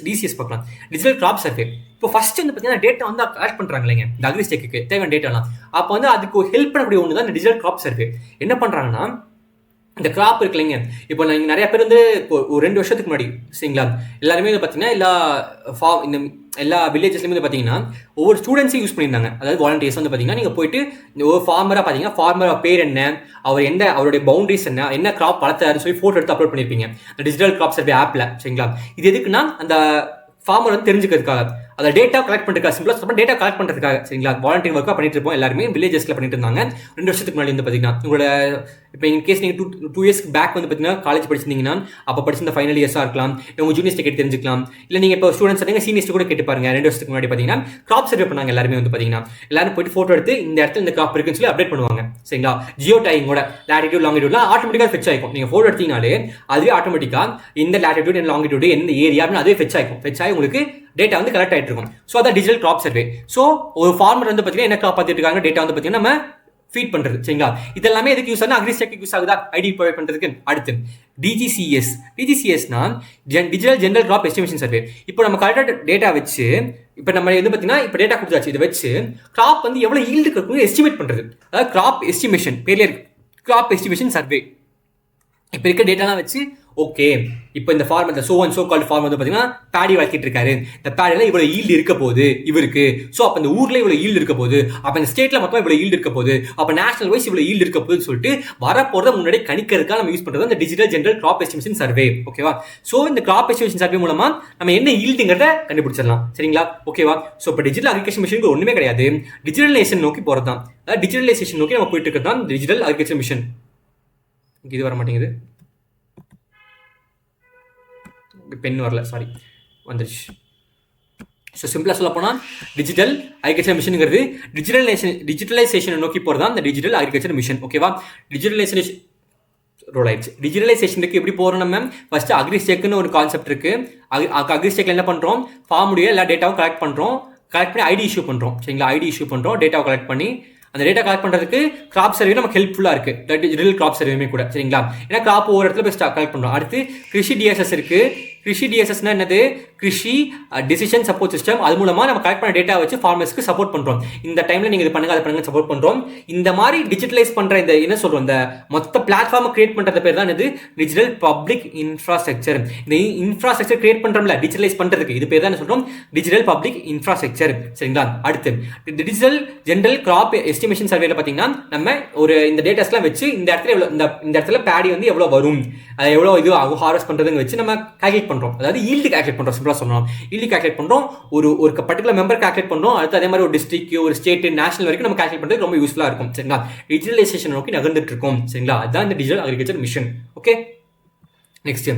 டிசிஎஸ் பார்க்கலாம், டிஜிட்டல் கிராப் சர்வே. இப்போ ஃபர்ஸ்ட் வந்து பார்த்தீங்கன்னா டேட்டா வந்து கலெக்ட் பண்ணுறாங்க இல்லைங்க, இந்த அக்ரிஸ்டெக்கு தேவையான டேட்டாலாம். அப்போ வந்து அதுக்கு ஹெல்ப் பண்ணக்கூடிய ஒன்று தான் இந்த டிஜிட்டல் கிராப் சர்வே. என்ன பண்ணுறாங்கன்னா, இந்த கிராப் இருக்கு இல்லைங்க, இப்போ நீங்கள் நிறைய பேர் வந்து ஒரு 2 வருஷத்துக்கு முன்னாடி சரிங்களா, எல்லாருமே வந்து பார்த்தீங்கன்னா எல்லா வில்லேஜஸ்லையுமே வந்து பார்த்தீங்கன்னா ஒவ்வொரு ஸ்டூடெண்ட்ஸையும் யூஸ் பண்ணியிருந்தாங்க. அதாவது வாலண்டியர்ஸ் வந்து பார்த்தீங்கன்னா நீங்கள் போயிட்டு இந்த ஒரு ஃபார்மராக பார்த்தீங்கன்னா ஃபார்மராக பேர் என்ன, அவருடைய பவுண்டரிஸ் என்ன கிராப் வளர்த்தாருன்னு சொல்லி ஃபோட்டோ எடுத்து அப்லோட் பண்ணியிருப்பீங்க இந்த டிஜிட்டல் கிராப் சர்வே ஆப்பில். சரிங்களா? இது எதுக்குன்னா அந்த ஃபார்மர் வந்து தெரிஞ்சுக்கிறதுக்காக. அதை டேட்டா கலெக்ட் பண்ணுறதுக்காக, சிம்பிளாக சொல்ல டேட்டா கலெக்ட் பண்ணுறதுக்காக, சரிங்களா? வாலண்டியர் ஒர்க்காக பண்ணிட்டு இருப்போம் எல்லாருமே, வில்லேஜஸ்ல பண்ணிட்டு இருந்தாங்க 2 வருஷத்துக்கு முன்னாடி வந்து பார்த்தீங்கன்னா. உங்களோட இப்போ இன் கேஸ் நீங்கள் டூ இயர்ஸ்க்கு பேக் வந்து பார்த்தீங்கன்னா காலேஜ் படிச்சிருந்தீங்கன்னா அப்போ படிச்சிருந்த ஃபைனல் இயர்ஸாக இருக்கலாம், உங்கள் ஜூனியர்ஸ்ட்டு கேட்டு தெரிஞ்சுக்கலாம். இல்லை நீங்கள் இப்போ ஸ்டூடெண்ட்ஸ் இருந்தீங்க சீனியர்ஸ் கூட கேட்டு பாருங்க. 2 வருஷத்துக்கு முன்னாடி பார்த்தீங்கன்னா கிராப் சர்வே பண்ணாங்க எல்லாருமே வந்து பார்த்தீங்கன்னா. எல்லாரும் போயிட்டு ஃபோட்டோ எடுத்து இந்த இடத்துல இந்த கிராப் இருக்குன்னு சொல்லி அப்டேட் பண்ணுவாங்க, சரிங்களா? ஜியோ டேகிங்கோட லாட்டிடியூட் லாங்கிடியூட்லாம் ஆட்டோமேட்டிக்காக ஃபெச் ஆகிக்கும். நீங்கள் ஃபோட்டோ எடுத்தீங்கனாலே அதுவே ஆட்டோமேட்டிக்காக இந்த லாட்டிடியூட் என்ன லாங்கிடியூட் எந்த ஏரியா அப்படின்னு அதுவே ஃபெச் ஆகிக்கும். ஃபெச் ஆகி உங்களுக்கு டேட்டா வந்து கலெக்ட் ஆகிட்டு இருக்கும். ஸோ அதான் டிஜிட்டல் கிராப் சர்வே. ஸோ ஒரு ஃபார்மர் வந்து பார்த்தீங்கன்னா என்ன கிராப் பார்த்துட்டு இருக்காங்க, டேட்டா வந்து பார்த்தீங்கன்னா நம்ம ஃபீட் பண்றது, சரிங்களா? இதெல்லாமே எதுக்கு யூஸ் ஆகுது? அக்ரிஸ்டெக் யூஸ் ஆகுதா ஐடி ப்ரொவைட் பண்றதுக்கு. அடுத்து டிஜிசிஎஸ்னா digital general crop estimation survey. இப்போ நம்ம கரெக்டாக டேட்டா வச்சு இப்போ நம்ம வந்து பார்த்தீங்கன்னா இப்போ டேட்டா கொடுத்தாச்சு, இதை வச்சு கிராப் வந்து எவ்வளோ ஈல்டு இருக்குன்னு எஸ்டிமேட் பண்றது. அதாவது கிராப் எஸ்டிமேஷன் பேர்ல இருக்கு, கிராப் எஸ்டிமேஷன் சர்வே. இப்போ இருக்க டேட்டாலாம் வச்சு ஓகே இப்போ இந்த ஃபார்ம் இந்த சோ கால்டு ஃபார்ம் வந்து பார்த்தீங்கன்னா பேடி வளர்த்திட்டு இருக்காரு, இந்த பேடியில் இவ்வளோ ஈல்டு இருக்க போகுது இவருக்கு. ஸோ அப்போ இந்த ஊரில் இவ்வளோ ஈல்டு இருக்க போகுது, அப்போ இந்த ஸ்டேட்டில் மொத்தம் இவ்வளோ ஈல்டு இருக்க போகுது, அப்போ நேஷனல் வைஸ் இவ்வளோ ஈல்டு இருக்க போகுதுன்னு சொல்லிட்டு வரப்போகிறத முன்னாடி கணிக்கிறதுக்காக நம்ம யூஸ் பண்ணுறது இந்த digital general crop estimation survey. ஓகேவா? ஸோ இந்த கிராப் எஸ்டிமேஷன் சர்வே மூலமா நம்ம என்ன ஈல்டுங்கிறத கண்டுபிடிச்சிடலாம், சரிங்களா? ஓகேவா? ஸோ இப்போ டிஜிட்டல் அக்ரிகல்ச்சர் மிஷனுக்கு ஒன்றுமே கிடையாது, டிஜிட்டலைசேஷன் நோக்கி போகிறது தான். அதாவது டிஜிட்டலைசேஷன் நோக்கி நம்ம போயிட்டு இருக்கிறது தான் டிஜிட்டல் அக்ரிகல்ச்சர் மிஷன். இது வர மாட்டேங்குது, பென் வரல, சாரி, வந்துருச்சு. ஸோ சிம்பிளாக சொல்ல போனால் டிஜிட்டல் அக்ரிகல்ச்சர் மிஷனுங்கிறது டிஜிட்டலைசேஷனை நோக்கி போகிறது தான் இந்த டிஜிட்டல் அக்ரிகல்ச்சர் மிஷன். ஓகேவா? டிஜிட்டலைசேஷன் ரோல் ஆயிடுச்சு. டிஜிட்டலைசேஷனுக்கு எப்படி போகிறோம்? நம்ம ஃபர்ஸ்ட் அக்ரிஸ்டெக்னு ஒரு கான்செப்ட் இருக்கு. அக்ரிஸ்டெக்ல என்ன பண்ணுறோம்? ஃபார்முடைய எல்லா டேட்டாவும் கலெக்ட் பண்ணுறோம், கலெக்ட் பண்ணி ஐடி இஷ்யூ பண்ணுறோம், சரிங்களா? ஐடி இஷ்யூ பண்ணுறோம், டேட்டாவை கலெக்ட் பண்ணி அந்த டேட்டா கலெக்ட் பண்ணுறதுக்கு கிராப் சர்வே நமக்கு ஹெல்ப்ஃபுல்லாக இருக்குது, டிஜிட்டல் கிராப் சர்வேமே கூட, சரிங்களா? ஏன்னா கிராப் ஒவ்வொரு இடத்துல போய் கலெக்ட் பண்ணுறோம். அடுத்து கிருஷி டிஎஸ்எஸ் இருக்குது. கிருஷி டிஎஸ்எஸ்னா என்னது? Krishi decision support system. அது மூலமாக நம்ம கலெக்ட் பண்ண டேட்டா வச்சு ஃபார்மர்ஸ்க்கு சப்போர்ட் பண்ணுறோம். இந்த டைமில் நீங்கள் இது பண்ணுங்க, அது பண்ணுங்க சப்போர்ட் பண்ணுறோம். இந்த மாதிரி டிஜிட்டலைஸ் பண்ணுற இந்த என்ன சொல்கிறோம், இந்த மொத்த பிளாட்ஃபார்மை கிரியேட் பண்ணுறது பேர் தான் இது டிஜிட்டல் பப்ளிக் இன்ஃப்ராஸ்ட்ரக்சர். இந்த இன்ஃப்ராஸ்ட்ரக்சர் கிரியேட் பண்ணுறோம்ல டிஜிட்டலைஸ் பண்ணுறதுக்கு, இது பேர் தான் சொல்கிறோம் டிஜிட்டல் பப்ளிக் இன்ஃப்ராஸ்ட்ரக்சர், சரிங்களா? அடுத்து டிஜிட்டல் ஜெனரல் கிராப் எஸ்டிமேஷன் சர்வேல பார்த்தீங்கன்னா நம்ம ஒரு இந்த டேட்டாஸ்லாம் வச்சு இந்த இடத்துல எவ்வளோ இந்த இடத்துல பேடி வந்து எவ்வளோ வரும், எவ்வளோ இது ஆகும் ஹார்வெஸ்ட் பண்ணுறதுன்னு வச்சு நம்ம கால்குலேட் பண்ணுறோம். அதாவது ஈல்டு கால்குலேட் பண்ணுறோம், சிம்பிளாக சொல்லணும். ஈல்டு கால்குலேட் பண்ணுறோம், ஒரு பர்டிகுலர் மெம்பர் கால்குலேட் பண்ணுறோம். அடுத்து அதே மாதிரி ஒரு டிஸ்ட்ரிக்ட், ஒரு ஸ்டேட், நேஷனல் வரைக்கும் நம்ம கால்குலேட் பண்ணுறது ரொம்ப யூஸ்ஃபுல்லாக இருக்கும், சரிங்களா? டிஜிட்டலைசேஷன் நோக்கி நகர்ந்துட்டு இருக்கோம், சரிங்களா? அதுதான் இந்த digital agriculture mission. Okay, next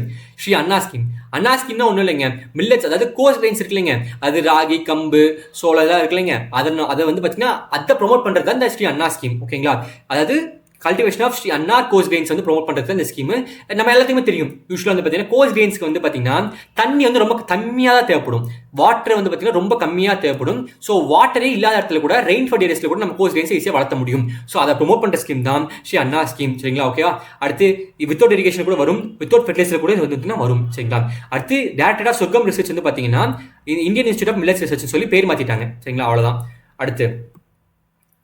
Shri Anna scheme. Anna ஸ்கீம்னா ஒன்றும் இல்லைங்க, மில்லட்ஸ், அதாவது கோர்ஸ் கிரெயின்ஸ் இருக்கு இல்லைங்க, அது ராகி, கம்பு, சோளம் இதெல்லாம் இருக்கு இல்லைங்க, அதை வந்து பார்த்தீங்கன்னா அதை ப்ரொமோட் பண்ணுறது தான் இந்த ஸ்ரீ அண்ணா ஸ்கீம். ஓகேங்களா? அதாவது cultivation of Shri Anna coarse grains வந்து ப்ரொமோட் பண்ணுறது இந்த ஸ்கீம். நம்ம எல்லாத்தையுமே தெரியும். யூஸ்வலாக வந்து பார்த்தீங்கன்னா கோர்ஸ் கிரெயின்ஸ்க்கு வந்து பார்த்தீங்கன்னா தண்ணி வந்து ரொம்ப கம்மியாக தான் தேவைப்படும், வாட்டர் வந்து பார்த்தீங்கன்னா ரொம்ப கம்மியாக தேவைப்படும். ஸோ வாட்டரே இல்லாத இடத்துல கூட ரெயின்ஃபால் ஏரியாஸில் கூட நம்ம கோர்ஸ் கிரெயின்ஸ் ஈஸியாக வளர்த்த முடியும். ஸோ அதை ப்ரொமோட் பண்ணுற ஸ்கீம் தான் ஸ்ரீ அண்ணா ஸ்கீம், சரிங்களா? ஓகேவா? அடுத்து வித்தவுட் இரிகேஷன் கூட வரும், வித்தவுட் ஃபெர்டிலைசர் கூட வந்து வரும், சரிங்களா? அடுத்து டேரக்டடாக சொர்க்கம் ரிசர்ச் வந்து பார்த்தீங்கன்னா Indian institute of millets research சொல்லி பேர் மாற்றிட்டாங்க, சரிங்களா? அவ்வளோதான். அடுத்து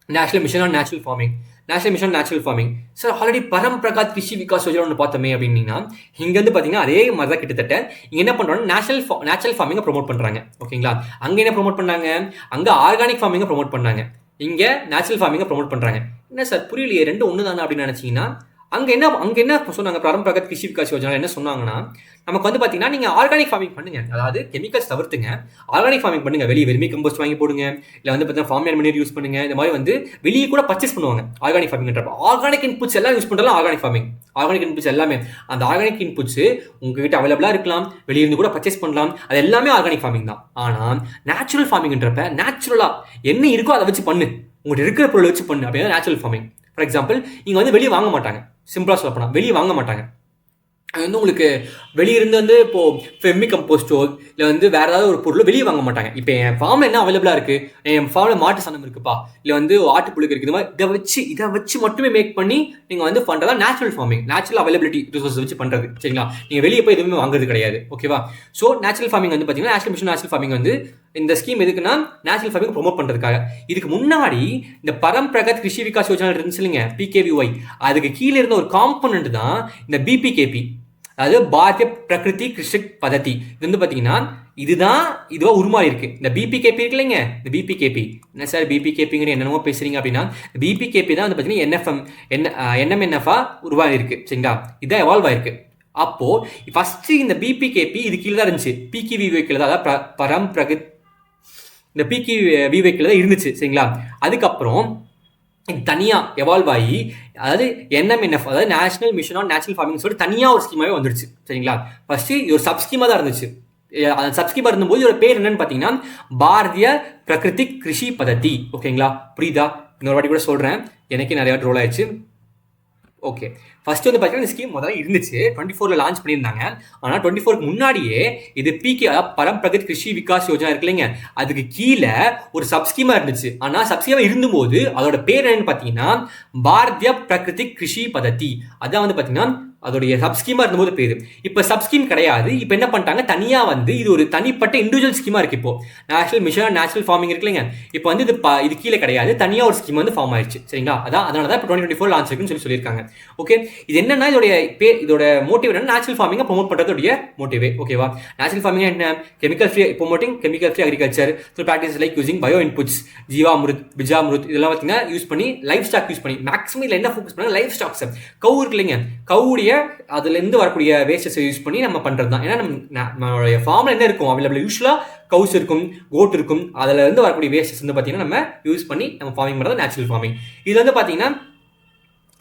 national mission on natural farming. National mission natural farming sir already Paramparagat Krishi Vikas Yojana ஒன்று பார்த்தோமே அப்படின்னா இங்கேருந்து பார்த்தீங்கன்னா அதே மாதிரி தான் கிட்டத்தட்ட இங்கே என்ன பண்ணுறாங்க, நேச்சுரல் ஃபார்மிங்கை ப்ரொமோட் பண்ணுறாங்க. ஓகேங்களா? அங்கே என்ன ப்ரொமோட் பண்ணாங்க? அங்கே ஆர்கானிக் ஃபார்மிங்கை ப்ரொமோட் பண்ணாங்க, இங்கே நேச்சுரல் ஃபார்மிங்கை ப்ரொமோட் பண்ணுறாங்க. என்ன சார் புரியலையே, ரெண்டு ஒன்று தானே அப்படின்னு நினச்சிங்கன்னா அங்கே என்ன சொன்னாங்க? பரம்பிரகாத் கிருஷி விகாஸ் யோஜனா என்ன சொன்னாங்கன்னா நமக்கு வந்து பார்த்தீங்கன்னா நீங்கள் ஆர்கானிக் ஃபார்மிங் பண்ணுங்க, அதாவது கெமிக்கல்ஸ் தவிர்த்துங்க, ஆர்கானிக் ஃபார்மிங் பண்ணுங்க. வெளியே வெறுமை கம்போஸ்ட் வாங்கி போடுங்க, இல்லை வந்து பார்த்தீங்கன்னா ஃபார்ம் மேனியர் யூஸ் பண்ணுங்க. இந்த மாதிரி வந்து வெளியே கூட பர்ச்சேஸ் பண்ணுவாங்க ஆர்கானிக் ஃபார்மிங்ன்றப்ப. ஆர்கானிக் இன்புட்ஸ் எல்லாம் யூஸ் பண்ணுறதுலாம் ஆர்கானிக் ஃபார்மிங். ஆர்கானிக் இன்புட்ஸ் எல்லாமே அந்த ஆர்கானிக் இன்புட்ஸ் உங்ககிட்ட அவைலபிளாக இருக்கலாம், வெளியிருந்து கூட பர்ச்சேஸ் பண்ணலாம், அது எல்லாமே ஆர்கானிக் ஃபார்மிங் தான். ஆனால் நேச்சுரல் ஃபார்மிங்ன்றப்ப நேச்சுரலாக என்ன இருக்கோ அதை வச்சு பண்ணு, உங்கள்கிட்ட இருக்கிற பொருளை வச்சு பண்ணு, அப்படின்னா நேச்சுரல் ஃபார்மிங். ஃபார் எக்ஸாம்பிள் இங்கே வந்து வெளியே வாங்க மாட்டாங்க, சிம்பிளாக சொல்ல போனால் வெளியே வாங்க மாட்டாங்க. அது வந்து உங்களுக்கு வெளியிருந்து வந்து இப்போது ஃபெர்மி கம்போஸ்டோ இல்லை வந்து வேறு ஏதாவது ஒரு பொருளை வெளியே வாங்க மாட்டாங்க. இப்போ என் ஃபார்மில் என்ன அவைலபிளாக இருக்குது, என் ஃபார்மில் மாட்டு சாணம் இருக்குப்பா, இல்லை வந்து ஆட்டுப்புழுக்கு இருக்குது, இது மாதிரி இதை வச்சு மட்டுமே மேக் பண்ணி நீங்கள் வந்து பண்ணுறதா natural farming. Natural availability resource வச்சு பண்ணுறது, சரிங்களா? நீங்கள் வெளியே போய் எதுவுமே வாங்குறது கிடையாது. ஓகேவா? ஸோ நேச்சுரல் ஃபார்மிங் வந்து பார்த்தீங்கன்னா நேஷனல் மிஷன் நேச்சுரல் ஃபார்மிங் வந்து இந்த ஸ்கீம் எதுக்குன்னா நேச்சுரல் ஃபார்மிங் ப்ரொமோட் பண்ணுறதுக்காக. இதுக்கு முன்னாடி இந்த பரம்பிரகாத் கிருஷி விகாஸ் யோஜனா இருந்துச்சு இல்லைங்க, PKVY, அதுக்கு கீழே இருந்த ஒரு காம்பனண்ட் தான் இந்த BPKP, அதாவது பாரதிய பிரகிருதி கிருஷி பதத்தி. இது வந்து பார்த்தீங்கன்னா இதுவாக உருமாறி இருக்கு. இந்த BPKP இருக்கு இல்லைங்க, இந்த BPKP என்ன சார் BPKPங்கிற என்னென்னமோ பேசுறீங்க அப்படின்னா BPKP தான் வந்து பார்த்தீங்கன்னா NMNF-ஆ உருவாகி இருக்கு, சரிங்களா? இதான் எவால்வ் ஆயிருக்கு. அப்போ ஃபர்ஸ்ட் இந்த BPKP இது கீழே தான் இருந்துச்சு, PKVY கீழே தான், அதாவது இந்த பிகி விவேக்கில் தான் இருந்துச்சு சரிங்களா. அதுக்கப்புறம் தனியாக எவால்வ் ஆகி அதாவது NMNF அதாவது national mission on natural farming சொல்லிட்டு தனியாக ஒரு ஸ்கீமாகவே வந்துருச்சு சரிங்களா. ஃபர்ஸ்ட் இது ஒரு சப் ஸ்கீமாக தான் இருந்துச்சு. அந்த சப் ஸ்கீமாக இருந்தபோது இதோட பேர் என்னன்னு பார்த்தீங்கன்னா பாரதிய பிரகிருதிக் கிருஷி பதத்தி. ஓகேங்களா, புரியுதா? இன்னொரு வாட்டி கூட சொல்கிறேன், எனக்கே நிறையா ரோல் ஆயிடுச்சு. ஓகே, ஃபர்ஸ்ட் வந்து பார்த்தீங்கன்னா இந்த ஸ்கீம் முதல்ல இருந்துச்சு, 24 லான்ச் பண்ணியிருந்தாங்க. ஆனால் 24 முன்னாடியே இது பிகே பரம்பிரகத் கிருஷி விகாஸ் யோஜனா இருக்கு இல்லைங்க, அதுக்கு கீழே ஒரு சப் ஸ்கீமா இருந்துச்சு. ஆனால் சப் ஸ்கீமா இருந்தபோது அதோட பேர் என்னன்னு பார்த்தீங்கன்னா பாரதிய பிரகிருதிக் கிருஷி பதத்தி. அதான் வந்து பார்த்தீங்கன்னா அதோடைய சப் ஸ்கீமா இருந்தபோது பேரு. இப்போ சப் ஸ்கீம் கிடையாது. இப்போ என்ன பண்ணிட்டாங்க, தனியாக வந்து இது ஒரு தனிப்பட்ட இண்டிவிஜுவல் ஸ்கீமா இருக்கு. இப்போ national mission on natural farming இருக்கு இல்லைங்க, இப்போ வந்து இது கீழே கிடையாது, தனியாக ஒரு ஸ்கீம் வந்து ஃபார்ம் ஆயிடுச்சு சரிங்களா. அதனால தான் இப்போ 2024 லான்ச் இருக்குன்னு சொல்லியிருக்காங்க. ஓகே, இது என்னன்னா இதோட மோட்டிவ் என்ன, நேச்சுரல் ஃபார்மிங்கை ப்ரொமோட் பண்ணுறதுடைய மோட்டிவே. ஓகேவா, நேச்சுரல் ஃபார்மிங் என்ன, chemical free promoting chemical free agriculture through practice like using bio inputs, Jeevamrit, Bijamrit இதெல்லாம் பார்த்தீங்கன்னா யூஸ் பண்ணி லைஃப் ஸ்டாக் யூஸ் பண்ணி மேக்ஸிமம் இதில் என்ன ஃபோக்கஸ் பண்ணாங்க, லைஃப் ஸ்டாக்ஸ் கவு இருக்கு இல்லைங்க, கவுடைய அதுலேருந்து வரக்கூடிய வேஸ்டஸை யூஸ் பண்ணி நம்ம பண்ணுறது தான். ஏன்னா நம்மளுடைய ஃபார்மில் என்ன இருக்கும் அவைலபிள், யூஸ்வலாக கவுஸ் இருக்கும், கோட் இருக்கும், அதில் இருந்து வரக்கூடிய வேஸ்டஸ் வந்து பார்த்தீங்கன்னா நம்ம யூஸ் பண்ணி நம்ம ஃபார்மிங் பண்ணுறது நேச்சுரல் ஃபார்மிங். இது வந்து பார்த்தீங்கன்னா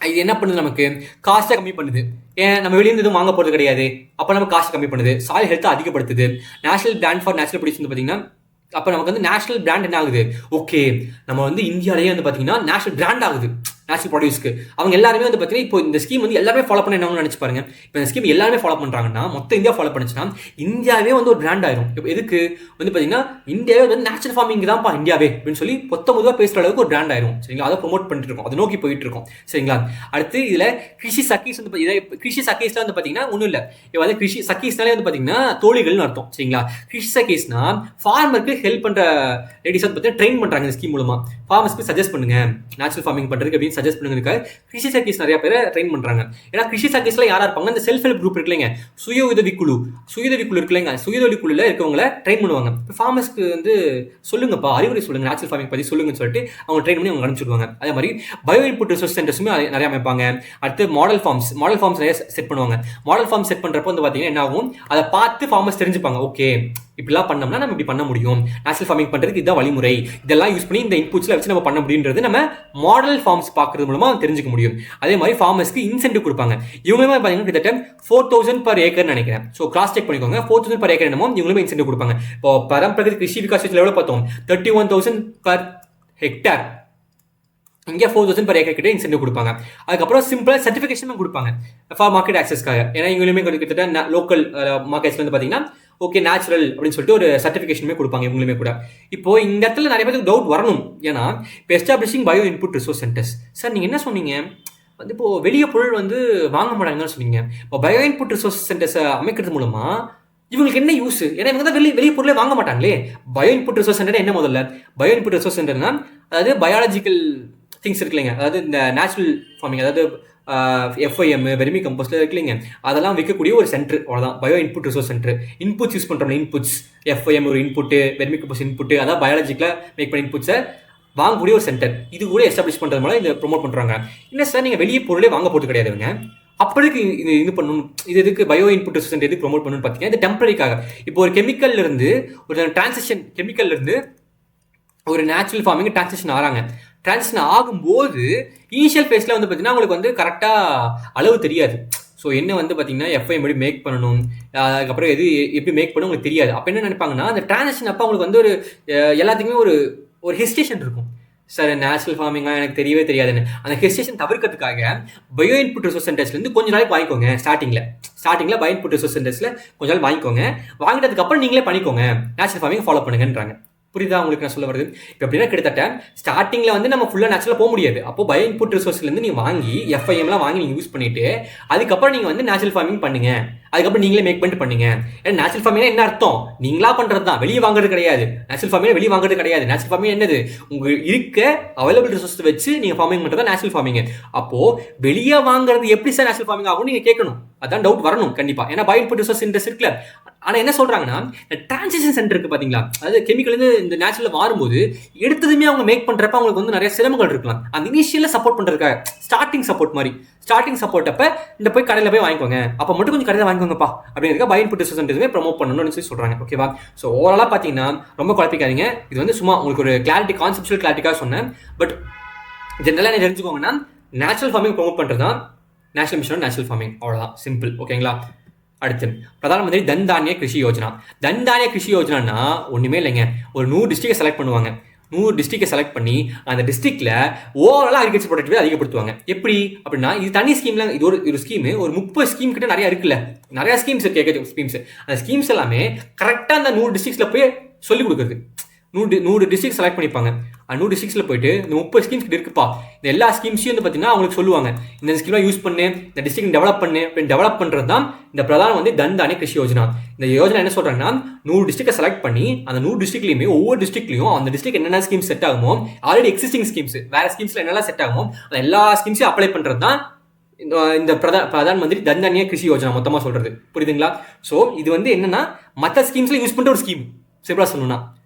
இது என்ன பண்ணுது, நமக்கு காஸ்ட்டை கம்மி பண்ணுது. ஏன், நம்ம வெளியிருந்து எதுவும் வாங்க போகிறது கிடையாது, அப்போ நம்ம காஸ்ட் கம்மி பண்ணுது, சாயில் ஹெல்த்தை அதிகப்படுத்துது. National brand for natural produce வந்து பார்த்தீங்கன்னா அப்போ நமக்கு வந்து நேஷனல் பிராண்ட் என்ன ஆகுது, ஓகே நம்ம வந்து இந்தியாவிலேயே வந்து பார்த்தீங்கன்னா நேஷனல் பிராண்ட் ஆகுது நேச்சுரல் ப்ரொடியூஸ்க்கு. அவங்க எல்லாருமே வந்து பார்த்தீங்கன்னா இப்போ இந்த ஸ்கீம் வந்து எல்லாருமே ஃபாலோ பண்ண என்ன நினச்சி பாருங்க. இப்போ இந்த ஸ்கீம் எல்லாருமே ஃபாலோ பண்ணுறாங்கன்னா மொத்த இந்தியா ஃபாலோ பண்ணுச்சுன்னா இந்தியாவே வந்து ஒரு பிராண்ட் ஆயிரும். இப்போ எதுக்கு வந்து பார்த்தீங்கன்னா இந்தியாவே வந்து நேச்சுரல் ஃபார்மிங் தான்ப்பா இந்தியாவே அப்படின்னு சொல்லி பொதுவாக பேசுகிற அளவுக்கு ஒரு பிராண்ட் ஆயிரும் சரிங்களா. அதை ப்ரொமோட் பண்ணிட்டு இருக்கோம், அதை நோக்கி போயிட்டு இருக்கோம் சரிங்களா. அடுத்து இதில் கிருஷி சக்கீஸ் வந்து கிருஷி சக்கீஸ்லாம் வந்து பார்த்தீங்கன்னா ஒன்றும் இல்லை, இப்போ வந்து கிருஷி சக்கீஸ்னாலே வந்து பார்த்தீங்கன்னா தோழிகள்னு அர்த்தம் சரிங்களா. கிருஷி சக்கீஸ்னா ஃபார்மருக்கு ஹெல்ப் பண்ணுற லேடிஸ் வந்து பார்த்தீங்கன்னா ட்ரெயின் பண்ணுறாங்க இந்த ஸ்கீம் மூலமாக. ஃபார்மர்ஸ்க்கு சஜஸ்ட் பண்ணுங்க நேச்சுரல் ஃபார்மிங் பண்ணுறதுக்கு அப்படின்னு சஜஸ்ட் பண்ணுங்க. கிருஷி சக்கீஸ் நிறைய பேரை ட்ரெயின் பண்றாங்க. ஏன்னா கிருஷி சக்கீஸ்ல யாரா இருப்பாங்க, இந்த செல்ஃப் ஹெல்ப் குரூப் இருக்குல்லைங்க, சுய உதவி குழு இருக்குல்லைங்க, சுய உதவி குழுல இருக்கவங்களை ட்ரெயின் பண்ணுவாங்க. இப்போ ஃபார்மர்ஸ்க்கு வந்து சொல்லுங்கப்பா, அறிவுரை சொல்லுங்க, நேச்சுரல் ஃபார்மிங் பத்தி சொல்லுங்கன்னு சொல்லிட்டு அவங்க ட்ரெயின் பண்ணி அவங்க அனுப்பிச்சுடுவாங்க. அதே மாதிரி பயோ இன்புட் ரிசோர்ஸ் சென்டர்ஸுமே நிறைய அமைப்பாங்க. அடுத்து மாடல் ஃபார்ம்ஸ் நிறைய செட் பண்ணுவாங்க. மாடல் ஃபார்ம் செட் பண்றப்போ வந்து பாத்தீங்கன்னா என்ன ஆகும், அதை பார்த்து ஃபார்மர்ஸ் தெரிஞ்சுப்பாங்க, ஓகே இப்படிலாம் பண்ணோம்னா நம்ம இப்படி பண்ண முடியும், நேச்சுரல் ஃபார்மிங் பண்றதுக்கு இதுதான் வழிமுறை, இதெல்லாம் யூஸ் பண்ணி இந்த இன்புட்ஸ்ல வச்சு நம்ம பண்ண முடியுன்றது நம்ம மாடல் ஃபார்ம்ஸ் பார்க்கறது மூலமா தெரிஞ்சுக்க முடியும். அதே மாதிரி ஃபார்மர்ஸ்க்கு இன்சென்டிவ் கொடுப்பாங்க. இவங்களுமே பார்த்தீங்கன்னா கிட்டத்தட்ட 4000 per acre நினைக்கிறேன். ஸோ கிராஸ் செக் பண்ணிக்கோங்க, 4000 per acre என்னமோ இவங்களுமே இன்சென்டிவ் கொடுப்பாங்க. இப்போ பரம்பிரகதி கிருஷி விகாஸ் எவ்வளோ பார்த்தோம், 31,000 per hectare, இங்கே 4,000 per acre கிட்ட இன்சென்டிவ் கொடுப்பாங்க. அதுக்கப்புறம் சிம்பிளா சர்டிஃபிகேஷன் கொடுப்பாங்க ஃபார் மார்க்கெட் ஆக்சஸ்க்காக. ஏன்னா இவங்களுமே கிட்டத்தட்ட லோக்கல் மார்க்கெட்ஸ்ல வந்து பார்த்தீங்கன்னா ஓகே நேச்சுரல் அப்படின்னு சொல்லிட்டு ஒரு சர்டிஃபிகேஷனுமே கொடுப்பாங்க இவங்களுமே கூட. இப்போ இந்த இடத்துல நிறைய பேருக்கு டவுட் வரணும். ஏன்னா இப்போ establishing bio input resource centres, sir நீங்கள் என்ன சொன்னீங்க வந்து இப்போ வெளியே பொருள் வந்து வாங்க மாட்டாங்கன்னு சொன்னீங்க, இப்போ பயோ இன்புட் ரிசோர்ஸ் சென்டர்ஸை அமைக்கிறது மூலமா இவங்களுக்கு என்ன யூஸ்? ஏன்னா இவங்க தான் வெளியே பொருளே வாங்க மாட்டாங்களே. பயோ இன்புட் ரிசோர்ஸ் சென்டர் என்ன, முதல்ல பயோ இன்புட் ரிசோர்ஸ் சென்டர்னா அதாவது பயாலஜிக்கல் திங்ஸ் இருக்குல்லைங்க, அதாவது இந்த நேச்சுரல் ஃபார்மிங், அதாவது FIM வெர்மி கம்போஸ்ட்ல இருக்குல்லைங்க, அதெல்லாம் விற்கக்கூடிய ஒரு சென்டர், அவ்வளோதான் bio input resource centre. Inputs use பண்ணுறோம், இன்புட்ஸ் FIM ஒரு இன்புட்டு, வெர்மி கம்போஸ்ட் இன்புட்டு, அதாவது பயாலஜிக்கில் மேக் பண்ண இன்புட்ஸை வாங்கக்கூடிய ஒரு சென்டர். இது கூட எஸ்டாப்ளிஷ் பண்ணுறது மூலம் இதை ப்ரொமோட் பண்ணுறாங்க. என்ன சார் நீங்கள் வெளியே பொருளே வாங்க போகிறது கிடையாதுங்க, அப்போதைக்கு இது பண்ணணும், இது எதுக்கு பயோ இன்புட் ரிசோர்ஸ் சென்டர் எதுக்கு ப்ரொமோட் பண்ணணும்னு பார்த்தீங்கன்னா இது டெம்பரரிக்காக. இப்போ ஒரு கெமிக்கல்ல இருந்து ஒரு டிரான்சிஷன், கெமிக்கல்ல இருந்து ஒரு நேச்சுரல் ஃபார்மிங் டிரான்சிஷன் ஆகிறாங்க. டிரான்சிஷன் ஆகும்போது இனிஷியல் ஃபேஸில் வந்து பார்த்தீங்கன்னா உங்களுக்கு வந்து கரெக்டாக அளவு தெரியாது. ஸோ என்ன வந்து பார்த்தீங்கன்னா FIM எப்படி மேக் பண்ணணும், அதுக்கப்புறம் எப்படி மேக் பண்ணணும் உங்களுக்கு தெரியாது. அப்போ என்ன நினைப்பாங்கன்னா அந்த டிரான்சிஷன் அப்போ உங்களுக்கு வந்து ஒரு எல்லாத்துக்குமே ஒரு ஹெசிடேஷன் இருக்கும். சார் நேச்சுரல் ஃபார்மிங்காக எனக்கு தெரியவே தெரியாதுன்னு. அந்த ஹெசிடேஷன் தவிர்க்கிறதுக்காக பயோ இன்புட் ரிசோர்ஸ் சென்டர்ஸ்லேருந்து கொஞ்ச நாளைக்கு வாங்கிக்கோங்க. ஸ்டார்டிங்கில் பயோ இன்புட் ரிசோர்ஸ் சென்டர்ஸில் கொஞ்ச நாள் வாங்கிக்கோங்க. வாங்கினதுக்கப்புறம் நீங்களே பண்ணிக்கோங்க, நேச்சுரல் ஃபார்மிங் ஃபாலோ பண்ணுங்கன்றாங்க. புரியுதா உங்களுக்கு நான் சொல்ல வருது? இப்போ எப்படின்னா கிட்டத்தட்ட ஸ்டார்டிங்கில் வந்து நம்ம ஃபுல்லாக நேச்சுரலாக போக முடியாது. அப்போ பயோ இன்புட் ரிசோர்ஸ்லேருந்து நீங்கள் வாங்கி FIMலாம் வாங்கி நீங்கள் யூஸ் பண்ணிவிட்டு அதுக்கப்புறம் நீங்கள் வந்து நேச்சுரல் ஃபார்மிங் பண்ணுங்க. அதுக்கப்புறம் நீங்களே மேக் பண்ணிட்டு பண்ணுங்க. ஏன்னா நேச்சுரல் ஃபார்மிங் என்ன அர்த்தம், நீங்களா பண்ணுறது தான், வெளியே வாங்குறது கிடையாது. நேச்சுரல் ஃபார்மிங் வெளியே வாங்குறது கிடையாது. நேச்சுரல் ஃபார்மிங் என்னது, உங்கள் இருக்க அவைலபிள் ரிசோர்ஸ் வச்சு நீங்கள் ஃபார்மிங் பண்ணுறது நேச்சுரல் ஃபார்மிங். அப்போது வெளியே வாங்குறது எப்படி சார் நேச்சுரல் ஃபார்மிங் ஆகும் நீங்கள் கேட்கணும். அதான் டவுட் வரணும் கண்டிப்பாக. ஏன்னா பயோ இன்புட் ரிசோர்ஸ் இன்ட்ரெஸ்ட் இருக்குல்ல, ஆனா என்ன சொல்றாங்கன்னா இந்த டிரான்சிஷன் சென்டர் இருக்கு பாத்தீங்களா, அதாவது கெமிக்கல் இருந்து இந்த நேச்சுரல் மாறும்போது எடுத்ததுமே அவங்க மேக் பண்றப்ப அவங்களுக்கு வந்து நிறைய சிரமங்கள் இருக்கலாம். அந்த இனிஷியலா சப்போர்ட் பண்றதுக்காக ஸ்டார்டிங் சப்போர்ட் மாதிரி, ஸ்டார்டிங் சப்போர்ட் அப்ப இந்த போய் கடையில போய் வாங்கிக்கோங்க, அப்ப மட்டும் கொஞ்சம் கடையில வாங்கிக்கோங்கப்பா அப்படிங்கிறதுக்கு பை இன்புட் ரிசர்ச் ப்ரமோட் பண்ணணும்னு சொல்லி சொல்றாங்க. ஓகேவா? ஸோ ஓவராலா பாத்தீங்கன்னா ரொம்ப குழப்பிக்காதீங்க. இது வந்து சும்மா உங்களுக்கு ஒரு கிளாரிட்டி, கான்செப்சுவல் கிளாரிட்டிக்காக சொன்னேன். பட் ஜென்ரலா என்ன தெரிஞ்சுக்கோங்கன்னா, நேச்சுரல் ஃபார்மிங் ப்ரமோட் பண்றது தான் நேஷனல் மிஷன் நேச்சுரல் ஃபார்மிங். அவ்வளவுதான், சிம்பிள். ஓகேங்களா? அடுத்து பிரதான் மந்திரி தன் தானிய கிருஷி யோஜனா. தன் தானிய கிருஷி யோஜனான்னா ஒண்ணுமே இல்லைங்க, ஒரு 100 டிஸ்ட்ரிக்டை செலக்ட் பண்ணுவாங்க. 100 டிஸ்ட்ரிக்டை செலக்ட் பண்ணி அந்த டிஸ்ட்ரிக்ட்ல ஓவரால் அக்ரிகல்ச்சர் ப்ரொடக்டிவிட்டி அதிகப்படுத்துவாங்க. எப்படி அப்படின்னா, இது தனி ஸ்கீம்ல, இது ஒரு ஸ்கீம், ஒரு 30 ஸ்கீம் கிட்ட நிறைய இருக்குல்ல, நிறைய ஸ்கீம்ஸ் இருக்கு. ஸ்கீம்ஸ், அந்த ஸ்கீம்ஸ் எல்லாமே கரெக்டா அந்த 100 டிஸ்ட்ரிக்ட்ஸ்ல போய் சொல்லி கொடுக்குறது. 100 டிஸ்ட்ரிக்ட் செலக்ட் பண்ணிப்பாங்க. 100 டிஸ்ட்ரிக்ட்ஸ்ல போயிட்டு இந்த 30 ஸ்கீம்ஸ் கிட்ட இருக்குப்பா, இந்த எல்லா ஸ்கீம்ஸையும் வந்து பார்த்தீங்கன்னா அவங்களுக்கு சொல்லுவாங்க, இந்த ஸ்கீம்லாம் யூஸ் பண்ணு, இந்த டிஸ்ட்ரிக்ட் டெவலப் பண்ணு அப்படின்னு டெவலப் பண்றது தான் இந்த பிரதான் வந்து தன் தானிய கிருஷி யோஜனா. இந்த யோஜனா என்ன சொல்றாங்கன்னா, 100 டிஸ்ட்ரிக்டை செலக்ட் பண்ணி அந்த 100 டிஸ்ட்ரிக்ட்லையுமே ஒவ்வொரு டிஸ்ட்ரிக்ட்லையும் அந்த டிஸ்ட்ரிக்ட் என்னென்ன ஸ்கீம்ஸ் செட் ஆகுமோ, ஆல்ரெடி எக்ஸிஸ்டிங் ஸ்கீம்ஸ், வேற ஸ்கீம்ஸ்ல என்னெல்லாம் செட் ஆகுமோ அந்த எல்லா ஸ்கீம்ஸையும் அப்ளை பண்றது தான் இந்த பிரதான் மந்திரி தன் தானிய கிருஷி யோஜனா மொத்தமா சொல்றது. புரியுதுங்களா? ஸோ இது வந்து என்னன்னா, மற்ற ஸ்கீம்ஸ்ல யூஸ் பண்ற ஒரு ஸ்கீம், சிம்பிளா சொல்லணும்னா.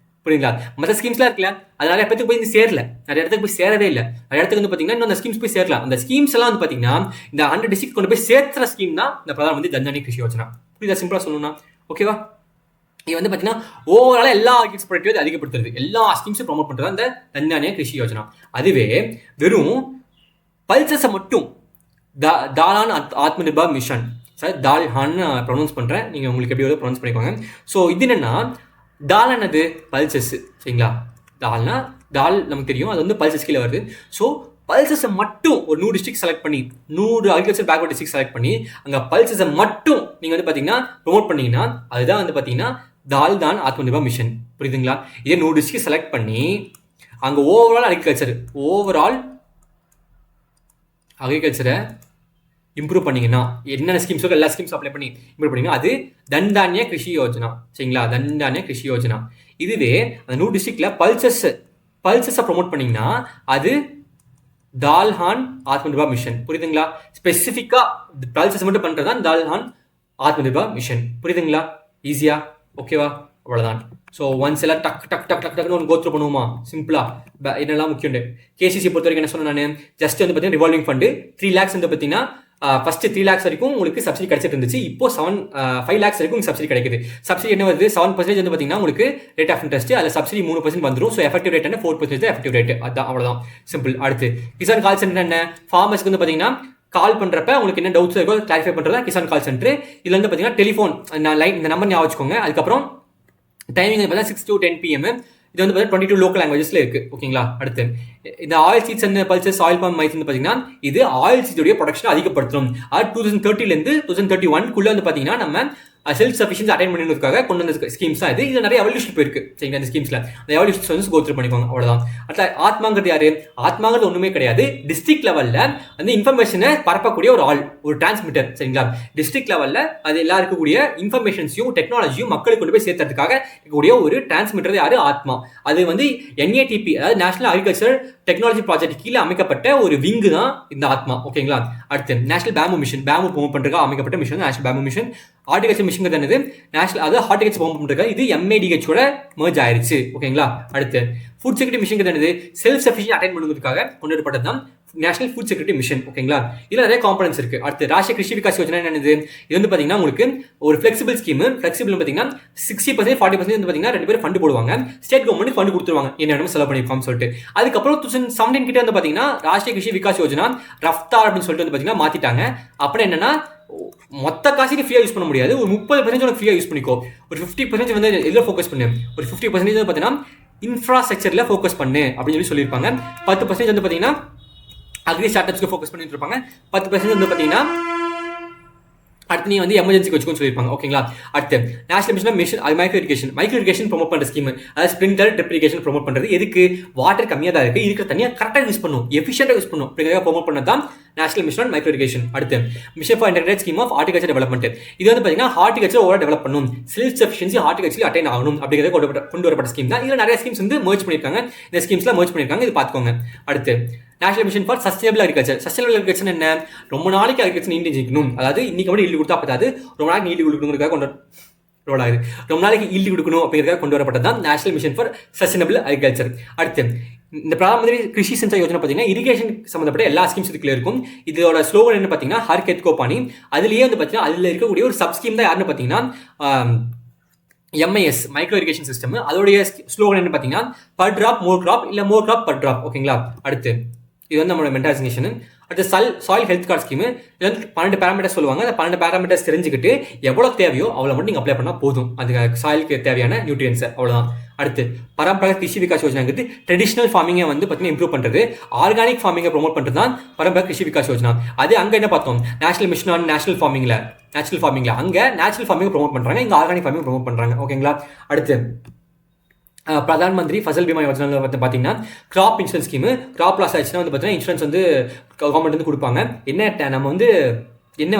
புரியுங்களா? மற்ற ஸ்கீம்ஸ்லாம் இருக்குல்ல, அது நிறைய பேருக்கு போய் சேரல, நிறைய இடத்துக்கு போய் சேரவே இல்லை. நிறைய இடத்துக்கு வந்து பார்த்தீங்கன்னா இன்னும் அந்த ஸ்கீம்ஸ் போய் சேரலாம். அந்த ஸ்கீம்ஸ் எல்லாம் வந்து பார்த்தீங்கன்னா இந்த 100 டிஸ்ட்ரிக்ட் கொண்டு போய் சேர்த்துற ஸ்கீம் தான் இந்த பிரதான் மந்திரி தன் தானிய கிருஷி யோஜனா. புரியுதா? சிம்பிளா சொல்லணும்னா. ஓகேவா? இது வந்து பார்த்தீங்கன்னா ஓவரால் எல்லா அக்ரிகல்ச்சர் ப்ரொடக்டிவிட்டி அதிகப்படுத்துறது, எல்லா ஸ்கீம்ஸும் ப்ரமோட் பண்றது அந்த தன் தானிய கிருஷி யோஜனா. அதுவே வெறும் பல்சஸை மட்டும் தாலான் Atma Nirbhar mission, sir தால்ஹான்னு pronounce பண்ணுறேன், நீங்கள் உங்களுக்கு எப்படி ப்ரொனவுன்ஸ் பண்ணிக்கோங்க. ஸோ இது என்னன்னா, தால் என்னது? பல்சஸ். சரிங்களா? தால்னா தால் நமக்கு தெரியும், அது வந்து பல்சஸ் கீழே வருது. ஸோ பல்சஸை மட்டும் ஒரு 100 டிஸ்ட்ரிக்ட் செலக்ட் பண்ணி, 100 அக்ரிகல்ச்சர் பேக்வர்ட் டிஸ்ட்ரிக்ட் செலக்ட் பண்ணி அங்கே பல்சஸை மட்டும் நீங்கள் வந்து பார்த்தீங்கன்னா ப்ரொமோட் பண்ணீங்கன்னா அதுதான் வந்து பார்த்தீங்கன்னா தால் தான் ஆத்ம நிர்பார் மிஷன். புரியுதுங்களா? இதே 100 டிஸ்ட்ரிக்ட் செலக்ட் பண்ணி அங்கே ஓவரால் அக்ரிகல்ச்சரை இம்ப்ரூவ் பண்ணீங்கன்னா, என்னென்ன ஸ்கீம்ஸ் எல்லா ஸ்கீம்ஸ் அப்ளை பண்ணி இம்ப்ரூவ் பண்ணீங்கன்னா அது தன் தானிய கிருஷி யோஜனா. சரிங்களா? தன் தானிய கிருஷி யோஜனா. இதுவே அந்த 100 டிஸ்ட்ரிக்ட்ல பல்சஸை ப்ரொமோட் பண்ணீங்கன்னா அது தால்ஹான் ஆத்ம நிர்பார் மிஷன். புரியுதுங்களா? ஸ்பெசிஃபிக்கா பல்சஸ் மட்டும் பண்றது தான் தால்ஹான் ஆத்ம நிர்பார் மிஷன். புரியுதுங்களா? ஈஸியா? ஓகேவா? அவ்வளவுதான். ஸோ ஒன்ஸ் எல்லாம் டக்குன்னு ஒன்று கோத்ரூ பண்ணுவோமா சிம்பிளா? என்னெல்லாம் முக்கியம். கேசிசி பொறுத்த வரைக்கும் என்ன சொன்னேன் நான், ஜஸ்ட் வந்து பார்த்தீங்கன்னா ரிவால்விங் ஃபண்டு 3 lakhs வந்து பார்த்தீங்கன்னா ஃபர்ஸ்ட் 3 lakhs வரைக்கும் உங்களுக்கு சப்சிடி கிடைச்சிட்டு இருந்துச்சு. இப்போ 5 lakhs வரைக்கும் சப்சிடி கிடைக்குது. சப்சிடி என்ன வருது? 7% வந்து பார்த்தீங்கன்னா உங்களுக்கு ரேட் ஆஃப் இன்ட்ரெஸ்ட், அதில் சப்சிடி 3% வந்துடும். ஸோ எஃபெக்டிவ் ரேட் என்ன? 4% எஃபெக்டிவ் ரேட். அதான், அவ்வளோதான், சிம்பிள். அடுத்து கிசான் கால் சென்டர் என்ன? ஃபார்மர்ஸ்க்கு வந்து பார்த்தீங்கன்னா கால் பண்றப்ப உங்களுக்கு என்ன டவுட்ஸ் இருக்கோ கிளாரிஃபை பண்றதா கிசான் கால் சென்டர். இதுல வந்து பார்த்தீங்கன்னா டெலிஃபோன் லைன், இந்த நம்பர் ஞாபகம் வச்சுக்கோங்க. அதுக்கப்புறம் டைமிங் வந்து பார்த்தீங்கன்னா 6 to 10 PM. இது வந்து பார்த்தீங்கன்னா 22 லோக்கல் லாங்குவேஜஸ்ல இருக்கு. ஓகேங்களா? அடுத்து இந்த oil seeds and pulses, oil palm maize வந்து பார்த்தீங்கன்னா இது ஆயில் சீட்ஸோடைய ப்ரொடக்ஷன் அதிகப்படுத்தும். அது 2030லேருந்து 2031 வந்து பார்த்தீங்கன்னா நம்ம செல்ஃப் சஃபிஷியன்சி அட்டைன் பண்ணுறதுக்காக கொண்டு வந்த ஸ்கீம்ஸ் தான் இது. இதில் நிறைய எவல்யூஷன் போயிருக்கு. சரிங்களா? இந்த ஸ்கீம்ஸ்ல அந்த எவல்யூஷன்ஸ் வந்து கோத்ரூ பண்ணிக்கோங்க. அவ்வளோதான். அடுத்த ஆத்மாங்கிறது யாரு? ஆத்மாங்கிறது ஒன்றுமே கிடையாது, டிஸ்ட்ரிக்ட் லெவலில் அந்த இன்ஃபர்மேஷனை பரப்பக்கூடிய ஒரு ஆள், ஒரு டிரான்ஸ்மிட்டர். சரிங்களா? டிஸ்ட்ரிக்ட் லெவலில் அது எல்லாம் இருக்கக்கூடிய இன்ஃபர்மேஷன்ஸையும் டெக்னாலஜியும் மக்களுக்கு கொண்டு போய் சேர்த்ததுக்காக இருக்கக்கூடிய ஒரு டிரான்ஸ்மிட்டர் யாரு? ஆத்மா. அது வந்து NATP, அதாவது நேஷனல் அக்ரிகல்ச்சர் டெக்னாலஜி ப்ராஜெக்ட் கீழே அமைக்கப்பட்ட ஒரு விங்கு தான் இந்த ஆத்மா. ஓகேங்களா? அடுத்து national bamboo mission, bamboo promote பண்றதுக்காக அமைக்கப்பட்ட mission national bamboo mission. Horticulture mission என்னது? நேஷனல், அது ஹார்டிகல்ச்சர் ப்ரமோட் பண்றதுக்காக இது MADH ஓட மெர்ஜ் ஆயிருச்சு. ஓகேங்களா? அடுத்து ஃபுட் செக்யூரிட்டி மிஷன் என்னது? செல்ஃப் சஃபிஷியன்ட் அட்டைன் பண்ணுறதுக்காக கொண்டு வரப்பட்டது தான் நேஷனல் ஃபுட் செக்யூரிட்டி மிஷன். ஓகேங்களா? இதுல நிறைய காம்பனன்ஸ் இருக்கு. அடுத்து ராஷ்டிரிய கிருஷி விகாஸ் யோஜனா என்னது? இது வந்து பாத்தீங்கன்னா உங்களுக்கு ஒரு ஃபிளெக்சிபிள் ஸ்கீம். ஃபிளெக்சிபிள் பாத்தீங்கன்னா 60% 40% வந்து பாத்தீங்கன்னா 2 பேரும் ஃபண்ட் போடுவாங்க, ஸ்டேட் கவர்மெண்ட் ஃபண்ட் கொடுத்துருவாங்க, என்ன செலவு பண்ணிருக்கோம் சொல்லிட்டு. அதுக்கப்புறம் 2017 கிட்ட வந்து பாத்தீங்கன்னா ராஷ்டிரிய கிருஷி விகாஸ் யோஜனா ரஃப்தார் அப்படின்னு சொல்லிட்டு வந்து பாத்தீங்கன்னா மாத்திட்டாங்க. அப்புறம் என்னன்னா, மொத்த காசுக்கு ஃப்ரீயா யூஸ் பண்ண முடியாது, ஒரு 30% ஃப்ரீயா யூஸ் பண்ணிக்கோ, ஒரு 50% வந்து எதுல ஃபோக்கஸ் பண்ணு, ஒரு 50% வந்து பாத்தீங்கன்னா இன்ஃப்ராஸ்ட்ரக்சர்ல ஃபோக்கஸ் பண்ணு அப்படின்னு சொல்லியிருப்பாங்க. 10% வந்து பாத்தீங்கன்னா அக்ரி ஸ்டார்ட்அப்ஸ்க்கு ஃபோக்கஸ் பண்ணிட்டு இருப்பாங்க. 10% வந்து பாத்தீங்கன்னா அடுத்து நீ வந்து எமர்ஜென்சிக்கு வச்சுக்கோன்னு சொல்லியிருப்பாங்க. ஓகேங்களா? அடுத்து national mission micro irrigation promote பண்ற ஸ்கீம், அதாவது ஸ்ப்ரிங்க்லர் ட்ரிப் இரிகேஷன் ப்ரமோட் பண்றது. எதுக்கு? வாட்டர் கம்மியாக தான் இருக்கு, இருக்கிற தனியாக கரெக்டாக யூஸ் பண்ணும், எஃபிஷியண்டாக யூஸ் பண்ணும் அப்படிங்கிறத ப்ரமோட் பண்ணது தான் நேஷனல் மிஷன் மைக்ரோ இரிகேஷன். அடுத்து mission for integrated scheme of horticulture development. இது வந்து பாத்தீங்கன்னா ஹார்டிகல்ச்சர் ஓவரா டெவலப் பண்ணும், செல்ஃப் சஃபிஷியன்சி ஹார்டிகல்ச்சர் அட்டைன் ஆகணும் அப்படிங்கிறத கொண்டு வரப்பட்ட ஸ்கீம் தான். இதுல நிறைய ஸ்கீம்ஸ் வந்து மெர்ஜ் பண்ணிருக்காங்க. இந்த ஸ்கீம்ஸ்ல மெர்ஜ் பண்ணிருக்காங்க, இது பாத்துக்கோங்க. அடுத்து national mission for sustainable agriculture. Sustainable agriculture என்ன? ரொம்ப நாளைக்கு அக்ரிகல்ச்சர் நீண்டு ஜெயிக்கணும், அதாவது இன்னைக்கு மட்டும் ஈல்டு கொடுத்தா பத்தாது, ரொம்ப நாளைக்கு நீல்டு கொடுக்கணுங்கிறதுக்காக ரோல் ஆகுது. ரொம்ப நாளைக்கு ஈல்டு கொடுக்கணும் அப்படிங்கிறத கொண்டு வரப்பட்டது தான் national mission for sustainable agriculture. அடுத்து இந்த பிரதான் மந்திரி கிருஷி சிஞ்சா யோஜனா பார்த்தீங்கன்னா இரிகேஷன் சம்மந்தப்பட்ட எல்லா ஸ்கீம்ஸ் இதுக்குள்ள இருக்கும். இதோட ஸ்லோகன் என்ன பார்த்தீங்கன்னா ஹர் கேத் கோ பானி. அதுலேயே வந்து பார்த்தீங்கன்னா அதில் இருக்கக்கூடிய ஒரு சப் ஸ்கீம் தான் யாருன்னு பார்த்தீங்கன்னா MIS மைக்ரோ இரிகேஷன் சிஸ்டம். அதோடைய ஸ்லோகன் என்ன பார்த்தீங்கன்னா பர் டிராப் மோர் கிராப் இல்லை மோர் கிராப் பர் டிராப். ஓகேங்களா. அடுத்து இது வந்து நம்மளோட மென்டாரைசேஷன். அடுத்து சாயில் ஹெல்த் கார்டு ஸ்கீம். இது வந்து 12 பேராமீட்டர்ஸ் சொல்லுவாங்க. அந்த 12 பேராமீட்டர்ஸ் தெரிஞ்சுக்கிட்டு எவ்வளோ தேவையோ அவ்வளோ மட்டும் நீங்கள் அப்ளை பண்ணால் போதும் அது சாயிலுக்கு தேவையான நியூட்ரியன்ஸை. அவ்வளோதான். அடுத்து பரம்பராகத் கிருஷி விகாஸ் யோஜனாங்கிறது ட்ரெடிஷனல் ஃபார்மிங்கை வந்து பார்த்தீங்கன்னா இம்ப்ரூவ் பண்ணுறது, ஆர்கானிக் ஃபார்மிங்கை ப்ரொமோட் பண்ணுறது தான் பரம்பராகத் கிருஷி விகாஸ் யோஜனா. அது அங்கே என்ன பார்த்தோம், நேஷனல் மிஷன் ஆன் நேஷனல் ஃபார்மிங்கில் அங்கே நேச்சுரல் ஃபார்மிங் ப்ரொமோட் பண்ணுறாங்க, இங்கே ஆர்கானிக் ஃபார்மிங் ப்ரொமோட் பண்ணுறாங்க. ஓகேங்களா. அடுத்து பிரதான் மந்திரி ஃபசல் பீமா யோஜனா வந்து பார்த்தீங்கன்னா crop insurance scheme. Crop loss ஆச்சுன்னா வந்து பார்த்தீங்கன்னா இன்சூரன்ஸ் வந்து கவர்மெண்ட் வந்து கொடுப்பாங்க. நம்ம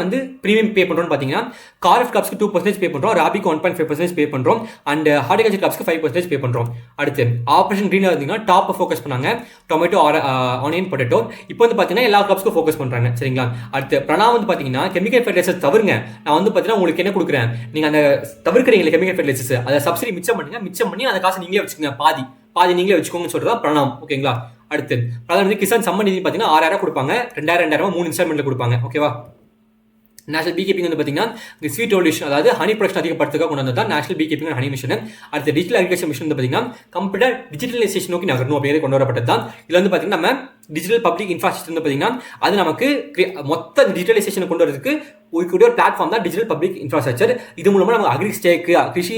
வந்து ப்ரீமியம் பே பண்ணுறோம்னு பார்த்தீங்கன்னா கார்ஃப் கிராப்ஸ்க்கு 2% பே பண்ணுறோம், ராபிக்கு 1.5% பே பண்ணுறோம், அண்ட் ஹார்டிகல்ச்சர் கிராப்ஸ்க்கு 5% பே பண்ணுறோம். அடுத்து ஆப்ரேஷன் க்ரீனில் இருந்தீங்கன்னா டாப் ஃபோக்கஸ் பண்ணாங்க, டொமேட்டோ ஆனியன் பொட்டேட்டோ. இப்போ வந்து பார்த்தீங்கன்னா எல்லா கிராப்ஸ்க்கும் ஃபோக்கஸ் பண்ணுறாங்க. சரிங்களா. அடுத்து பிரணாம் வந்து பார்த்தீங்கன்னா கெமிக்கல் ஃபெர்டிலைசர்ஸ் தவிருங்க. நான் வந்து பார்த்தீங்கன்னா உங்களுக்கு என்ன கொடுக்குறேன், நீங்கள் அந்த தவிர்க்கிறீங்களே கெமிக்கல் ஃபெர்டிலைசர்ஸ், அதை சப்சிடி மிச்சம் பண்ணி அந்த காசை நீங்களே வச்சுக்கோங்க, பாதி நீங்களே வச்சுக்கோங்கன்னு சொல்கிறதா பிரணாம். ஓகேங்களா. அடுத்து பிரதான் மந்திரி கிசான் சம்மன் நிதி பார்த்தீங்கன்னா 6000 கொடுப்பாங்க, 2000 3 இன்ஸ்டால்மெண்ட்டில் கொடுப்பாங்க. ஓகேவா. நேஷனல் பீ கீப்பிங் வந்து பார்த்தீங்கன்னா ஸ்வீட் ரெவல்யூஷன், அதாவது ஹனி ப்ரொடக்ஷன் அதிகப்படுத்துக்காக கொண்டு வந்தது தான் national bee keeping honey mission. அடுத்து டிஜிட்டல் அக்ரிகல்ச்சர் மிஷன் வந்து பார்த்தீங்கன்னா கம்ப்யூட்டர் டிஜிட்டலைசேஷன் நோக்கி நகரணும் அப்படிங்கிறது கொண்டு வரப்பட்டது தான். இதில் வந்து பார்த்தீங்கன்னா நம்ம டிஜிட்டல் பப்ளிக் இன்ஃப்ராஸ்ட்ரக்சர் வந்து பார்த்தீங்கன்னா அது நமக்கு மொத்த டிஜிட்டலைசேஷன் கொண்டு வரதுக்கு ஒரு பிளாட்ஃபார்ம் தான் டிஜிட்டல் பப்ளிக் இன்ஃப்ராஸ்ட்ரக்சர். இது மூலமாக நம்ம அக்ரிஸ்டேக் கிருஷி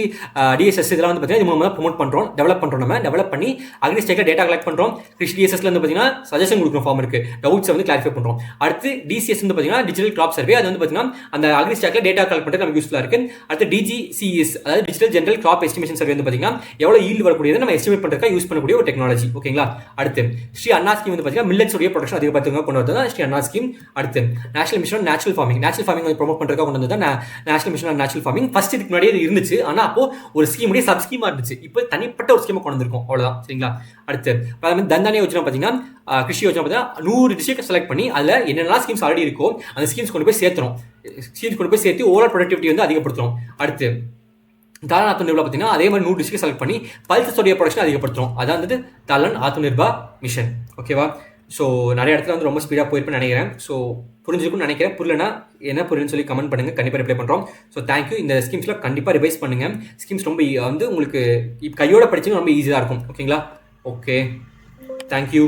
DSS இதெல்லாம் வந்து பார்த்தீங்கன்னா இது மூலமாக ப்ரொமோட் பண்ணுறோம், டெவலப் பண்ணுறோம். நம்ம டெவலப் பண்ணி அக்ரிஸ்டேக்கில் டேட்டா கலெக்ட் பண்ணுறோம். கிருஷி DSSல வந்து பார்த்தீங்கன்னா சஜஷன் கொடுக்குறோம், ஃபார்மருக்கு டவுட்ஸை வந்து கிளாரிஃபை பண்ணுறோம். அடுத்து DCS வந்து பார்த்தீங்கன்னா டிஜிட்டல் கிராப் சர்வே, அது வந்து பார்த்தீங்கன்னா அந்த அக்ரிஸ்டேக்கில் டேட்டா கலெக்ட் பண்ணுறது நமக்கு யூஸ்ஃபுல்லாக இருக்குது. அடுத்து DGCS அதாவது digital general crop estimation survey வந்து பார்த்தீங்கன்னா எவ்வளோ ஈல்டு வரக்கூடியது நம்ம எஸ்டிமேட் பண்ணுறதுக்காக யூஸ் பண்ணக்கூடிய ஒரு டெக்னாலஜி. ஓகேங்களா. அடுத்து ஸ்ரீ அண்ணா ஸ்கீம் வந்து பார்த்தீங்கன்னா மில்லட்ஸ் உடைய ப்ரொடக்ஷன் அதிகப்படுத்துங்க கொண்டு வரது தான் ஸ்ரீ அண்ணா ஸ்கீம். அடுத்து நேஷனல் மிஷன் நேச்சுரல் ஃபார்மிங் வந்து ப்ரொமோட் பண்ணுறதுக்காக கொண்டு வந்து தான் national mission on natural farming. First இதுக்கு முன்னாடியே இது இருந்துச்சு, ஆனால் அப்போ ஒரு ஸ்கீமுடைய சப் ஸ்கீமா இருந்துச்சு, இப்போ தனிப்பட்ட ஒரு ஸ்கீமை கொண்டு வந்திருக்கோம். அவ்வளோதான். சரிங்களா. அடுத்து தன்தானிய யோஜனா பார்த்தீங்கன்னா கிருஷி யோஜனா பார்த்தீங்கன்னா 100 டிஸ்ட்ரிக்ட் செலக்ட் பண்ணி அதில் என்னென்ன ஸ்கீம்ஸ் ஆல்ரெடி இருக்கோ அந்த ஸ்கீம்ஸ் கொண்டு போய் சேர்த்து ஓவரால் ப்ரொடக்டிவிட்டி வந்து அதிகப்படுத்துறோம். அடுத்து தாலன் ஆத்மநிர்பா பார்த்தீங்கன்னா அதே மாதிரி 100 டிஸ்ட்ரிக்ட் செலக்ட் பண்ணி பல்சஸோடைய ப்ரொடக்ஷன் அதிகப்படுத்துறோம். அதான் வந்து தாலன் ஆத்மநிர்பா மிஷன். ஓகேவா. ஸோ நிறைய இடத்துல வந்து ரொம்ப ஸ்பீடாக போயிருப்பேன்னு நினைக்கிறேன். ஸோ புரிஞ்சுக்குன்னு நினைக்கிறேன். புரியலனா என்ன புரியுன்னு சொல்லி கமெண்ட் பண்ணுங்கள், கண்டிப்பாக ரிப்ளை பண்ணுறோம். So thank you. இந்த ஸ்கீம்ஸ்லாம் கண்டிப்பாக ரிவைஸ் பண்ணுங்கள். ஸ்கீம்ஸ் ரொம்ப வந்து உங்களுக்கு கையோட படிச்சுங்க ரொம்ப ஈஸியாக இருக்கும். ஓகேங்களா. Okay, thank you.